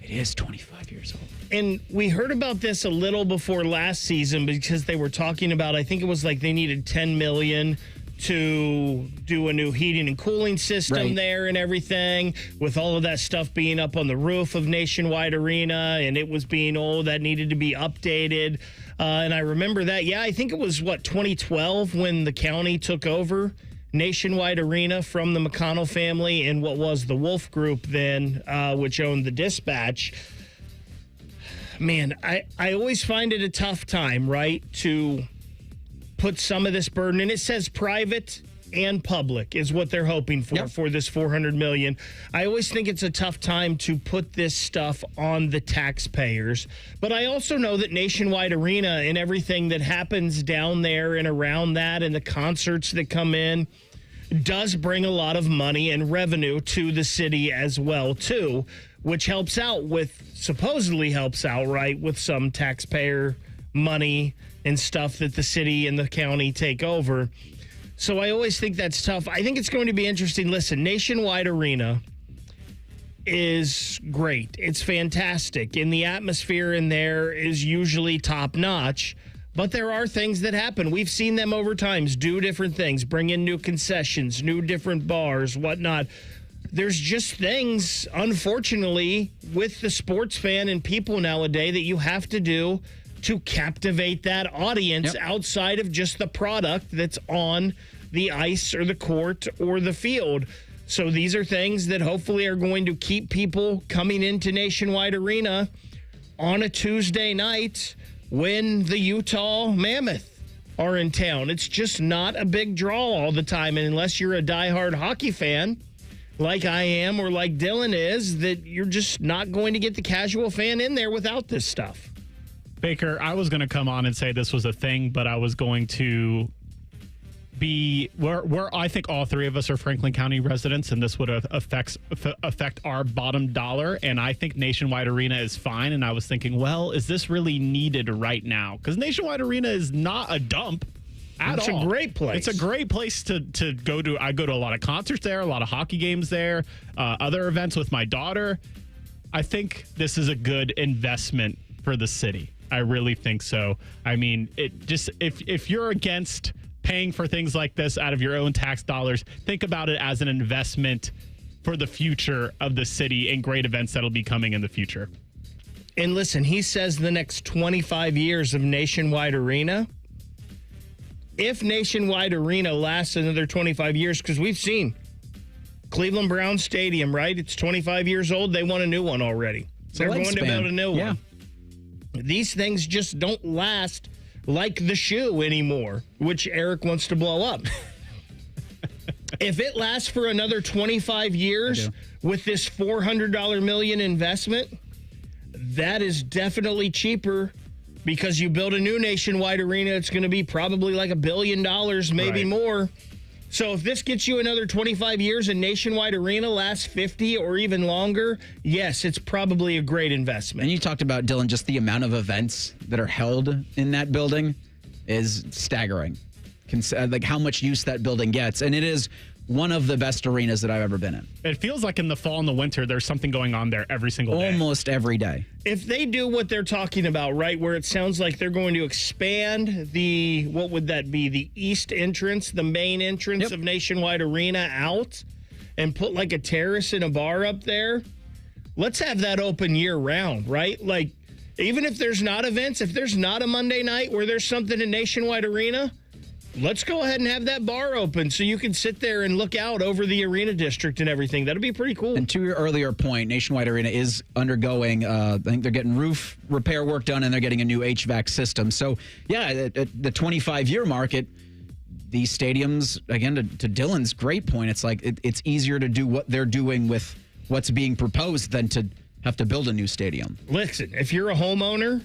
it is 25 years old. And we heard about this a little before last season because they were talking about, I think it was like they needed $10 million to do a new heating and cooling system there and everything, with all of that stuff being up on the roof of Nationwide Arena, and it was being that needed to be updated. And I remember that. Yeah, I think it was, 2012 when the county took over Nationwide Arena from the McConnell family and what was the Wolf Group then, which owned the Dispatch. Man, I always find it a tough time, right, to put some of this burden, and it says private and public is what they're hoping for this $400 million. I always think it's a tough time to put this stuff on the taxpayers, but I also know that Nationwide Arena and everything that happens down there and around that and the concerts that come in does bring a lot of money and revenue to the city as well too, which supposedly helps out, right, with some taxpayer money and stuff that the city and the county take over. So I always think that's tough. I think it's going to be interesting. Listen, Nationwide Arena is great. It's fantastic. And the atmosphere in there is usually top notch. But there are things that happen. We've seen them over times do different things, bring in new concessions, new different bars, whatnot. There's just things, unfortunately, with the sports fan and people nowadays that you have to do to captivate that audience outside of just the product that's on the ice or the court or the field. So these are things that hopefully are going to keep people coming into Nationwide Arena on a Tuesday night when the Utah Mammoth are in town. It's just not a big draw all the time. And unless you're a diehard hockey fan, like I am or like Dylan is, that you're just not going to get the casual fan in there without this stuff. Baker, I was going to come on and say this was a thing, but I was going to be where I think all three of us are Franklin County residents, and this would affect our bottom dollar. And I think Nationwide Arena is fine. And I was thinking, well, is this really needed right now? Because Nationwide Arena is not a dump at all. It's a great place. It's a great place to go to. I go to a lot of concerts there, a lot of hockey games there, other events with my daughter. I think this is a good investment for the city. I really think so. I mean, it just if you're against paying for things like this out of your own tax dollars, think about it as an investment for the future of the city and great events that'll be coming in the future. And listen, he says the next 25 years of Nationwide Arena. If Nationwide Arena lasts another 25 years, because we've seen Cleveland Browns Stadium, right? It's 25 years old. They want a new one already. They're going to build a new one. These things just don't last like the shoe anymore, which Eric wants to blow up. If it lasts for another 25 years with this $400 million investment, that is definitely cheaper because you build a new Nationwide Arena. It's going to be probably like $1 billion, maybe more. So if this gets you another 25 years and Nationwide Arena lasts 50 or even longer, yes, it's probably a great investment. And you talked about, Dylan, just the amount of events that are held in that building is staggering. Like how much use that building gets. And it is one of the best arenas that I've ever been in. It feels like in the fall and the winter, there's something going on there every single day. Almost every day. If they do what they're talking about, right, where it sounds like they're going to expand the, what would that be, the east entrance, the main entrance of Nationwide Arena out and put like a terrace and a bar up there, let's have that open year round, right? Like, even if there's not events, if there's not a Monday night where there's something in Nationwide Arena, let's go ahead and have that bar open so you can sit there and look out over the arena district and everything. That'd be pretty cool. And to your earlier point, Nationwide Arena is undergoing, I think they're getting roof repair work done and they're getting a new HVAC system. So, yeah, at the 25-year market, these stadiums, again, to Dylan's great point, it's like it's easier to do what they're doing with what's being proposed than to have to build a new stadium. Listen, if you're a homeowner,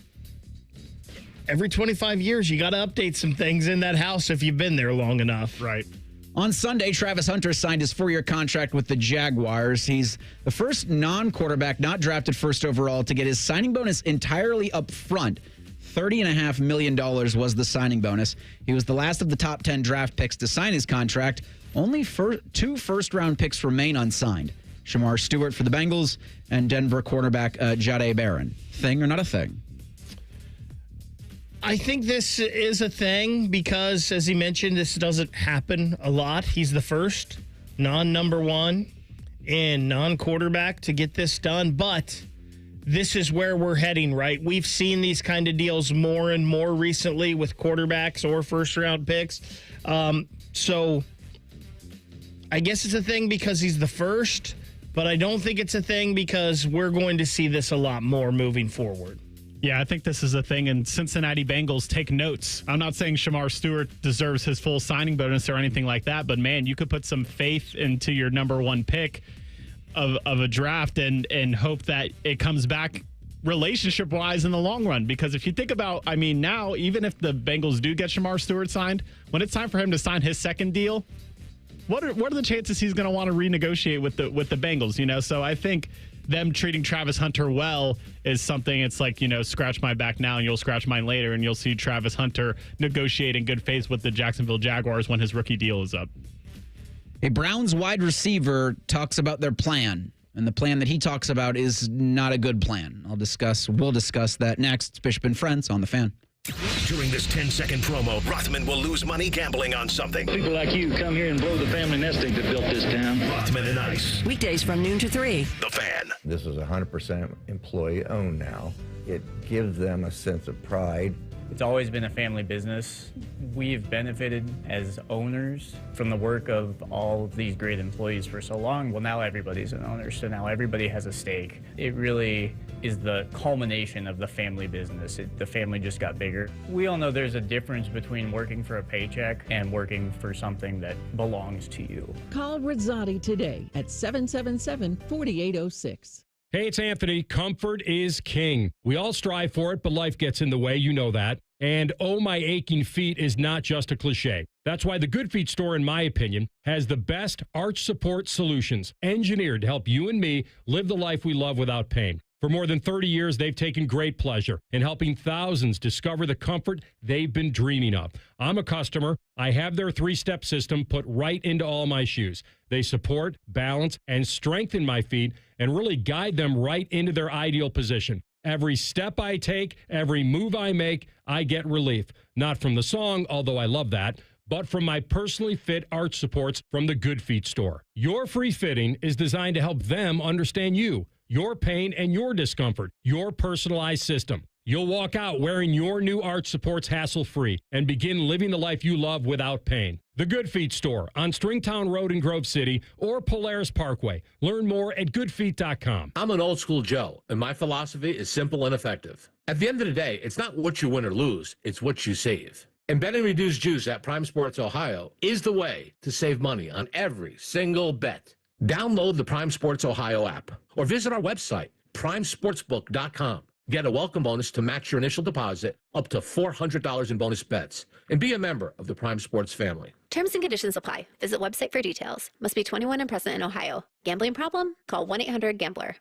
every 25 years, you got to update some things in that house if you've been there long enough. Right. On Sunday, Travis Hunter signed his 4-year contract with the Jaguars. He's the first non-quarterback not drafted first overall to get his signing bonus entirely up front. $30.5 million was the signing bonus. He was the last of the top 10 draft picks to sign his contract. Only 2 first-round picks remain unsigned. Shamar Stewart for the Bengals and Denver cornerback Jahdae Barron. Thing or not a thing? I think this is a thing because, as he mentioned, this doesn't happen a lot. He's the first non-number one and non-quarterback to get this done, but this is where we're heading, right? We've seen these kind of deals more and more recently with quarterbacks or first-round picks. So I guess it's a thing because he's the first, but I don't think it's a thing because we're going to see this a lot more moving forward. Yeah, I think this is a thing, and Cincinnati Bengals take notes. I'm not saying Shamar Stewart deserves his full signing bonus or anything like that, but man, you could put some faith into your number one pick of a draft and hope that it comes back relationship-wise in the long run. Because if you think about, I mean, now, even if the Bengals do get Shamar Stewart signed, when it's time for him to sign his second deal, what are the chances he's going to want to renegotiate with the Bengals, you know? So I think them treating Travis Hunter well is something. It's like, you know, scratch my back now and you'll scratch mine later, and you'll see Travis Hunter negotiate in good faith with the Jacksonville Jaguars when his rookie deal is up. A Browns wide receiver talks about their plan, and the plan that he talks about is not a good plan. We'll discuss that next. It's Bishop and Friends on The Fan. During this 10-second promo, Rothman will lose money gambling on something. People like you come here and blow the family nest egg that built this town. Rothman and Ice. Weekdays from noon to 3. The Fan. This is 100% employee-owned now. It gives them a sense of pride. It's always been a family business. We've benefited as owners from the work of all of these great employees for so long. Well, now everybody's an owner, so now everybody has a stake. It really is the culmination of the family business. The family just got bigger. We all know there's a difference between working for a paycheck and working for something that belongs to you. Call Rizzotti today at 777-4806. Hey, it's Anthony. Comfort is king. We all strive for it, but life gets in the way. You know that. And oh, my aching feet is not just a cliche. That's why the Good Feet store, in my opinion, has the best arch support solutions engineered to help you and me live the life we love without pain. For more than 30 years, they've taken great pleasure in helping thousands discover the comfort they've been dreaming of. I'm a customer. I have their 3-step system put right into all my shoes. They support, balance, and strengthen my feet and really guide them right into their ideal position. Every step I take, every move I make, I get relief. Not from the song, although I love that, but from my personally fit arch supports from the Good Feet store. Your free fitting is designed to help them understand you, your pain, and your discomfort, your personalized system. You'll walk out wearing your new arch supports hassle-free and begin living the life you love without pain. The Good Feet store on Stringtown Road in Grove City or Polaris Parkway. Learn more at goodfeet.com. I'm an old school Joe, and my philosophy is simple and effective. At the end of the day, it's not what you win or lose, it's what you save. And betting reduced juice at Prime Sports Ohio is the way to save money on every single bet. Download the Prime Sports Ohio app or visit our website, primesportsbook.com. Get a welcome bonus to match your initial deposit up to $400 in bonus bets. And be a member of the Prime Sports family. Terms and conditions apply. Visit website for details. Must be 21 and present in Ohio. Gambling problem? Call 1-800-GAMBLER.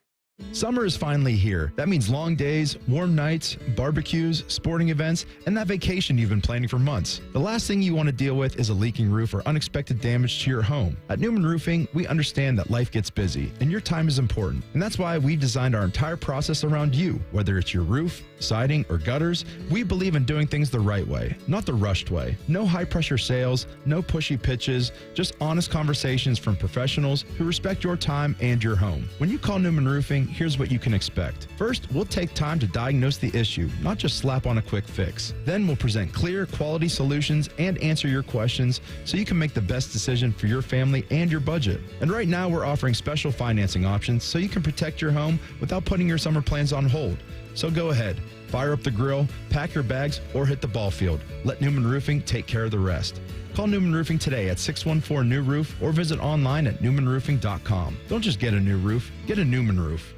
Summer is finally here. That means long days, warm nights, barbecues, sporting events, and that vacation you've been planning for months. The last thing you want to deal with is a leaking roof or unexpected damage to your home. At Newman Roofing, we understand that life gets busy and your time is important. And that's why we designed our entire process around you. Whether it's your roof, siding, or gutters, we believe in doing things the right way, not the rushed way. No high-pressure sales, no pushy pitches, just honest conversations from professionals who respect your time and your home. When you call Newman Roofing, here's what you can expect. First, we'll take time to diagnose the issue, not just slap on a quick fix. Then we'll present clear, quality solutions and answer your questions so you can make the best decision for your family and your budget. And right now, we're offering special financing options so you can protect your home without putting your summer plans on hold. So go ahead, fire up the grill, pack your bags, or hit the ball field. Let Newman Roofing take care of the rest. Call Newman Roofing today at 614-NEW-ROOF or visit online at newmanroofing.com. Don't just get a new roof, get a Newman roof.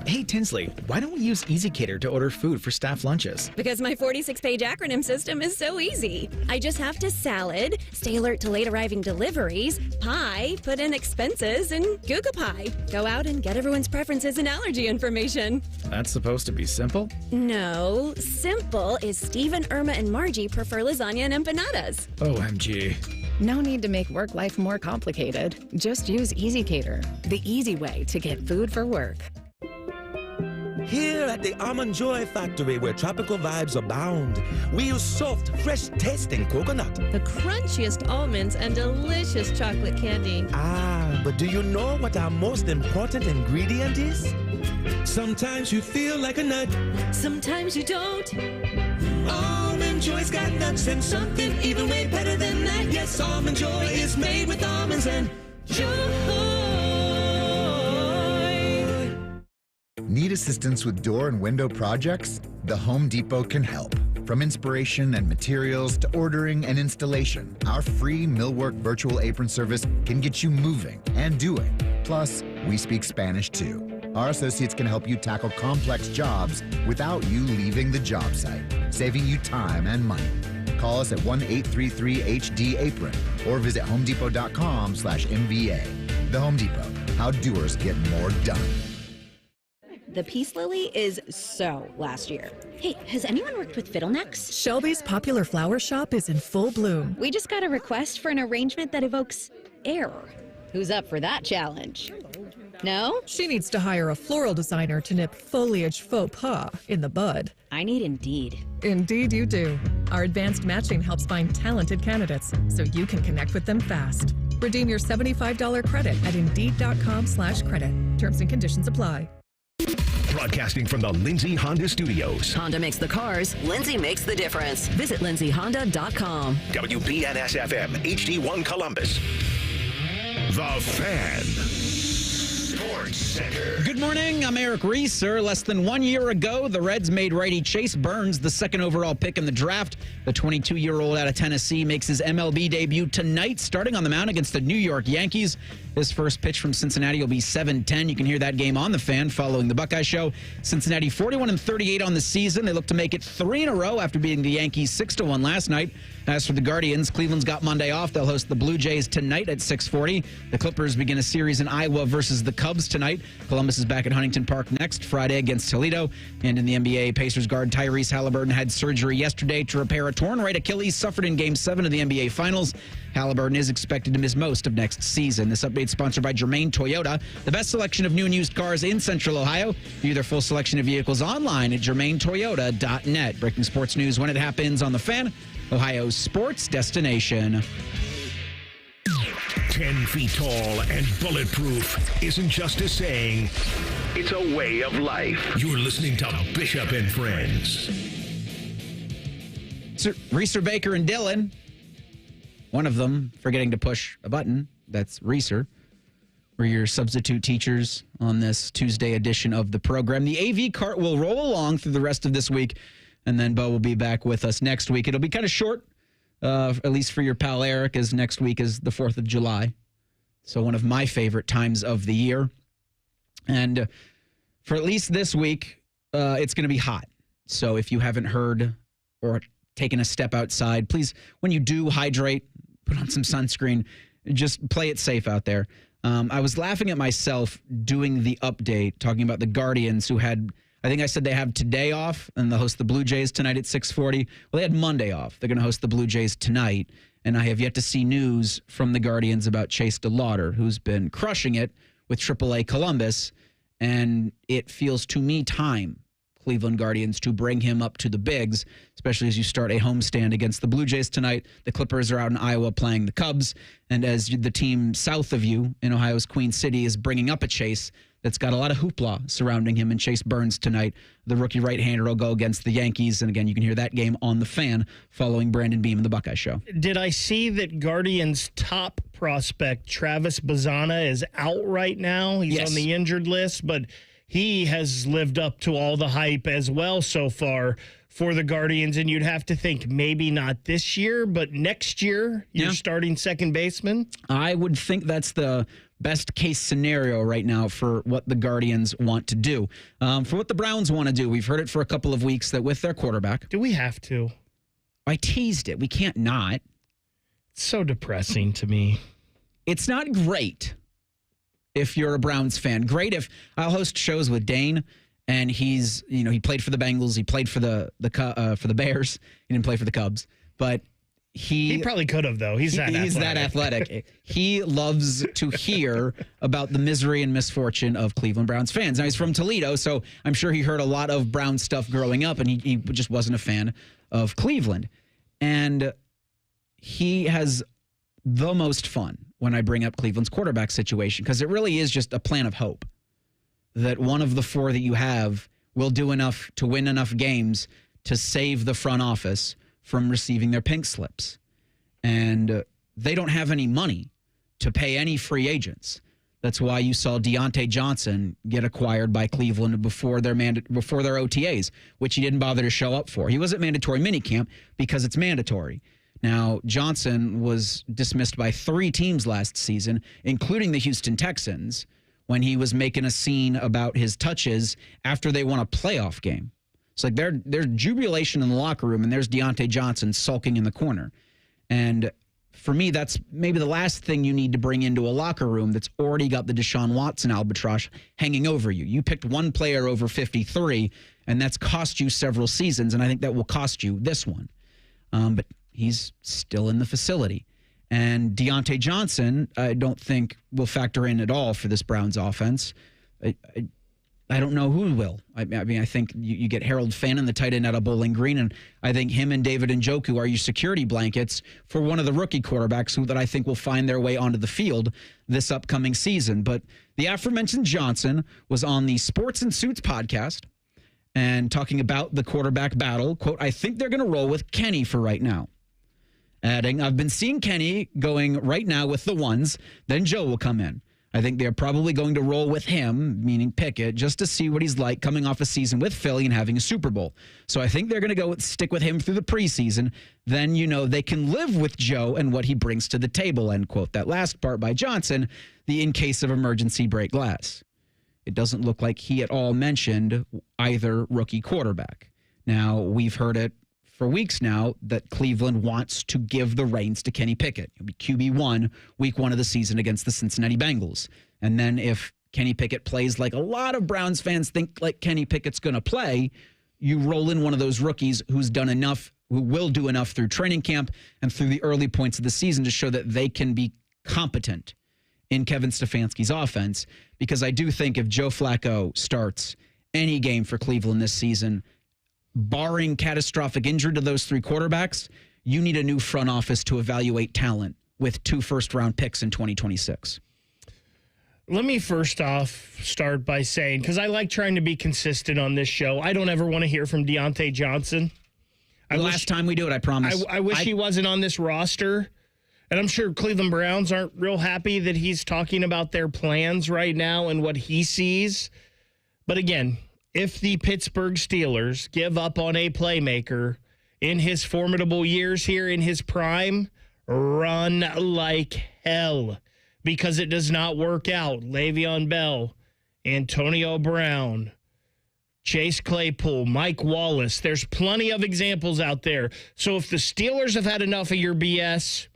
Hey Tinsley, why don't we use EasyCater to order food for staff lunches? Because my 46-page acronym system is so easy. I just have to salad, stay alert to late arriving deliveries, pie, put in expenses, and Google Pie. Go out and get everyone's preferences and allergy information. That's supposed to be simple? No, simple is Steve and Irma and Margie prefer lasagna and empanadas. OMG. No need to make work life more complicated. Just use EasyCater, the easy way to get food for work. Here at the Almond Joy Factory, where tropical vibes abound, we use soft, fresh-tasting coconut. The crunchiest almonds and delicious chocolate candy. Ah, but do you know what our most important ingredient is? Sometimes you feel like a nut. Sometimes you don't. Almond Joy's got nuts and something even way better than that. Yes, Almond Joy is made with almonds and joy. Need assistance with door and window projects? The Home Depot can help. From inspiration and materials to ordering and installation, our free Millwork virtual apron service can get you moving and doing. Plus, we speak Spanish too. Our associates can help you tackle complex jobs without you leaving the job site, saving you time and money. Call us at 1-833-HD-APRON or visit homedepot.com/MVA. The Home Depot, how doers get more done. The peace lily is so last year. Hey, has anyone worked with fiddlenecks? Shelby's popular flower shop is in full bloom. We just got a request for an arrangement that evokes air. Who's up for that challenge? No? She needs to hire a floral designer to nip foliage faux pas in the bud. I need Indeed. Indeed you do. Our advanced matching helps find talented candidates so you can connect with them fast. Redeem your $75 credit at Indeed.com/credit. Terms and conditions apply. Broadcasting from the Lindsay Honda Studios. Honda makes the cars. Lindsay makes the difference. Visit lindsayhonda.com. WBNS-FM, HD1 Columbus. The Fan. Sports Center. Good morning. I'm Eric Reeser. Less than 1 year ago, the Reds made righty Chase Burns the second overall pick in the draft. The 22-year-old out of Tennessee makes his MLB debut tonight, starting on the mound against the New York Yankees. His first pitch from Cincinnati will be 7:10. You can hear that game on the Fan following the Buckeye Show. Cincinnati 41-38 on the season. They look to make it 3 in a row after beating the Yankees 6-1 last night. As for the Guardians, Cleveland's got Monday off. They'll host the Blue Jays tonight at 6:40. The Clippers begin a series in Iowa versus the Cubs tonight. Columbus is back at Huntington Park next Friday against Toledo. And in the NBA, Pacers guard Tyrese Halliburton had surgery yesterday to repair a torn right Achilles suffered in Game 7 of the NBA Finals. Halliburton is expected to miss most of next season. This update is sponsored by Germain Toyota, the best selection of new and used cars in Central Ohio. View their full selection of vehicles online at germaintoyota.net. Breaking sports news when it happens on the Fan, Ohio's sports destination. 10 feet tall and bulletproof isn't just a saying, it's a way of life. You're listening to Bishop and Friends. Reeser, Baker, and Dylan. One of them forgetting to push a button. That's Reeser. We're your substitute teachers on this Tuesday edition of the program. The AV cart will roll along through the rest of this week, and then Bo will be back with us next week. It'll be kind of short, at least for your pal Eric, as next week is the 4th of July. So one of my favorite times of the year. And for at least this week, it's going to be hot. So if you haven't heard or taken a step outside, please, when you do hydrate, put on some sunscreen, just play it safe out there. I was laughing at myself doing the update, talking about the Guardians who had, I think I said they have today off, and they'll host the Blue Jays tonight at 6:40. Well, they had Monday off. They're going to host the Blue Jays tonight, and I have yet to see news from the Guardians about Chase DeLauder, who's been crushing it with AAA Columbus, and it feels to me time, Cleveland Guardians, to bring him up to the bigs, especially as you start a homestand against the Blue Jays tonight. The Clippers are out in Iowa playing the Cubs, and as the team south of you in Ohio's Queen City is bringing up a Chase that's got a lot of hoopla surrounding him, and Chase Burns tonight, the rookie right-hander, will go against the Yankees. And again, you can hear that game on the Fan following Brandon Beam and the Buckeye Show. Did I see that Guardians' top prospect, Travis Bazzana, is out right now? He's on the injured list, but he has lived up to all the hype as well so far for the Guardians, and you'd have to think maybe not this year, but next year you're starting second baseman? I would think that's the best case scenario right now for what the Guardians want to do. For what the Browns want to do, we've heard it for a couple of weeks that with their quarterback. Do we have to? I teased it. We can't not. It's so depressing to me. It's not great if you're a Browns fan. Great if I'll host shows with Dane, and he's, he played for the Bengals, he played for the Bears, he didn't play for the Cubs, but he probably could have, though. He's that athletic. He loves to hear about the misery and misfortune of Cleveland Browns fans. Now, he's from Toledo, so I'm sure he heard a lot of Brown stuff growing up, and he just wasn't a fan of Cleveland. And he has the most fun when I bring up Cleveland's quarterback situation, because it really is just a plan of hope that one of the 4 that you have will do enough to win enough games to save the front office from receiving their pink slips. And they don't have any money to pay any free agents. That's why you saw Deontay Johnson get acquired by Cleveland before their OTAs, which he didn't bother to show up for. He wasn't mandatory minicamp because it's mandatory. Now, Johnson was dismissed by 3 teams last season, including the Houston Texans, when he was making a scene about his touches after they won a playoff game. It's like there's jubilation in the locker room, and there's Deontay Johnson sulking in the corner. And for me, that's maybe the last thing you need to bring into a locker room that's already got the Deshaun Watson albatross hanging over you. You picked one player over 53, and that's cost you several seasons, and I think that will cost you this one. But he's still in the facility. And Deontay Johnson, I don't think will factor in at all for this Browns offense. I I don't know who will. I mean, I think you get Harold Fannin, the tight end out of Bowling Green, and I think him and David Njoku are your security blankets for one of the rookie quarterbacks that I think will find their way onto the field this upcoming season. But the aforementioned Johnson was on the Sports and Suits podcast and talking about the quarterback battle. Quote, I think they're going to roll with Kenny for right now. Adding, I've been seeing Kenny going right now with the ones, then Joe will come in. I think they're probably going to roll with him, meaning Pickett, just to see what he's like coming off a season with Philly and having a Super Bowl. So I think they're going to stick with him through the preseason. Then, they can live with Joe and what he brings to the table, end quote. That last part by Johnson, the in case of emergency break glass. It doesn't look like he at all mentioned either rookie quarterback. Now, we've heard it for weeks now that Cleveland wants to give the reins to Kenny Pickett. He'll be QB1 week 1 of the season against the Cincinnati Bengals. And then if Kenny Pickett plays like a lot of Browns fans think like Kenny Pickett's going to play, you roll in one of those rookies who will do enough through training camp and through the early points of the season to show that they can be competent in Kevin Stefanski's offense. Because I do think if Joe Flacco starts any game for Cleveland this season, barring catastrophic injury to those 3 quarterbacks, you need a new front office to evaluate talent with 2 first-round picks in 2026. Let me first off start by saying, because I like trying to be consistent on this show, I don't ever want to hear from Deontay Johnson. Last time we do it, I promise. I wish he wasn't on this roster. And I'm sure Cleveland Browns aren't real happy that he's talking about their plans right now and what he sees. But again, if the Pittsburgh Steelers give up on a playmaker in his formidable years here in his prime, run like hell because it does not work out. Le'Veon Bell, Antonio Brown, Chase Claypool, Mike Wallace. There's plenty of examples out there. So if the Steelers have had enough of your BS,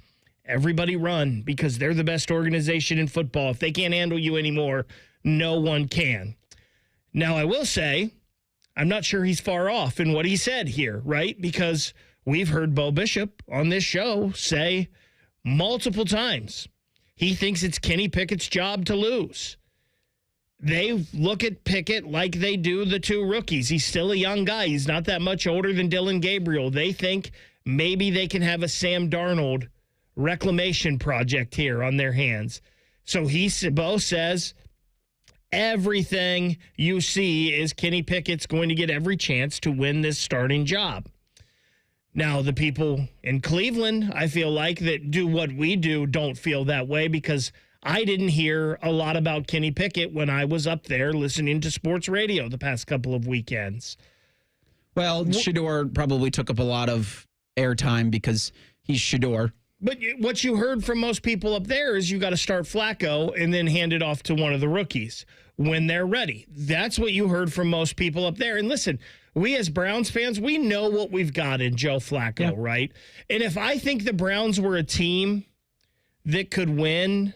everybody run because they're the best organization in football. If they can't handle you anymore, no one can. Now, I will say, I'm not sure he's far off in what he said here, right? Because we've heard Bo Bishop on this show say multiple times he thinks it's Kenny Pickett's job to lose. They look at Pickett like they do the 2 rookies. He's still a young guy. He's not that much older than Dylan Gabriel. They think maybe they can have a Sam Darnold reclamation project here on their hands. So Bo says, everything you see is Kenny Pickett's going to get every chance to win this starting job. Now, the people in Cleveland, I feel like, that do what we do don't feel that way because I didn't hear a lot about Kenny Pickett when I was up there listening to sports radio the past couple of weekends. Well, Shedeur probably took up a lot of airtime because he's Shedeur. But what you heard from most people up there is you got to start Flacco and then hand it off to one of the rookies when they're ready. That's what you heard from most people up there. And listen, we as Browns fans, we know what we've got in Joe Flacco, right? And if I think the Browns were a team that could win,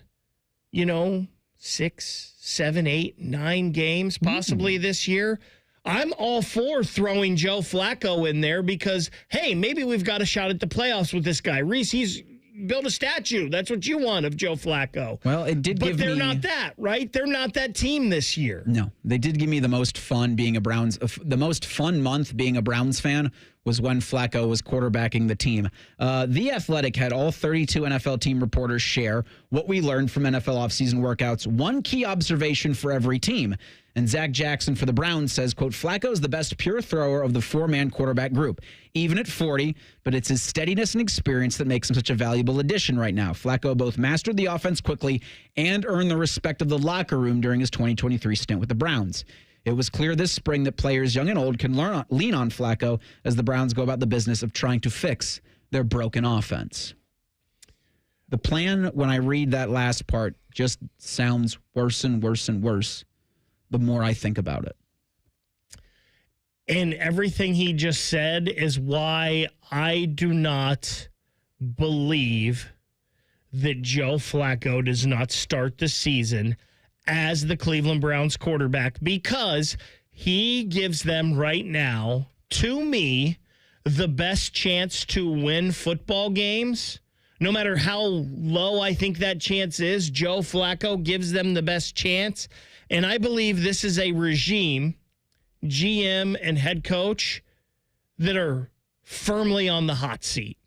6, 7, 8, 9 games possibly this year, I'm all for throwing Joe Flacco in there because, hey, maybe we've got a shot at the playoffs with this guy. Reese, he's built a statue. That's what you want of Joe Flacco. Well, it did give me... But they're not that, right? They're not that team this year. No, they did give me the most fun being a Browns... The most fun month being a Browns fan was when Flacco was quarterbacking the team. The Athletic had all 32 NFL team reporters share what we learned from NFL offseason workouts. One key observation for every team. And Zach Jackson for the Browns says, quote, Flacco is the best pure thrower of the 4-man quarterback group, even at 40, but it's his steadiness and experience that makes him such a valuable addition right now. Flacco both mastered the offense quickly and earned the respect of the locker room during his 2023 stint with the Browns. It was clear this spring that players young and old can lean on Flacco as the Browns go about the business of trying to fix their broken offense. The plan, when I read that last part, just sounds worse and worse and worse the more I think about it. And everything he just said is why I do not believe that Joe Flacco does not start the season as the Cleveland Browns quarterback, because he gives them right now, to me, the best chance to win football games. No matter how low I think that chance is, Joe Flacco gives them the best chance. And I believe this is a regime, GM and head coach, that are firmly on the hot seat.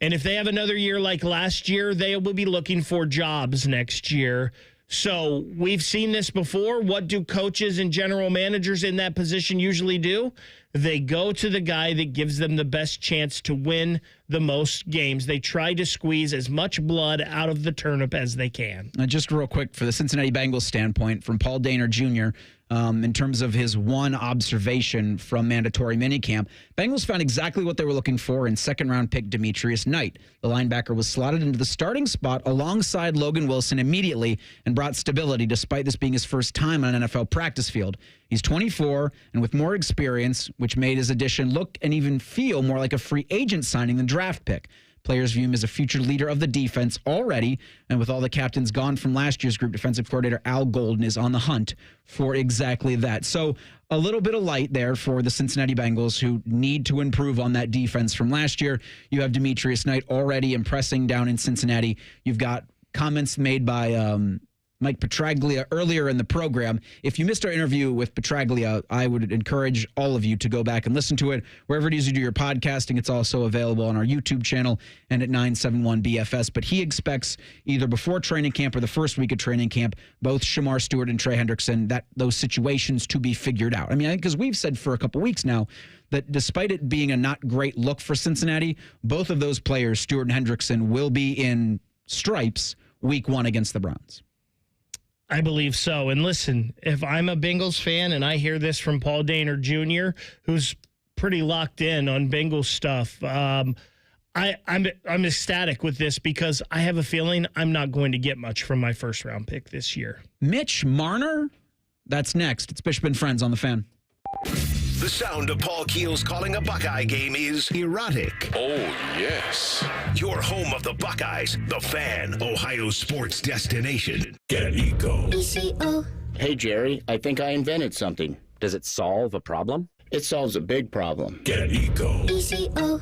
And if they have another year like last year, they will be looking for jobs next year. So we've seen this before. What do coaches and general managers in that position usually do? They go to the guy that gives them the best chance to win the most games. They try to squeeze as much blood out of the turnip as they can. Just real quick, for the Cincinnati Bengals standpoint, from Paul Dehner Jr., in terms of his one observation from mandatory minicamp, Bengals found exactly what they were looking for in second-round pick Demetrius Knight. The linebacker was slotted into the starting spot alongside Logan Wilson immediately and brought stability despite this being his first time on an NFL practice field. He's 24 and with more experience, which made his addition look and even feel more like a free agent signing than draft pick. Players view him as a future leader of the defense already, and with all the captains gone from last year's group, defensive coordinator Al Golden is on the hunt for exactly that. So a little bit of light there for the Cincinnati Bengals, who need to improve on that defense from last year. You have Demetrius Knight already impressing down in Cincinnati. You've got comments made by Mike Petraglia earlier in the program. If you missed our interview with Petraglia, I would encourage all of you to go back and listen to it. Wherever it is you do your podcasting, it's also available on our YouTube channel and at 971BFS. But he expects either before training camp or the first week of training camp, both Shamar Stewart and Trey Hendrickson, that those situations to be figured out. I mean, because we've said for a couple weeks now that despite it being a not great look for Cincinnati, both of those players, Stewart and Hendrickson, will be in stripes week 1 against the Browns. I believe so. And listen, if I'm a Bengals fan and I hear this from Paul Dehner Jr., who's pretty locked in on Bengals stuff, I'm ecstatic with this because I have a feeling I'm not going to get much from my first round pick this year. Mitch Marner? That's next. It's Bishop and Friends on the Fan. The sound of Paul Keels calling a Buckeye game is erotic. Oh, yes. Your home of the Buckeyes, the Fan, Ohio sports destination. Get Eco. ECO. Hey, Jerry, I think I invented something. Does it solve a problem? It solves a big problem. Get Eco. ECO.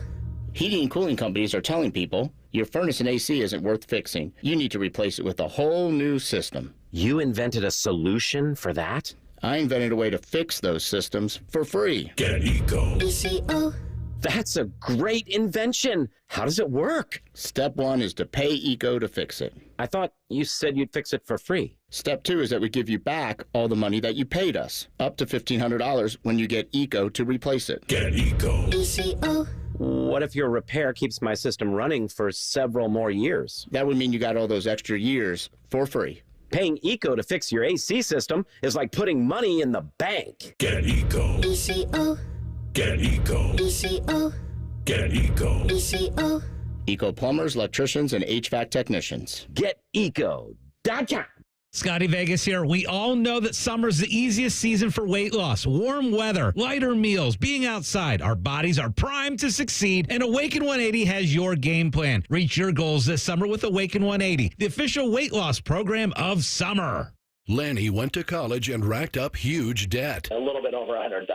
Heating and cooling companies are telling people your furnace and AC isn't worth fixing. You need to replace it with a whole new system. You invented a solution for that? I invented a way to fix those systems for free. Get Eco. ECO. That's a great invention. How does it work? Step 1 is to pay Eco to fix it. I thought you said you'd fix it for free. Step 2 is that we give you back all the money that you paid us, up to $1,500 when you get Eco to replace it. Get Eco. ECO. What if your repair keeps my system running for several more years? That would mean you got all those extra years for free. Paying Eco to fix your AC system is like putting money in the bank. Get Eco. ECO. Get Eco. ECO. Get Eco. ECO. Eco plumbers, electricians, and HVAC technicians. GetEco.com. Scotty Vegas here. We all know that summer's the easiest season for weight loss. Warm weather, lighter meals, being outside. Our bodies are primed to succeed, and Awaken 180 has your game plan. Reach your goals this summer with Awaken 180, the official weight loss program of summer. Lanny went to college and racked up huge debt. A little bit over $100,000.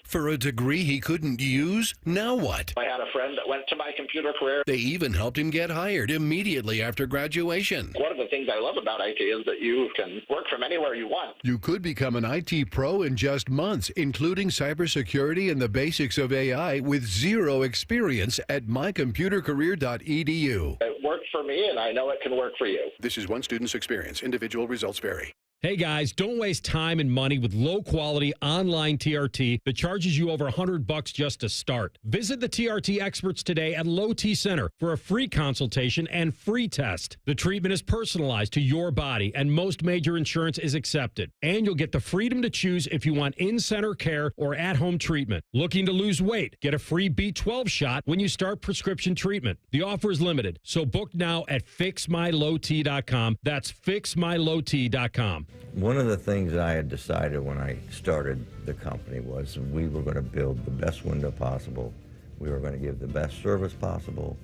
For a degree he couldn't use? Now what? I had a friend that went to my computer career. They even helped him get hired immediately after graduation. One of the things I love about IT is that you can work from anywhere you want. You could become an IT pro in just months, including cybersecurity and the basics of AI with zero experience at mycomputercareer.edu. It worked for me, and I know it can work for you. This is one student's experience. Individual results vary. Hey guys, don't waste time and money with low-quality online TRT that charges you over $100 just to start. Visit the TRT experts today at Low T Center for a free consultation and free test. The treatment is personalized to your body, and most major insurance is accepted. And you'll get the freedom to choose if you want in-center care or at-home treatment. Looking to lose weight? Get a free B12 shot when you start prescription treatment. The offer is limited, so book now at fixmylowt.com. That's fixmylowt.com. One of the things I had decided when I started the company was we were going to build the best window possible. We were going to give the best service possible,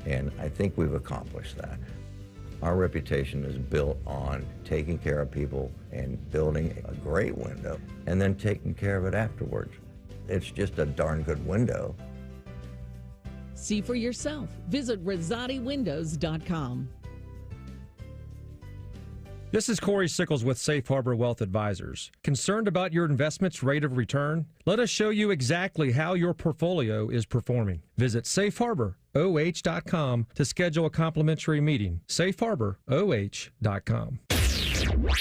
and I think we've accomplished that. Our reputation is built on taking care of people and building a great window and then taking care of it afterwards. It's just a darn good window. See for yourself. Visit RosatiWindows.com. This is Corey Sickles with Safe Harbor Wealth Advisors. Concerned about your investment's rate of return? Let us show you exactly how your portfolio is performing. Visit safeharboroh.com to schedule a complimentary meeting. safeharboroh.com.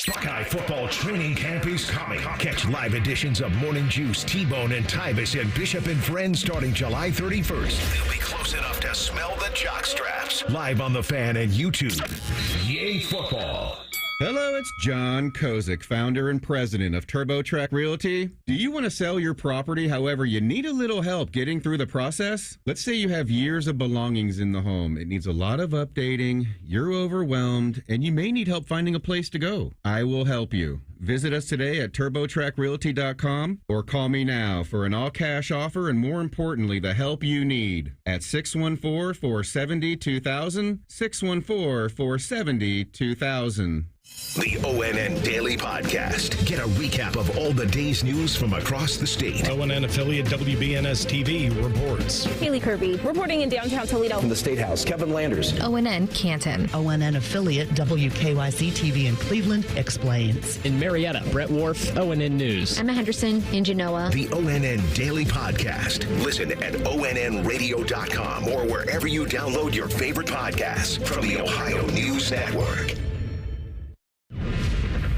Buckeye football training camp is coming. Catch live editions of Morning Juice, T-Bone, and Tyvis and Bishop and Friends starting July 31st. They'll be close enough to smell the jock straps. Live on The Fan and YouTube. Yay football. Hello, it's John Kozik, founder and president of TurboTrack Realty. Do you want to sell your property, however, you need a little help getting through the process? Let's say you have years of belongings in the home. It needs a lot of updating, you're overwhelmed, and you may need help finding a place to go. I will help you. Visit us today at TurboTrackRealty.com or call me now for an all-cash offer and, more importantly, the help you need at 614-470-2000, 614-470-2000. The ONN Daily Podcast. Get a recap of all the day's news from across the state. ONN affiliate WBNS TV reports. Haley Kirby reporting in downtown Toledo. From the State House, Kevin Landers. ONN Canton. ONN affiliate WKYC TV in Cleveland explains. In Marietta, Brett Wharf, ONN News. Emma Henderson in Genoa. The ONN Daily Podcast. Listen at ONNradio.com or wherever you download your favorite podcasts from the Ohio News Network.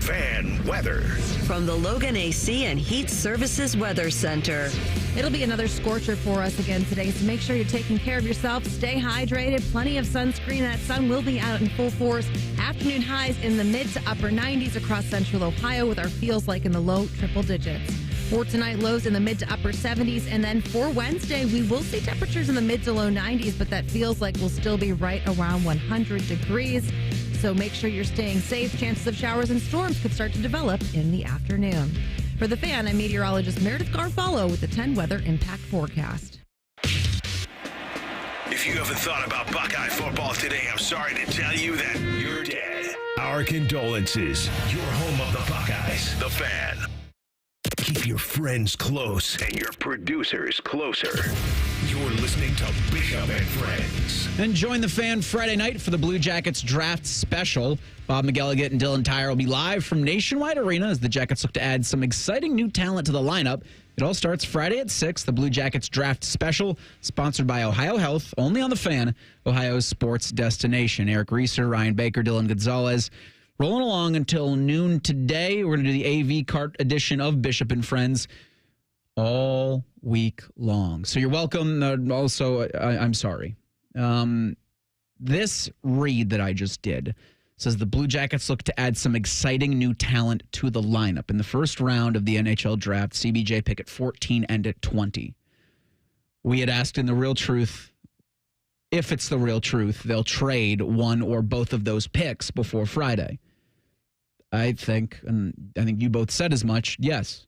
Fan weather. From the Logan AC and Heat Services Weather Center. It'll be another scorcher for us again today, so make sure you're taking care of yourself. Stay hydrated. Plenty of sunscreen. That sun will be out in full force. Afternoon highs in the mid to upper 90s across central Ohio with our feels like in the low triple digits. For tonight, lows in the mid to upper 70s. And then for Wednesday, we will see temperatures in the mid to low 90s, but that feels like we'll still be right around 100 degrees. So make sure you're staying safe. Chances of showers and storms could start to develop in the afternoon. For The Fan, I'm meteorologist Meredith Garfalo with the 10 Weather Impact Forecast. If you haven't thought about Buckeye football today, I'm sorry to tell you that you're dead. Our condolences. Your home of the Buckeyes, The Fan. Keep your friends close and your producers closer. You're listening to Bishop and Friends. And join The Fan Friday night for the Blue Jackets draft special. Bob McElligott and Dylan Tyre will be live from Nationwide Arena as the Jackets look to add some exciting new talent to the lineup. It all starts Friday at 6, the Blue Jackets draft special, sponsored by Ohio Health, only on The Fan, Ohio's sports destination. Eric Reeser, Ryan Baker, Dylan Gonzalez. Rolling along until noon today. We're going to do the AV Cart edition of Bishop and Friends all week long. So you're welcome. I'm sorry. This read that I just did says the Blue Jackets look to add some exciting new talent to the lineup. In the first round of the NHL draft, CBJ pick at 14 and at 20. We had asked in The Real Truth, if it's the real truth, they'll trade one or both of those picks before Friday. I think you both said as much, yes.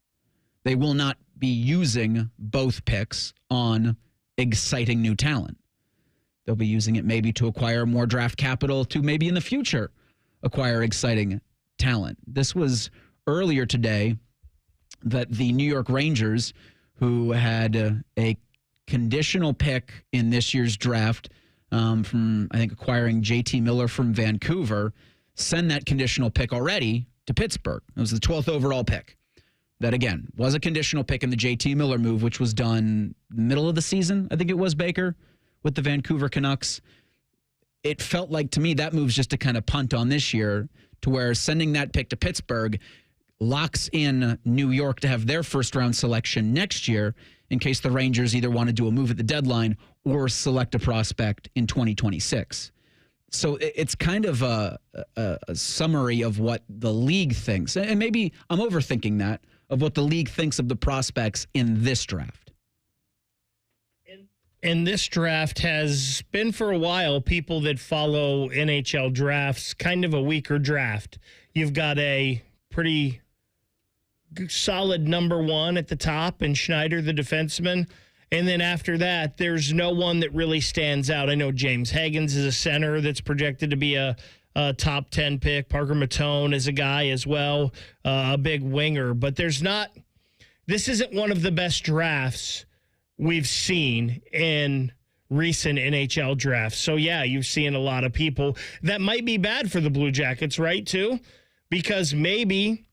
They will not be using both picks on exciting new talent. They'll be using it maybe to acquire more draft capital to maybe in the future acquire exciting talent. This was earlier today that the New York Rangers, who had a conditional pick in this year's draft from, I think, acquiring JT Miller from Vancouver, send that conditional pick already to Pittsburgh. It was the 12th overall pick. That, again, was a conditional pick in the JT Miller move, which was done middle of the season, I think it was, Baker, with the Vancouver Canucks. It felt like, to me, that move's just to kind of punt on this year, to where sending that pick to Pittsburgh locks in New York to have their first-round selection next year in case the Rangers either want to do a move at the deadline or select a prospect in 2026. So it's kind of a summary of what the league thinks. And maybe I'm overthinking that, of what the league thinks of the prospects in this draft. And this draft has been for a while, people that follow NHL drafts, kind of a weaker draft. You've got a pretty solid number one at the top in Schneider, the defenseman. And then after that, there's no one that really stands out. I know James Higgins is a center that's projected to be a top 10 pick. Parker Matone is a guy as well, a big winger. But this isn't one of the best drafts we've seen in recent NHL drafts. So, yeah, you've seen a lot of people. That might be bad for the Blue Jackets, right, too? because maybe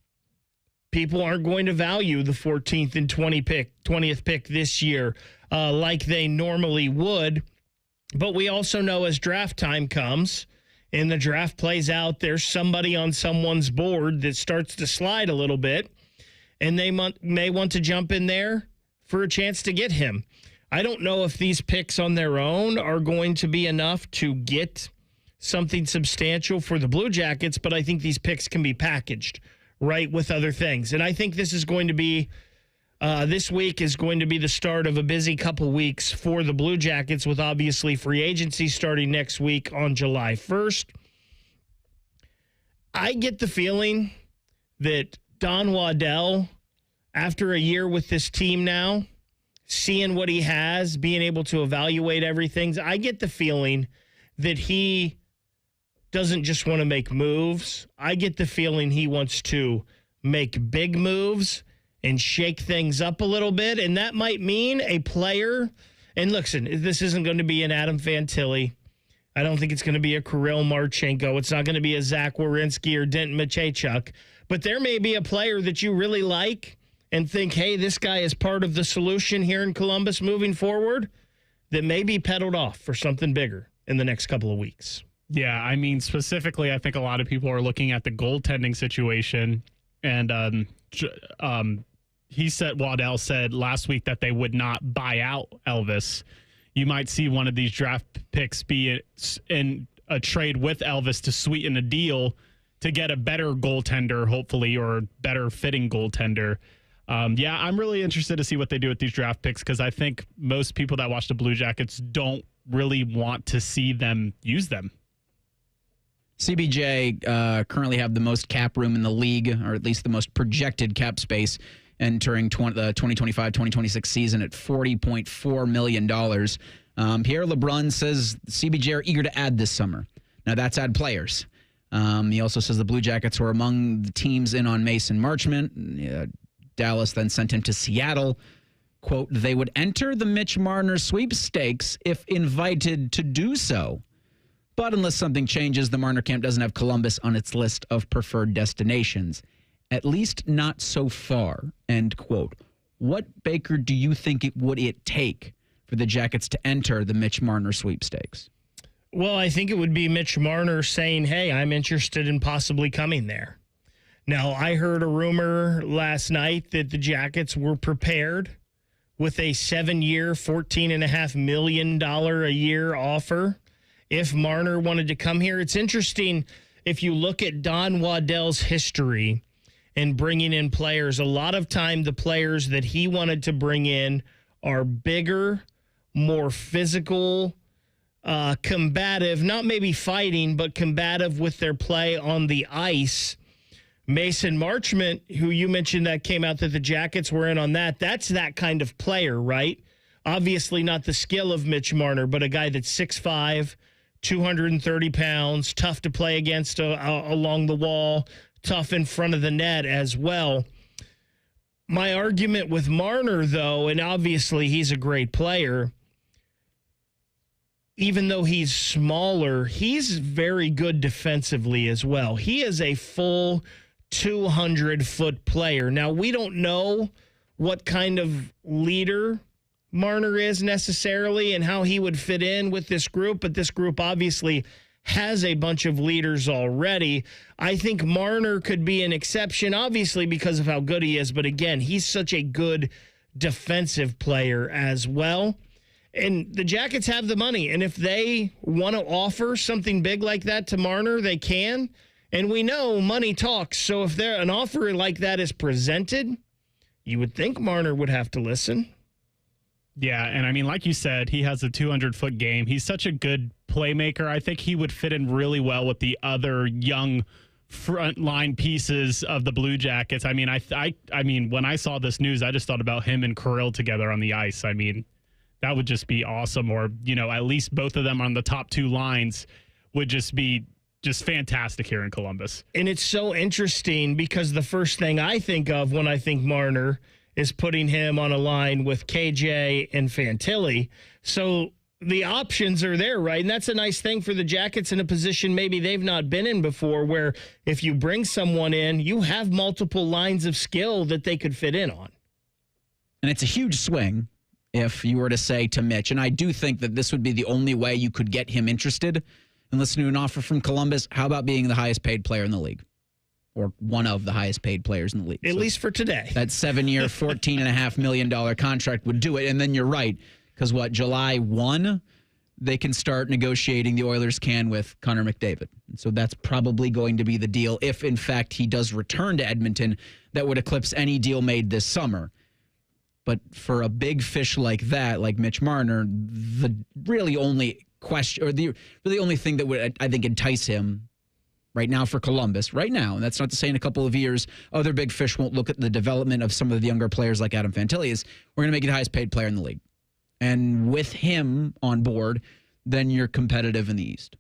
people aren't going to value the 14th and 20th pick this year like they normally would. But we also know as draft time comes and the draft plays out, there's somebody on someone's board that starts to slide a little bit, and they may want to jump in there for a chance to get him. I don't know if these picks on their own are going to be enough to get something substantial for the Blue Jackets, but I think these picks can be packaged right with other things. And I think this is going to be this week is going to be the start of a busy couple weeks for the Blue Jackets, with obviously free agency starting next week on July 1st. I get the feeling that Don Waddell, after a year with this team now, seeing what he has, being able to evaluate everything, I get the feeling that he doesn't just want to make moves. I get the feeling he wants to make big moves and shake things up a little bit, and that might mean a player. And listen, this isn't going to be an Adam Fantilli. I don't think it's going to be a Kirill Marchenko. It's not going to be a Zach Werenski or Denton Machachuk. But there may be a player that you really like and think, hey, this guy is part of the solution here in Columbus moving forward, that may be peddled off for something bigger in the next couple of weeks. Yeah, I mean, specifically, I think a lot of people are looking at the goaltending situation, and Waddell said last week that they would not buy out Elvis. You might see one of these draft picks be in a trade with Elvis to sweeten a deal to get a better goaltender, hopefully, or better fitting goaltender. Yeah, I'm really interested to see what they do with these draft picks, because I think most people that watch the Blue Jackets don't really want to see them use them. CBJ currently have the most cap room in the league, or at least the most projected cap space, entering the 2025-2026 season at $40.4 million. Pierre LeBrun says CBJ are eager to add this summer. Now, that's add players. He also says the Blue Jackets were among the teams in on Mason Marchment. Dallas then sent him to Seattle. Quote, they would enter the Mitch Marner sweepstakes if invited to do so. But unless something changes, the Marner camp doesn't have Columbus on its list of preferred destinations. At least not so far, end quote. What, Baker, do you think it would take for the Jackets to enter the Mitch Marner sweepstakes? Well, I think it would be Mitch Marner saying, hey, I'm interested in possibly coming there. Now, I heard a rumor last night that the Jackets were prepared with a 7-year, $14.5 million a year offer if Marner wanted to come here. It's interesting, if you look at Don Waddell's history and bringing in players, a lot of time the players that he wanted to bring in are bigger, more physical, combative, not maybe fighting, but combative with their play on the ice. Mason Marchment, who you mentioned that came out that the Jackets were in on that's that kind of player, right? Obviously not the skill of Mitch Marner, but a guy that's 6'5", 230 pounds, tough to play against along the wall, tough in front of the net as well. My argument with Marner, though, and obviously he's a great player, even though he's smaller, he's very good defensively as well. He is a full 200-foot player. Now, we don't know what kind of leader Marner is necessarily and how he would fit in with this group, but this group obviously has a bunch of leaders already. I think Marner could be an exception, obviously, because of how good he is, but again, he's such a good defensive player as well. And the Jackets have the money, and if they want to offer something big like that to Marner, they can. And we know money talks, so if an offer like that is presented, you would think Marner would have to listen. Yeah, and I mean, like you said, he has a 200-foot game. He's such a good playmaker. I think he would fit in really well with the other young frontline pieces of the Blue Jackets. I mean, I mean, when I saw this news, I just thought about him and Kirill together on the ice. I mean, that would just be awesome. Or, at least both of them on the top two lines would just be just fantastic here in Columbus. And it's so interesting because the first thing I think of when I think Marner is putting him on a line with KJ and Fantilli. So the options are there, right? And that's a nice thing for the Jackets in a position maybe they've not been in before, where if you bring someone in, you have multiple lines of skill that they could fit in on. And it's a huge swing if you were to say to Mitch, and I do think that this would be the only way you could get him interested in listening to an offer from Columbus. How about being the highest paid player in the league? Or one of the highest paid players in the league. At least for today. That 7-year, $14.5 million contract would do it. And then you're right. Because July 1, they can start negotiating, the Oilers can, with Connor McDavid. And so that's probably going to be the deal. If, in fact, he does return to Edmonton, that would eclipse any deal made this summer. But for a big fish like that, like Mitch Marner, the really only question, or the really only thing that would, I think, entice him right now for Columbus, right now, and that's not to say in a couple of years other big fish won't look at the development of some of the younger players like Adam Fantilli, is we're going to make you the highest paid player in the league. And with him on board, then you're competitive in the East.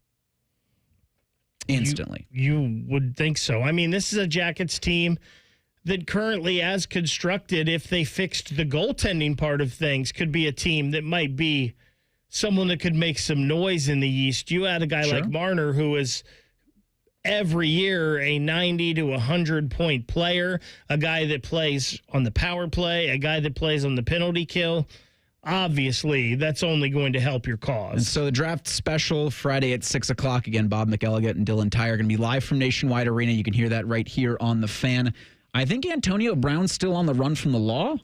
Instantly. You would think so. I mean, this is a Jackets team that currently, as constructed, if they fixed the goaltending part of things, could be a team that might be someone that could make some noise in the East. You had a guy like Marner who is every year a 90 to 100-point player, a guy that plays on the power play, a guy that plays on the penalty kill. Obviously, that's only going to help your cause. And so the draft special Friday at 6 o'clock. Again, Bob McElligott and Dylan Tye are going to be live from Nationwide Arena. You can hear that right here on The Fan. I think Antonio Brown's still on the run from the law.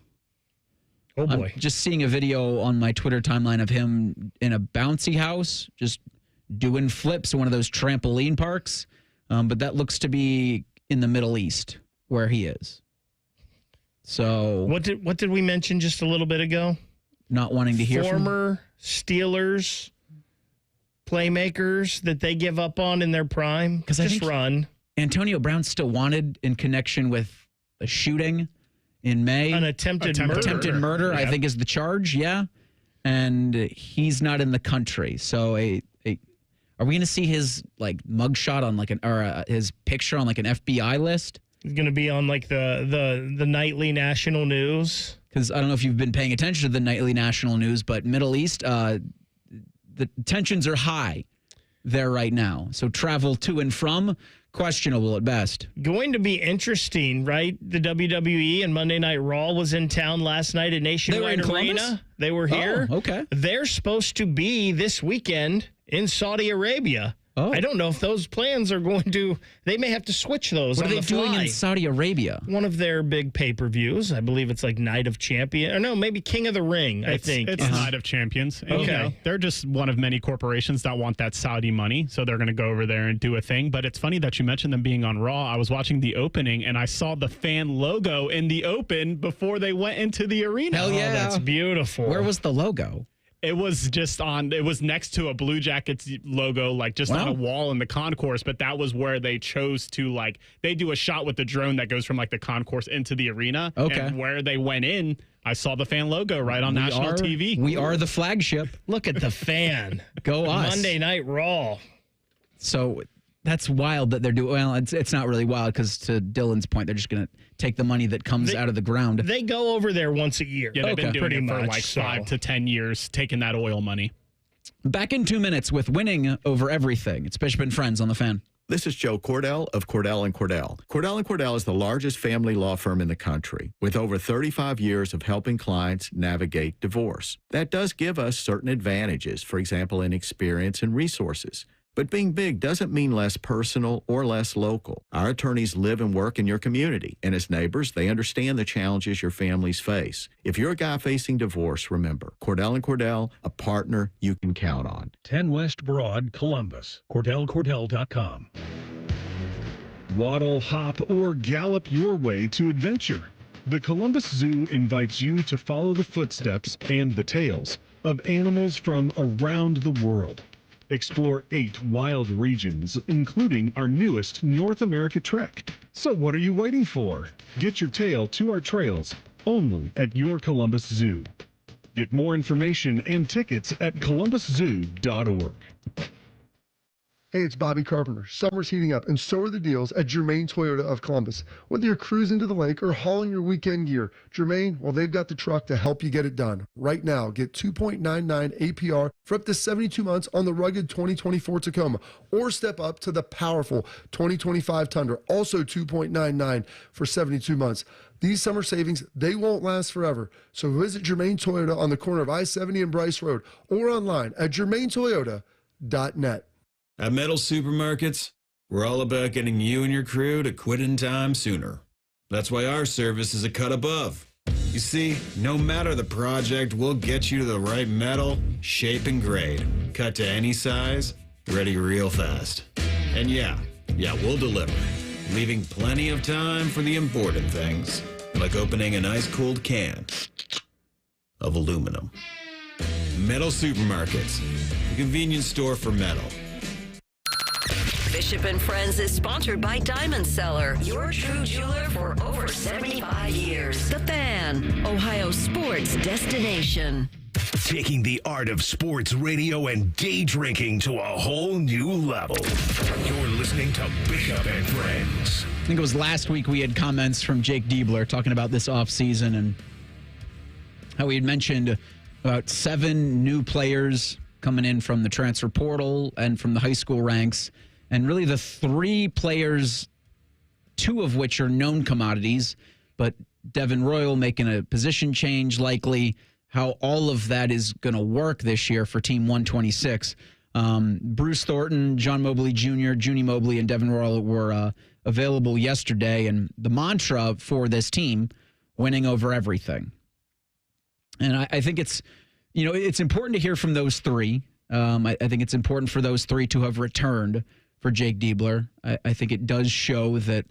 Oh, boy. I'm just seeing a video on my Twitter timeline of him in a bouncy house, just doing flips in one of those trampoline parks. But that looks to be in the Middle East where he is. So what did we mention just a little bit ago? Not wanting to hear former Steelers playmakers that they give up on in their prime. Because I think run. Antonio Brown still wanted in connection with a shooting in May. An attempted murder. Attempted murder, yeah. I think, is the charge. Yeah, and he's not in the country. So are we going to see his mugshot on his picture on an FBI list? He's going to be on the nightly national news. Because I don't know if you've been paying attention to the nightly national news, but Middle East, the tensions are high there right now. So travel to and from, questionable at best. Going to be interesting, right? The WWE and Monday Night Raw was in town last night at Nationwide Arena. They were here. Oh, okay. They're supposed to be this weekend in Saudi Arabia. Oh. I don't know if those plans are going to. They may have to switch those. What are they doing in Saudi Arabia? One of their big pay-per-views. I believe it's like Night of Champions. Or no, maybe King of the Ring. I think it's Night of Champions. And, okay, they're just one of many corporations that want that Saudi money, so they're going to go over there and do a thing. But it's funny that you mentioned them being on Raw. I was watching the opening and I saw the fan logo in the open before they went into the arena. Hell yeah, that's beautiful. Where was the logo? It was it was next to a Blue Jackets logo, on a wall in the concourse, but that was where they chose to, they do a shot with the drone that goes from, the concourse into the arena. Okay. And where they went in, I saw the fan logo right on national TV. We are the flagship. Look at the fan. Go us. Monday Night Raw. So that's wild that they're doing. Well, it's not really wild because, to Dylan's point, they're just going to take the money that comes out of the ground. They go over there once a year. Yeah, they've been doing pretty it for much, 5 to 10 years, taking that oil money. Back in 2 minutes with winning over everything. It's Bishop and Friends on The Fan. This is Joe Cordell of Cordell & Cordell. Cordell & Cordell is the largest family law firm in the country, with over 35 years of helping clients navigate divorce. That does give us certain advantages, for example, in experience and resources. But being big doesn't mean less personal or less local. Our attorneys live and work in your community, and as neighbors, they understand the challenges your families face. If you're a guy facing divorce, remember, Cordell & Cordell, a partner you can count on. 10 West Broad, Columbus. CordellCordell.com. Waddle, hop, or gallop your way to adventure. The Columbus Zoo invites you to follow the footsteps and the tails of animals from around the world. Explore 8 wild regions, including our newest North America trek. So what are you waiting for? Get your tail to our trails, only at your Columbus Zoo. Get more information and tickets at columbuszoo.org. Hey, it's Bobby Carpenter. Summer's heating up, and so are the deals at Germain Toyota of Columbus. Whether you're cruising to the lake or hauling your weekend gear, Germain, well, they've got the truck to help you get it done. Right now, get 2.99 APR for up to 72 months on the rugged 2024 Tacoma, or step up to the powerful 2025 Tundra, also 2.99 for 72 months. These summer savings, they won't last forever. So visit Germain Toyota on the corner of I-70 and Bryce Road, or online at germaintoyota.net. At Metal Supermarkets, we're all about getting you and your crew to quit in time sooner. That's why our service is a cut above. You see, no matter the project, we'll get you to the right metal, shape, and grade. Cut to any size, ready real fast. And yeah, we'll deliver, leaving plenty of time for the important things, like opening an ice-cold can of aluminum. Metal Supermarkets, the convenience store for metal. Bishop and Friends is sponsored by Diamond Seller, your true jeweler for over 75 years. The Fan, Ohio sports destination. Taking the art of sports radio and day drinking to a whole new level. You're listening to Bishop and Friends. I think it was last week we had comments from Jake Diebler talking about this offseason and how he had mentioned about 7 new players coming in from the transfer portal and from the high school ranks. And really the 3 players, 2 of which are known commodities, but Devin Royal making a position change likely, how all of that is going to work this year for Team 126. Bruce Thornton, John Mobley Jr., Junie Mobley, and Devin Royal were available yesterday. And the mantra for this team, winning over everything. And I think it's important to hear from those 3. I think it's important for those 3 to have returned for Jake Diebler. I think it does show that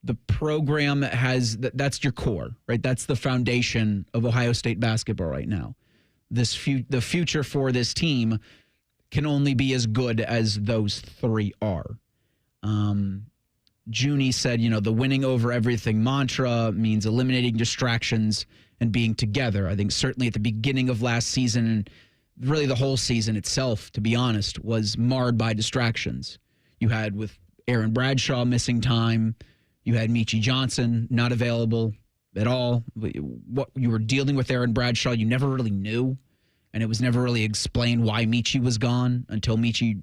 the program that's your core, right? That's the foundation of Ohio State basketball right now. The future for this team can only be as good as those 3 are. Junie said, the winning over everything mantra means eliminating distractions and being together. I think certainly at the beginning of last season, and really the whole season itself, to be honest, was marred by distractions. You had with Aaron Bradshaw missing time. You had Michi Johnson not available at all. What you were dealing with Aaron Bradshaw, you never really knew. And it was never really explained why Michi was gone until Michi,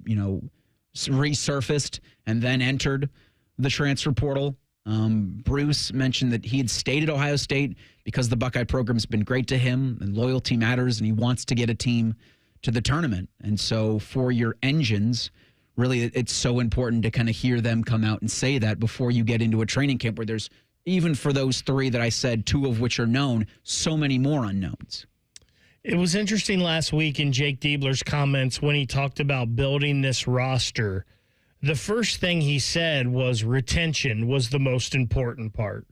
resurfaced and then entered the transfer portal. Bruce mentioned that he had stayed at Ohio State because the Buckeye program's been great to him and loyalty matters, and he wants to get a team to the tournament. And so for your engines, really, it's so important to kind of hear them come out and say that before you get into a training camp where there's, even for those 3 that I said, 2 of which are known, so many more unknowns. It was interesting last week in Jake Diebler's comments when he talked about building this roster. The first thing he said was retention was the most important part.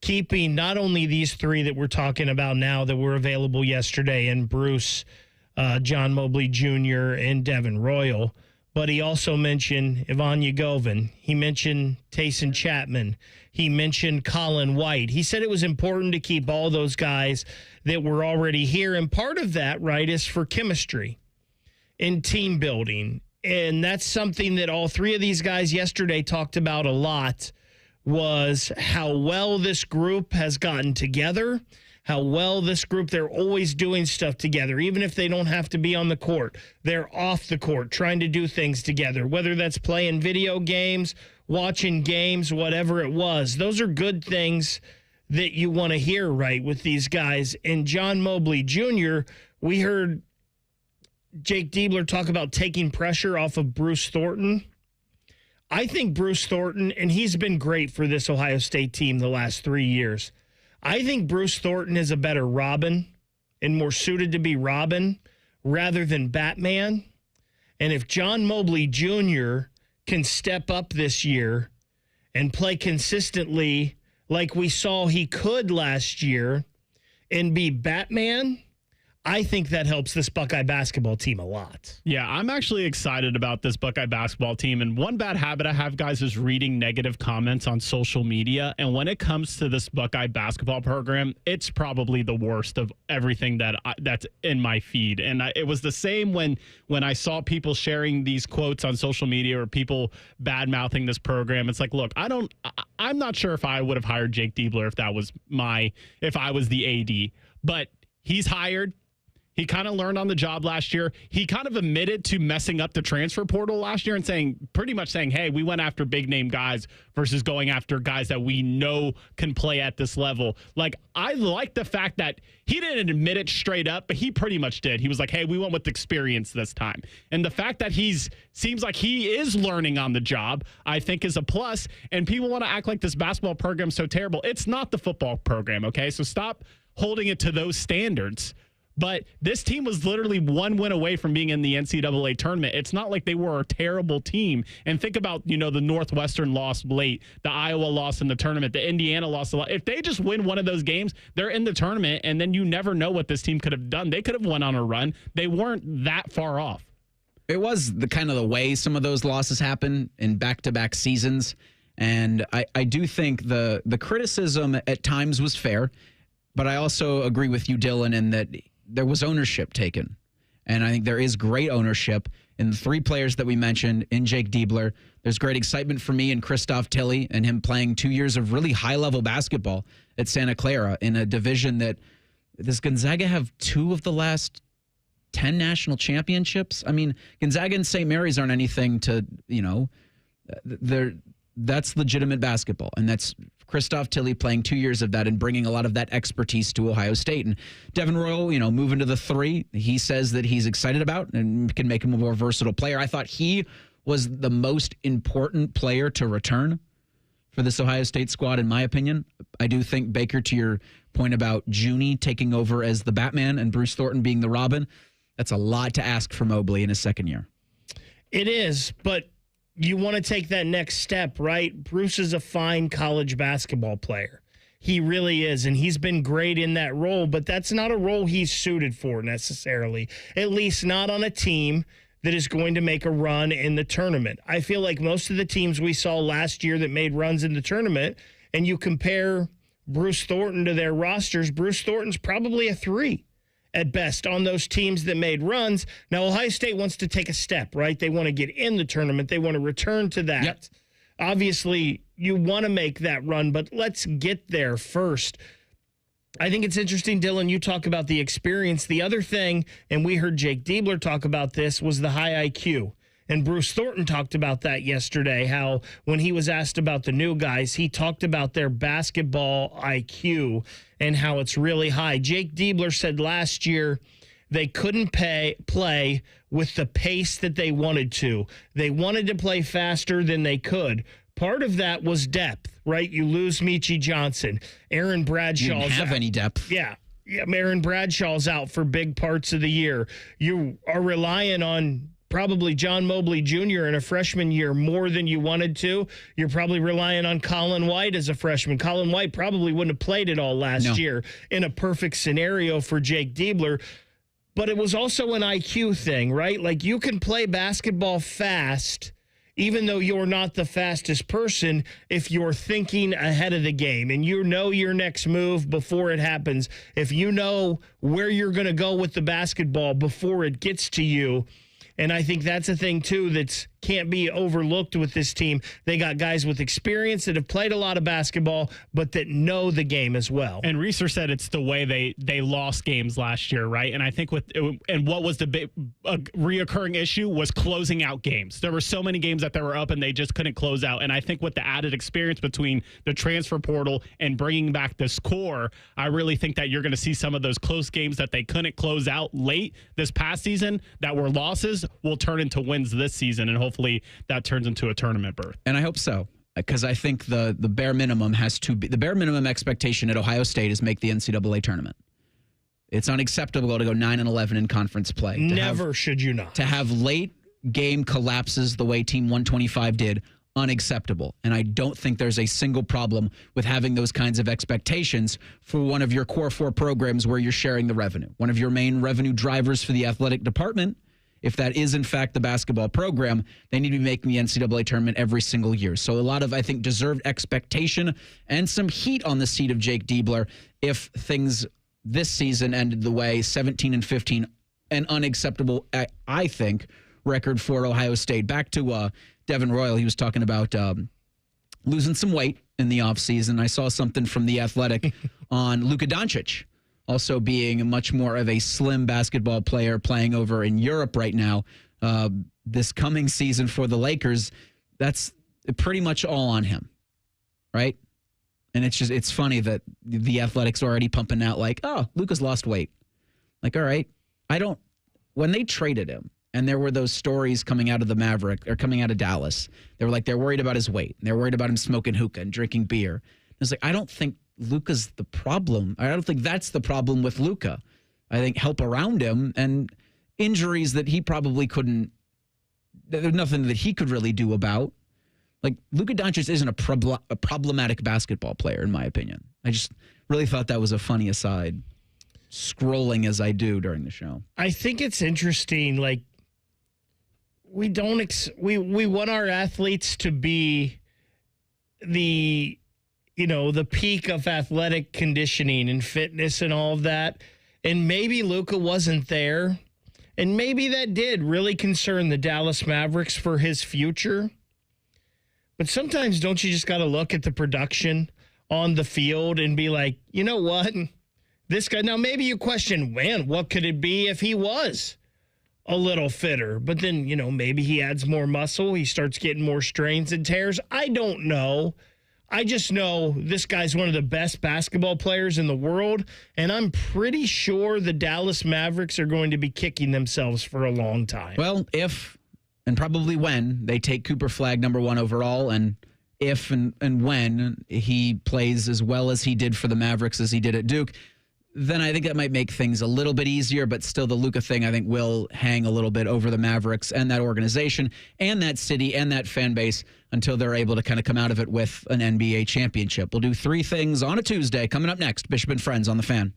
Keeping not only these 3 that we're talking about now that were available yesterday, and Bruce, John Mobley Jr., and Devin Royal, but he also mentioned Ivan Yagovin. He mentioned Tayson Chapman. He mentioned Colin White. He said it was important to keep all those guys that were already here. And part of that, right, is for chemistry and team building. And that's something that all 3 of these guys yesterday talked about a lot, was how well this group has gotten together, how well this group, they're always doing stuff together. Even if they don't have to be on the court, they're off the court trying to do things together, whether that's playing video games, watching games, whatever it was. Those are good things that you want to hear, right, with these guys. And John Mobley Jr., we heard Jake Diebler talk about taking pressure off of Bruce Thornton. I think Bruce Thornton, and he's been great for this Ohio State team the last 3 years, I think Bruce Thornton is a better Robin and more suited to be Robin rather than Batman. And if John Mobley Jr. can step up this year and play consistently like we saw he could last year and be Batman, I think that helps this Buckeye basketball team a lot. Yeah, I'm actually excited about this Buckeye basketball team. And one bad habit I have, guys, is reading negative comments on social media. And when it comes to this Buckeye basketball program, it's probably the worst of everything that's in my feed. And it was the same when I saw people sharing these quotes on social media or people bad-mouthing this program. It's like, look, I'm not sure if I would have hired Jake Diebler if I was the AD. But he's hired. He kind of learned on the job last year. He kind of admitted to messing up the transfer portal last year and pretty much saying, hey, we went after big name guys versus going after guys that we know can play at this level. Like, I like the fact that he didn't admit it straight up, but he pretty much did. He was like, hey, we went with experience this time. And the fact that seems like he is learning on the job, I think is a plus. And people want to act like this basketball program is so terrible. It's not the football program, okay? So stop holding it to those standards. But this team was literally one win away from being in the NCAA tournament. It's not like they were a terrible team. And think about, the Northwestern loss late, the Iowa loss in the tournament, the Indiana loss a lot. If they just win one of those games, they're in the tournament, and then you never know what this team could have done. They could have went on a run. They weren't that far off. It was the way some of those losses happen in back-to-back seasons. And I do think the criticism at times was fair, but I also agree with you, Dylan, in that there was ownership taken. And I think there is great ownership in the three players that we mentioned, in Jake Diebler. There's great excitement for me in Christoph Tilley and him playing 2 years of really high-level basketball at Santa Clara in a division that does Gonzaga have 2 of the last 10 national championships? I mean, Gonzaga and St. Mary's aren't anything to, that's legitimate basketball. And that's Christoph Tilley playing 2 years of that and bringing a lot of that expertise to Ohio State. And Devin Royal, moving to the 3, he says that he's excited about and can make him a more versatile player. I thought he was the most important player to return for this Ohio State squad, in my opinion. I do think, Baker, to your point about Junie taking over as the Batman and Bruce Thornton being the Robin, that's a lot to ask for Mobley in his second year. It is, but you want to take that next step, right? Bruce is a fine college basketball player. He really is, and he's been great in that role, but that's not a role he's suited for necessarily, at least not on a team that is going to make a run in the tournament. I feel like most of the teams we saw last year that made runs in the tournament, and you compare Bruce Thornton to their rosters, Bruce Thornton's probably a 3 at best on those teams that made runs. Now, Ohio State wants to take a step, right? They want to get in the tournament. They want to return to that. Yep. Obviously, you want to make that run, but let's get there first. I think it's interesting, Dylan, you talk about the experience. The other thing, and we heard Jake Diebler talk about this, was the high IQ. And Bruce Thornton talked about that yesterday, how when he was asked about the new guys, he talked about their basketball IQ and how it's really high. Jake Diebler said last year they couldn't play with the pace that they wanted to. They wanted to play faster than they could. Part of that was depth, right? You lose Michi Johnson. Aaron Bradshaw's out. You didn't have any depth. Yeah, Aaron Bradshaw's out for big parts of the year. You are relying on probably John Mobley Jr. in a freshman year more than you wanted to. You're probably relying on Colin White as a freshman. Colin White probably wouldn't have played it all last year in a perfect scenario for Jake Diebler. But it was also an IQ thing, right? Like, you can play basketball fast even though you're not the fastest person, if you're thinking ahead of the game and you know your next move before it happens, if you know where you're going to go with the basketball before it gets to you. And I think that's a thing, too, that can't be overlooked with this team. They got guys with experience that have played a lot of basketball, but that know the game as well. And Reeser said it's the way they lost games last year, right? And I think what was the big reoccurring issue was closing out games. There were so many games that they were up and they just couldn't close out. And I think with the added experience between the transfer portal and bringing back this core, I really think that you're going to see some of those close games that they couldn't close out late this past season that were losses will turn into wins this season, and hopefully that turns into a tournament berth. And I hope so, because I think the bare minimum has to be, the bare minimum expectation at Ohio State is make the NCAA tournament. It's unacceptable to go 9-11 in conference play. Should you not. To have late game collapses the way Team 125 did, unacceptable. And I don't think there's a single problem with having those kinds of expectations for one of your core 4 programs where you're sharing the revenue. One of your main revenue drivers for the athletic department, if that is in fact the basketball program, they need to be making the NCAA tournament every single year. So a lot of, I think, deserved expectation and some heat on the seat of Jake Diebler if things this season ended the way 17-15, an unacceptable, I think, record for Ohio State. Back to Devin Royal, he was talking about losing some weight in the offseason. I saw something from The Athletic on Luka Doncic also being much more of a slim basketball player playing over in Europe right now. This coming season for the Lakers, that's pretty much all on him, right? And it's funny that the Athletic's already pumping out like, oh, Luka's lost weight. Like, all right, when they traded him, and there were those stories coming out of the Maverick or coming out of Dallas, they were like, they're worried about his weight. They're worried about him smoking hookah and drinking beer. It's like, I don't think Luka's the problem. I don't think that's the problem with Luka. I think help around him and injuries that he probably couldn't, there's nothing that he could really do about. Like, Luka Doncic isn't a problematic basketball player, in my opinion. I just really thought that was a funny aside, scrolling as I do during the show. I think it's interesting, like, we want our athletes to be the peak of athletic conditioning and fitness and all of that. And maybe Luka wasn't there. And maybe that did really concern the Dallas Mavericks for his future. But sometimes don't you just got to look at the production on the field and be like, you know what? This guy, now maybe you question, man, what could it be if he was a little fitter? But then, maybe he adds more muscle. He starts getting more strains and tears. I don't know. I just know this guy's one of the best basketball players in the world, and I'm pretty sure the Dallas Mavericks are going to be kicking themselves for a long time. Well, if and probably when they take Cooper Flagg #1 overall, and if and when he plays as well as he did for the Mavericks as he did at Duke, then I think that might make things a little bit easier, but still the Luka thing, I think, will hang a little bit over the Mavericks and that organization and that city and that fan base until they're able to kind of come out of it with an NBA championship. We'll do 3 things on a Tuesday. Coming up next, Bishop and Friends on The Fan.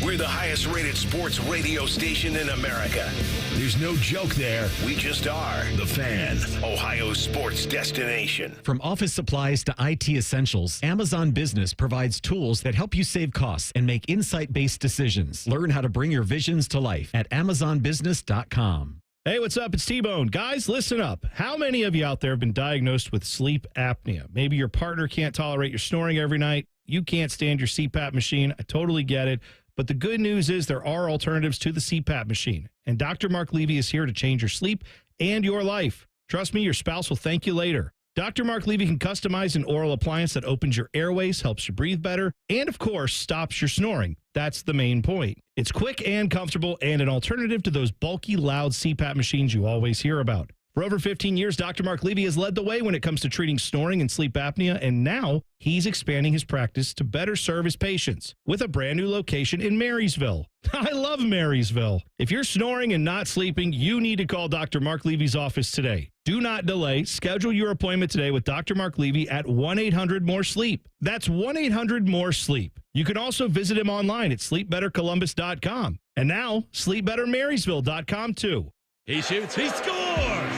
We're the highest rated sports radio station in America. There's no joke there. We just are. The Fan, Ohio's sports destination. From office supplies to IT essentials, Amazon Business provides tools that help you save costs and make insight-based decisions. Learn how to bring your visions to life at AmazonBusiness.com. Hey, what's up? It's T-Bone. Guys, listen up. How many of you out there have been diagnosed with sleep apnea? Maybe your partner can't tolerate your snoring every night. You can't stand your CPAP machine. I totally get it. But the good news is there are alternatives to the CPAP machine. And Dr. Mark Levy is here to change your sleep and your life. Trust me, your spouse will thank you later. Dr. Mark Levy can customize an oral appliance that opens your airways, helps you breathe better, and, of course, stops your snoring. That's the main point. It's quick and comfortable and an alternative to those bulky, loud CPAP machines you always hear about. For over 15 years, Dr. Mark Levy has led the way when it comes to treating snoring and sleep apnea, and now he's expanding his practice to better serve his patients with a brand new location in Marysville. I love Marysville. If you're snoring and not sleeping, you need to call Dr. Mark Levy's office today. Do not delay. Schedule your appointment today with Dr. Mark Levy at 1-800-MORE-SLEEP. That's 1-800-MORE-SLEEP. You can also visit him online at sleepbettercolumbus.com. And now, sleepbettermarysville.com too. He shoots, he scores!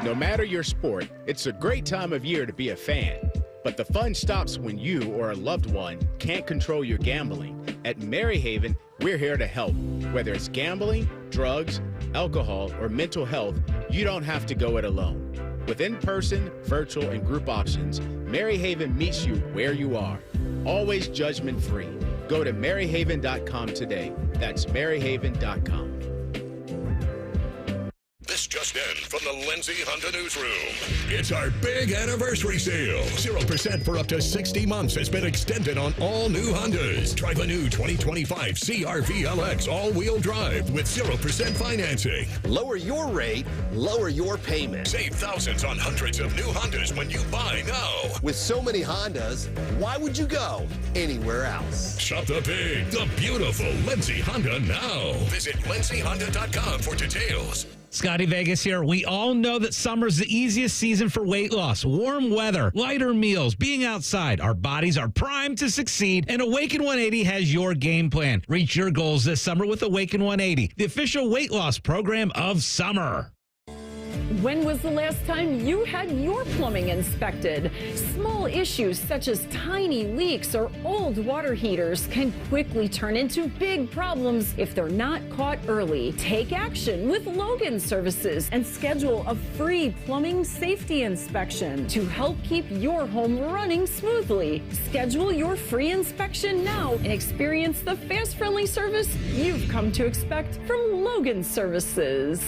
No matter your sport, it's a great time of year to be a fan. But the fun stops when you or a loved one can't control your gambling. At Maryhaven, we're here to help. Whether it's gambling, drugs, alcohol, or mental health, you don't have to go it alone. With in-person, virtual, and group options, Maryhaven meets you where you are. Always judgment-free. Go to maryhaven.com today. That's maryhaven.com. This just in from the Lindsay Honda Newsroom. It's our big anniversary sale. 0% for up to 60 months has been extended on all new Hondas. Drive a new 2025 CR-V LX all-wheel drive with 0% financing. Lower your rate, lower your payment. Save thousands on hundreds of new Hondas when you buy now. With so many Hondas, why would you go anywhere else? Shop the big, the beautiful Lindsay Honda now. Visit lindsayhonda.com for details. Scotty Vegas here. We all know that summer's the easiest season for weight loss. Warm weather, lighter meals, being outside. Our bodies are primed to succeed, and Awaken 180 has your game plan. Reach your goals this summer with Awaken 180, the official weight loss program of summer. When was the last time you had your plumbing inspected? Small issues such as tiny leaks or old water heaters can quickly turn into big problems if they're not caught early. Take action with Logan Services and schedule a free plumbing safety inspection to help keep your home running smoothly. Schedule your free inspection now and experience the fast, friendly service you've come to expect from Logan Services.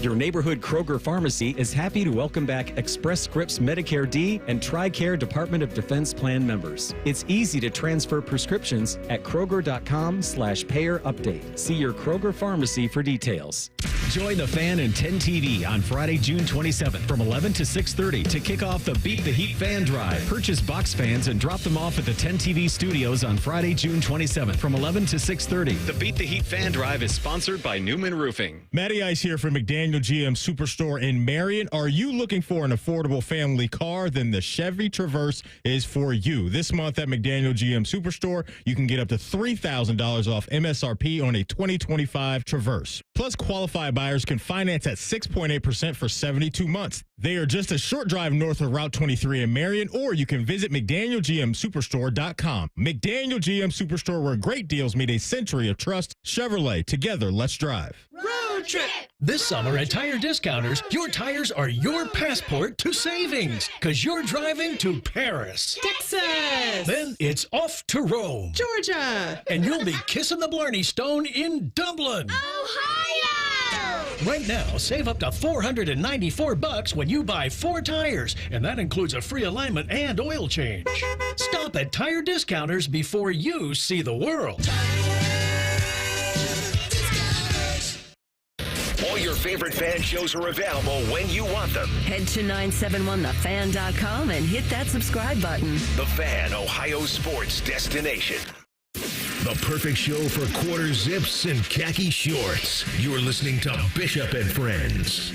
Your neighborhood Kroger pharmacy is happy to welcome back Express Scripts Medicare D and TRICARE Department of Defense plan members. It's easy to transfer prescriptions at Kroger.com/payer update. See your Kroger pharmacy for details. Join the Fan and 10 TV on Friday, June 27th from 11 to 6:30 to kick off the Beat the Heat Fan Drive. Purchase box fans and drop them off at the 10 TV studios on Friday, June 27th from 11 to 6:30. The Beat the Heat Fan Drive is sponsored by Newman Roofing. Matty Ice here from McDaniel GM Superstore in Marion. Are you looking for an affordable family car? Then the Chevy Traverse is for you. This month at McDaniel GM Superstore, you can get up to $3,000 off MSRP on a 2025 Traverse. Plus, qualified buyers can finance at 6.8% for 72 months. They are just a short drive north of Route 23 in Marion, or you can visit McDanielGMSuperstore.com. McDaniel GM Superstore, where great deals meet a century of trust. Chevrolet, together, let's drive. Road trip! This summer at Tire Discounters, your tires are your passport to savings, because you're driving to Paris, Texas, then it's off to Rome, Georgia, and you'll be kissing the Blarney Stone in Dublin, Ohio. Right now, save up to $494 when you buy 4 tires, and that includes a free alignment and oil change. Stop at Tire Discounters before you see the world. All your favorite fan shows are available when you want them. Head to 971thefan.com and hit that subscribe button. The Fan, Ohio sports destination. The perfect show for quarter zips and khaki shorts. You're listening to Bishop and Friends.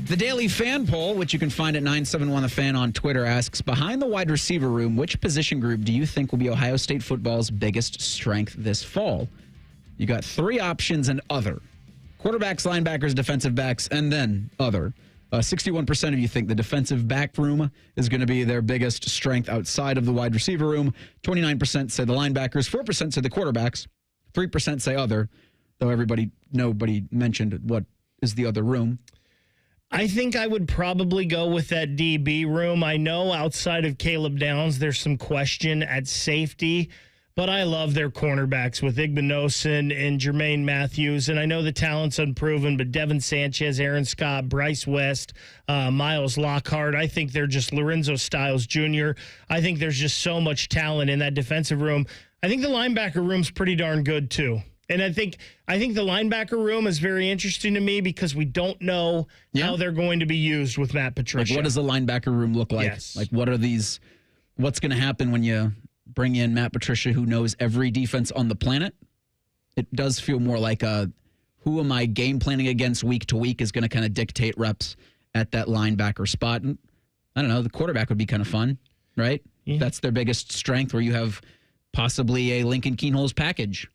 The daily fan poll, which you can find at 971 The Fan on Twitter, asks, behind the wide receiver room, which position group do you think will be Ohio State football's biggest strength this fall? You got 3 options and other. Quarterbacks, linebackers, defensive backs, and then other. 61% of you think the defensive back room is going to be their biggest strength outside of the wide receiver room. 29% say the linebackers. 4% say the quarterbacks. 3% say other, though nobody mentioned what is the other room. I think I would probably go with that DB room. I know outside of Caleb Downs, there's some question at safety, but I love their cornerbacks with Igbinosun and Jermaine Matthews. And I know the talent's unproven, but Devin Sanchez, Aaron Scott, Bryce West, Miles Lockhart. I think they're just Lorenzo Styles Jr. I think there's just so much talent in that defensive room. I think the linebacker room's pretty darn good, too. And I think the linebacker room is very interesting to me because we don't know how they're going to be used with Matt Patricia. Like, what does the linebacker room look like? Yes. Like, what's going to happen when you bring in Matt Patricia, who knows every defense on the planet? It does feel more like who am I game planning against week to week is going to kind of dictate reps at that linebacker spot. And I don't know, the quarterback would be kind of fun, right? Yeah. That's their biggest strength, where you have possibly a Lincoln Kienholz package.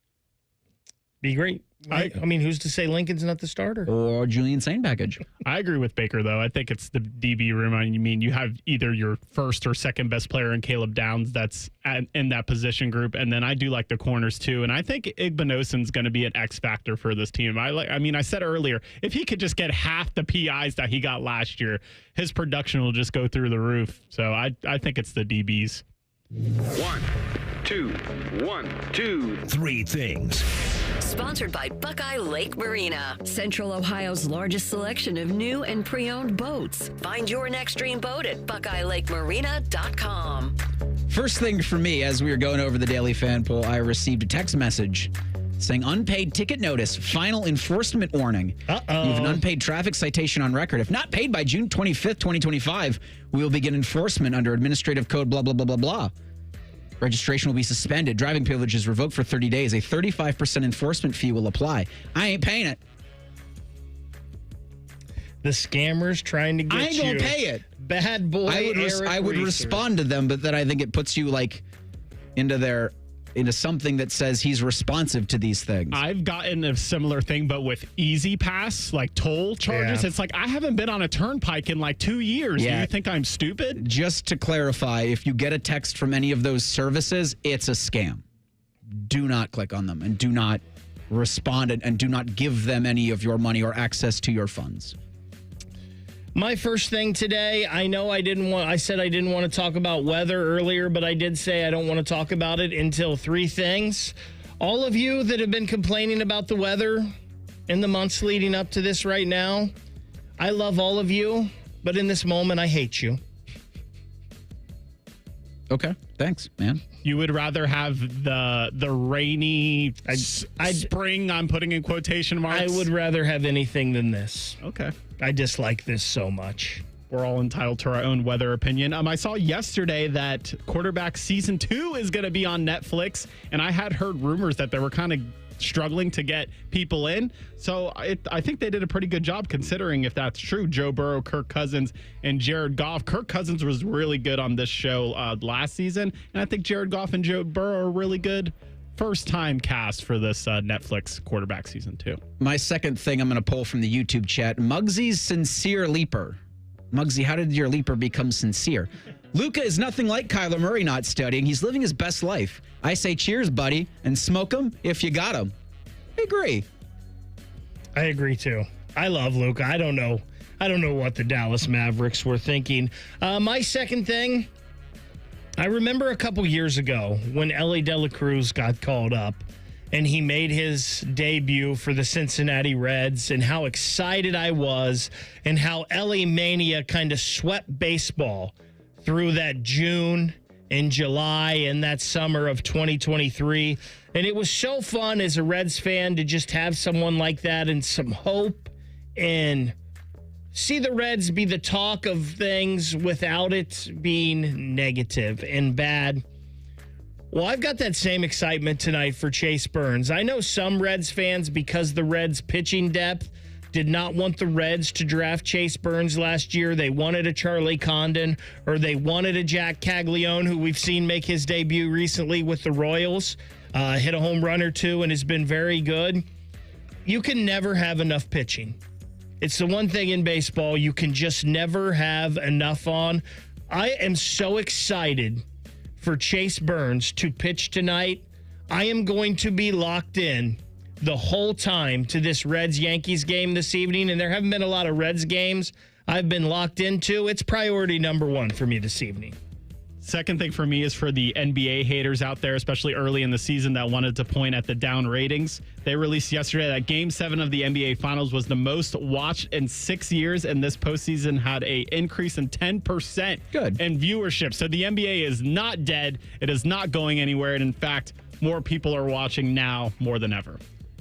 Be great. I mean, who's to say Lincoln's not the starter? Or Julian Sain package. I agree with Baker, though. I think it's the DB room. I mean, you have either your first or second best player in Caleb Downs that's in that position group, and then I do like the corners, too. And I think Igbinosun's going to be an X factor for this team. I said earlier, if he could just get half the PIs that he got last year, his production will just go through the roof. So I think it's the DBs. 1, 2, 1, 2, 3 things. Sponsored by Buckeye Lake Marina, Central Ohio's largest selection of new and pre-owned boats. Find your next dream boat at BuckeyeLakeMarina.com. First thing for me, as we were going over the daily fan poll, I received a text message saying, unpaid ticket notice, final enforcement warning. Uh-oh. You have an unpaid traffic citation on record. If not paid by June 25th, 2025, we will begin enforcement under Administrative Code blah, blah, blah, blah, blah. Registration will be suspended. Driving privilege is revoked for 30 days. A 35% enforcement fee will apply. I ain't paying it. The scammers trying to get you. I ain't gonna pay it. Bad boy. I would respond to them, but then I think it puts you like into something that says he's responsive to these things. I've gotten a similar thing, but with Easy Pass, like toll charges. Yeah. It's like I haven't been on a turnpike in like 2 years. Yeah. Do you think I'm stupid? Just to clarify, if you get a text from any of those services, it's a scam. Do not click on them and do not respond and do not give them any of your money or access to your funds. My first thing today, I said I didn't want to talk about weather earlier, but I did say I don't want to talk about it until 3 things. All of you that have been complaining about the weather in the months leading up to this right now, I love all of you, but in this moment, I hate you. Okay, thanks, man. You would rather have the rainy spring, I'm putting in quotation marks? I would rather have anything than this. Okay. I dislike this so much. We're all entitled to our own weather opinion. I saw yesterday that Quarterback Season 2 is going to be on Netflix, and I had heard rumors that they were kind of struggling to get people in. So I think they did a pretty good job considering if that's true. Joe Burrow, Kirk Cousins, and Jared Goff. Kirk Cousins was really good on this show last season, and I think Jared Goff and Joe Burrow are really good first-time cast for this Netflix Quarterback Season 2. My second thing I'm going to pull from the YouTube chat, Muggsy's sincere leaper. Muggsy, how did your leaper become sincere? Luka is nothing like Kyler Murray not studying. He's living his best life. I say cheers, buddy, and smoke him if you got him. I agree. I agree, too. I love Luka. I don't know what the Dallas Mavericks were thinking. My second thing, I remember a couple years ago when Elly De La Cruz got called up and he made his debut for the Cincinnati Reds and how excited I was and how Elly Mania kind of swept baseball through that June and July and that summer of 2023. And it was so fun as a Reds fan to just have someone like that and some hope and see the Reds be the talk of things without it being negative and bad. Well, I've got that same excitement tonight for Chase Burns. I know some Reds fans, because the Reds' pitching depth, did not want the Reds to draft Chase Burns last year. They wanted a Charlie Condon, or they wanted a Jack Caglione, who we've seen make his debut recently with the Royals, hit a home run or two and has been very good. You can never have enough pitching. It's the one thing in baseball you can just never have enough on. I am so excited for Chase Burns to pitch tonight. I am going to be locked in the whole time to this Reds-Yankees game this evening, and there haven't been a lot of Reds games I've been locked into. It's priority number one for me this evening. Second thing for me is for the NBA haters out there, especially early in the season, that wanted to point at the down ratings. They released yesterday that Game 7 of the NBA Finals was the most watched in 6 years, and this postseason had an increase in 10% in viewership. So the NBA is not dead. It is not going anywhere. And in fact, more people are watching now more than ever.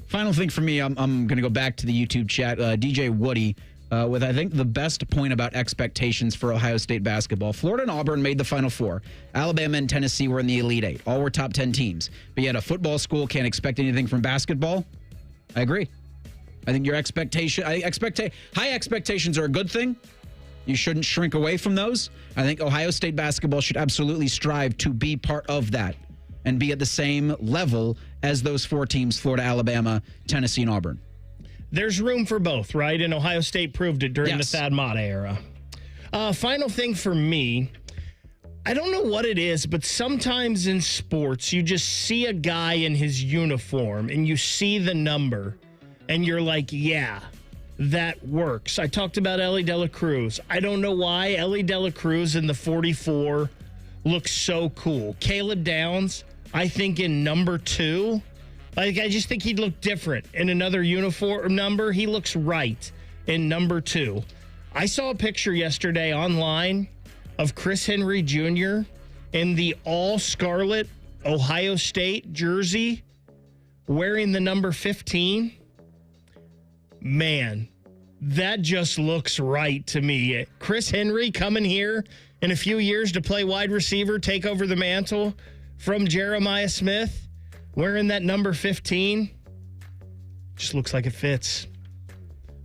Final thing for me, I'm going to go back to the YouTube chat. DJ Woody with, I think, the best point about expectations for Ohio State basketball. Florida and Auburn made the Final Four. Alabama and Tennessee were in the Elite Eight. All were top 10 teams. But yet a football school can't expect anything from basketball? I agree. I think your high expectations are a good thing. You shouldn't shrink away from those. I think Ohio State basketball should absolutely strive to be part of that and be at the same level as those four teams, Florida, Alabama, Tennessee, and Auburn. There's room for both, right? And Ohio State proved it during the Thad Matta era. Final thing for me, I don't know what it is, but sometimes in sports, you just see a guy in his uniform and you see the number and you're like, yeah, that works. I talked about Elly De La Cruz. I don't know why Elly De La Cruz in the 44 looks so cool. Caleb Downs, I think in number 2, I just think he'd look different in another uniform number. He looks right in number 2. I saw a picture yesterday online of Chris Henry Jr. in the all-scarlet Ohio State jersey wearing the number 15. Man, that just looks right to me. Chris Henry coming here in a few years to play wide receiver, take over the mantle from Jeremiah Smith. Wearing that number 15 just looks like it fits.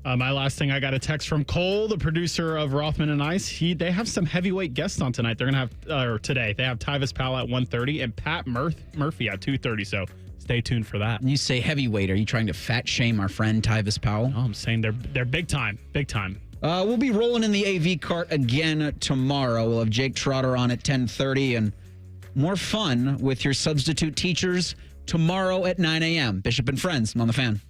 My last thing, I got a text from Cole, the producer of Rothman and Ice. They have some heavyweight guests on tonight. They're going to have, or today, they have Tyvis Powell at 1:30 and Pat Murphy at 2:30. So stay tuned for that. When you say heavyweight, are you trying to fat shame our friend Tyvis Powell? No, I'm saying they're big time. Big time. We'll be rolling in the AV cart again tomorrow. We'll have Jake Trotter on at 10:30 and more fun with your substitute teachers tomorrow at 9 a.m. Bishop and Friends on the Fan.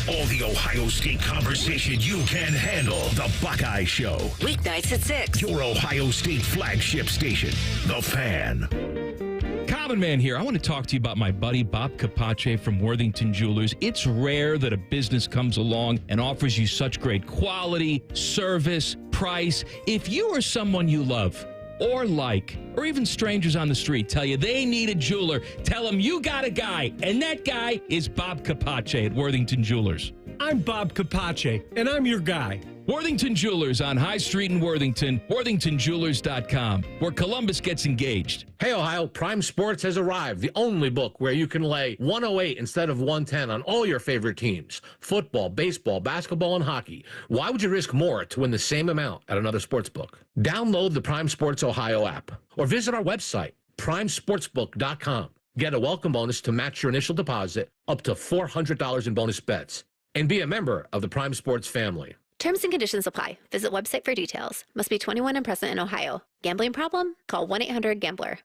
All the Ohio State conversation you can handle. The Buckeye Show. Weeknights at 6. Your Ohio State flagship station. The Fan. Common Man here. I want to talk to you about my buddy Bob Capace from Worthington Jewelers. It's rare that a business comes along and offers you such great quality, service, price. If you or someone you love or like, or even strangers on the street tell you they need a jeweler, tell them you got a guy, and that guy is Bob Capace at Worthington Jewelers. I'm Bob Capace, and I'm your guy. Worthington Jewelers on High Street in Worthington, worthingtonjewelers.com, where Columbus gets engaged. Hey, Ohio, Prime Sports has arrived, the only book where you can lay 108 instead of 110 on all your favorite teams. Football, baseball, basketball, and hockey. Why would you risk more to win the same amount at another sports book? Download the Prime Sports Ohio app or visit our website, primesportsbook.com. Get a welcome bonus to match your initial deposit up to $400 in bonus bets. And be a member of the Prime Sports family. Terms and conditions apply. Visit website for details. Must be 21 and present in Ohio. Gambling problem? Call 1-800-GAMBLER.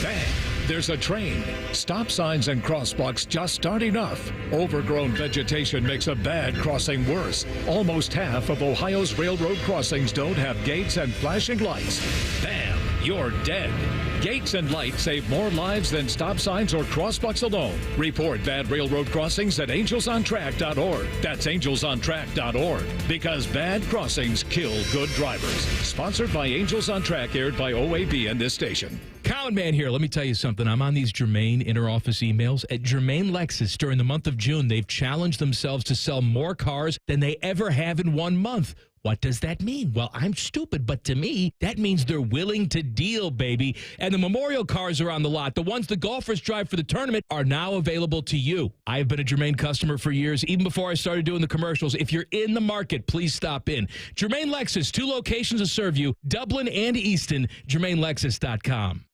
Bang! There's a train. Stop signs and crosswalks just aren't enough. Overgrown vegetation makes a bad crossing worse. Almost half of Ohio's railroad crossings don't have gates and flashing lights. Bam! You're dead. Gates and lights save more lives than stop signs or crosswalks alone. Report bad railroad crossings at angelsontrack.org. That's angelsontrack.org. Because bad crossings kill good drivers. Sponsored by Angels on Track, aired by OAB and this station. Common Man here. Let me tell you something. I'm on these Germain interoffice emails. At Germain Lexus, during the month of June, they've challenged themselves to sell more cars than they ever have in 1 month. What does that mean? Well, I'm stupid, but to me, that means they're willing to deal, baby. And the memorial cars are on the lot. The ones the golfers drive for the tournament are now available to you. I have been a Germain customer for years, even before I started doing the commercials. If you're in the market, please stop in. Germain Lexus, 2 locations to serve you, Dublin and Easton, GermainLexus.com.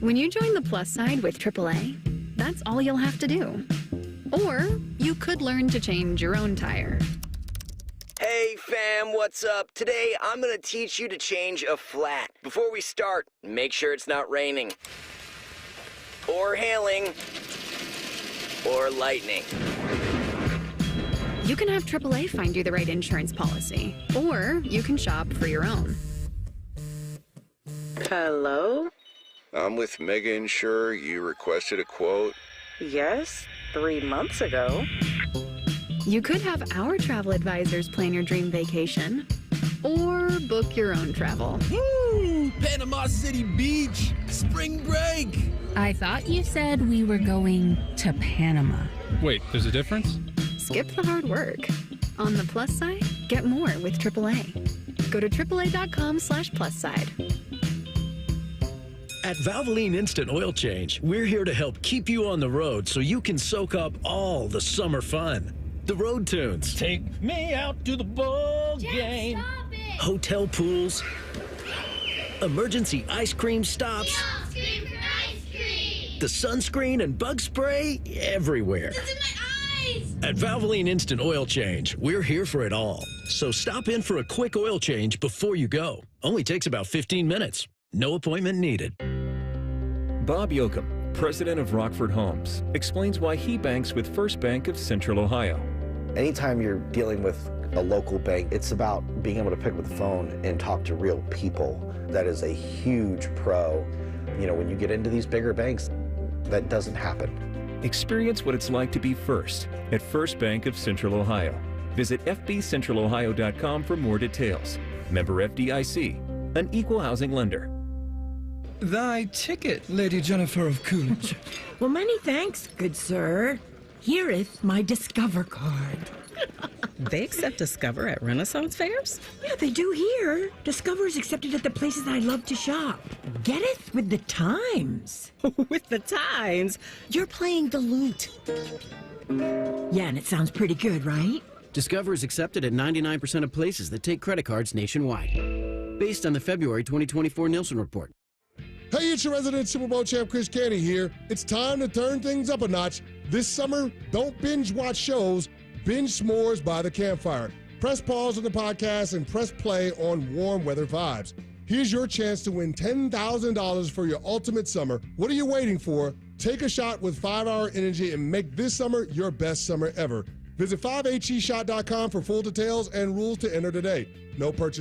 When you join the plus side with AAA, that's all you'll have to do. Or you could learn to change your own tire. Hey fam, what's up? Today I'm gonna teach you to change a flat. Before we start, make sure it's not raining, or hailing, or lightning. You can have AAA find you the right insurance policy, or you can shop for your own. Hello? I'm with Mega Insure. You requested a quote? Yes, 3 months ago. You could have our travel advisors plan your dream vacation, or book your own travel. Woo! Panama City Beach, spring break. I thought you said we were going to Panama. Wait, there's a difference? Skip the hard work. On the plus side, get more with AAA. Go to AAA.com/plus side. At Valvoline Instant Oil Change, we're here to help keep you on the road so you can soak up all the summer fun. The road tunes. Take me out to the ball game. Hotel pools. Emergency ice cream stops. Scream for ice cream. The sunscreen and bug spray everywhere. It's in my eyes. At Valvoline Instant Oil Change, we're here for it all. So stop in for a quick oil change before you go. Only takes about 15 minutes. No appointment needed. Bob Yoakum, president of Rockford Homes, explains why he banks with First Bank of Central Ohio. Anytime you're dealing with a local bank, it's about being able to pick up the phone and talk to real people. That is a huge pro. You know, when you get into these bigger banks, that doesn't happen. Experience what it's like to be first at First Bank of Central Ohio. Visit fbcentralohio.com for more details. Member FDIC, an equal housing lender. Thy ticket, Lady Jennifer of Coolidge. Well, many thanks, good sir. Here'th my Discover card. They accept Discover at Renaissance fairs? Yeah, they do here. Discover is accepted at the places I love to shop. Getteth with the times. With the times? You're playing the lute. Yeah, and it sounds pretty good, right? Discover is accepted at 99% of places that take credit cards nationwide. Based on the February 2024 Nielsen Report. Hey, it's your resident Super Bowl champ, Chris Canty here. It's time to turn things up a notch. This summer, don't binge watch shows, binge s'mores by the campfire. Press pause on the podcast and press play on Warm Weather Vibes. Here's your chance to win $10,000 for your ultimate summer. What are you waiting for? Take a shot with 5-Hour Energy and make this summer your best summer ever. Visit 5HEshot.com for full details and rules to enter today. No purchase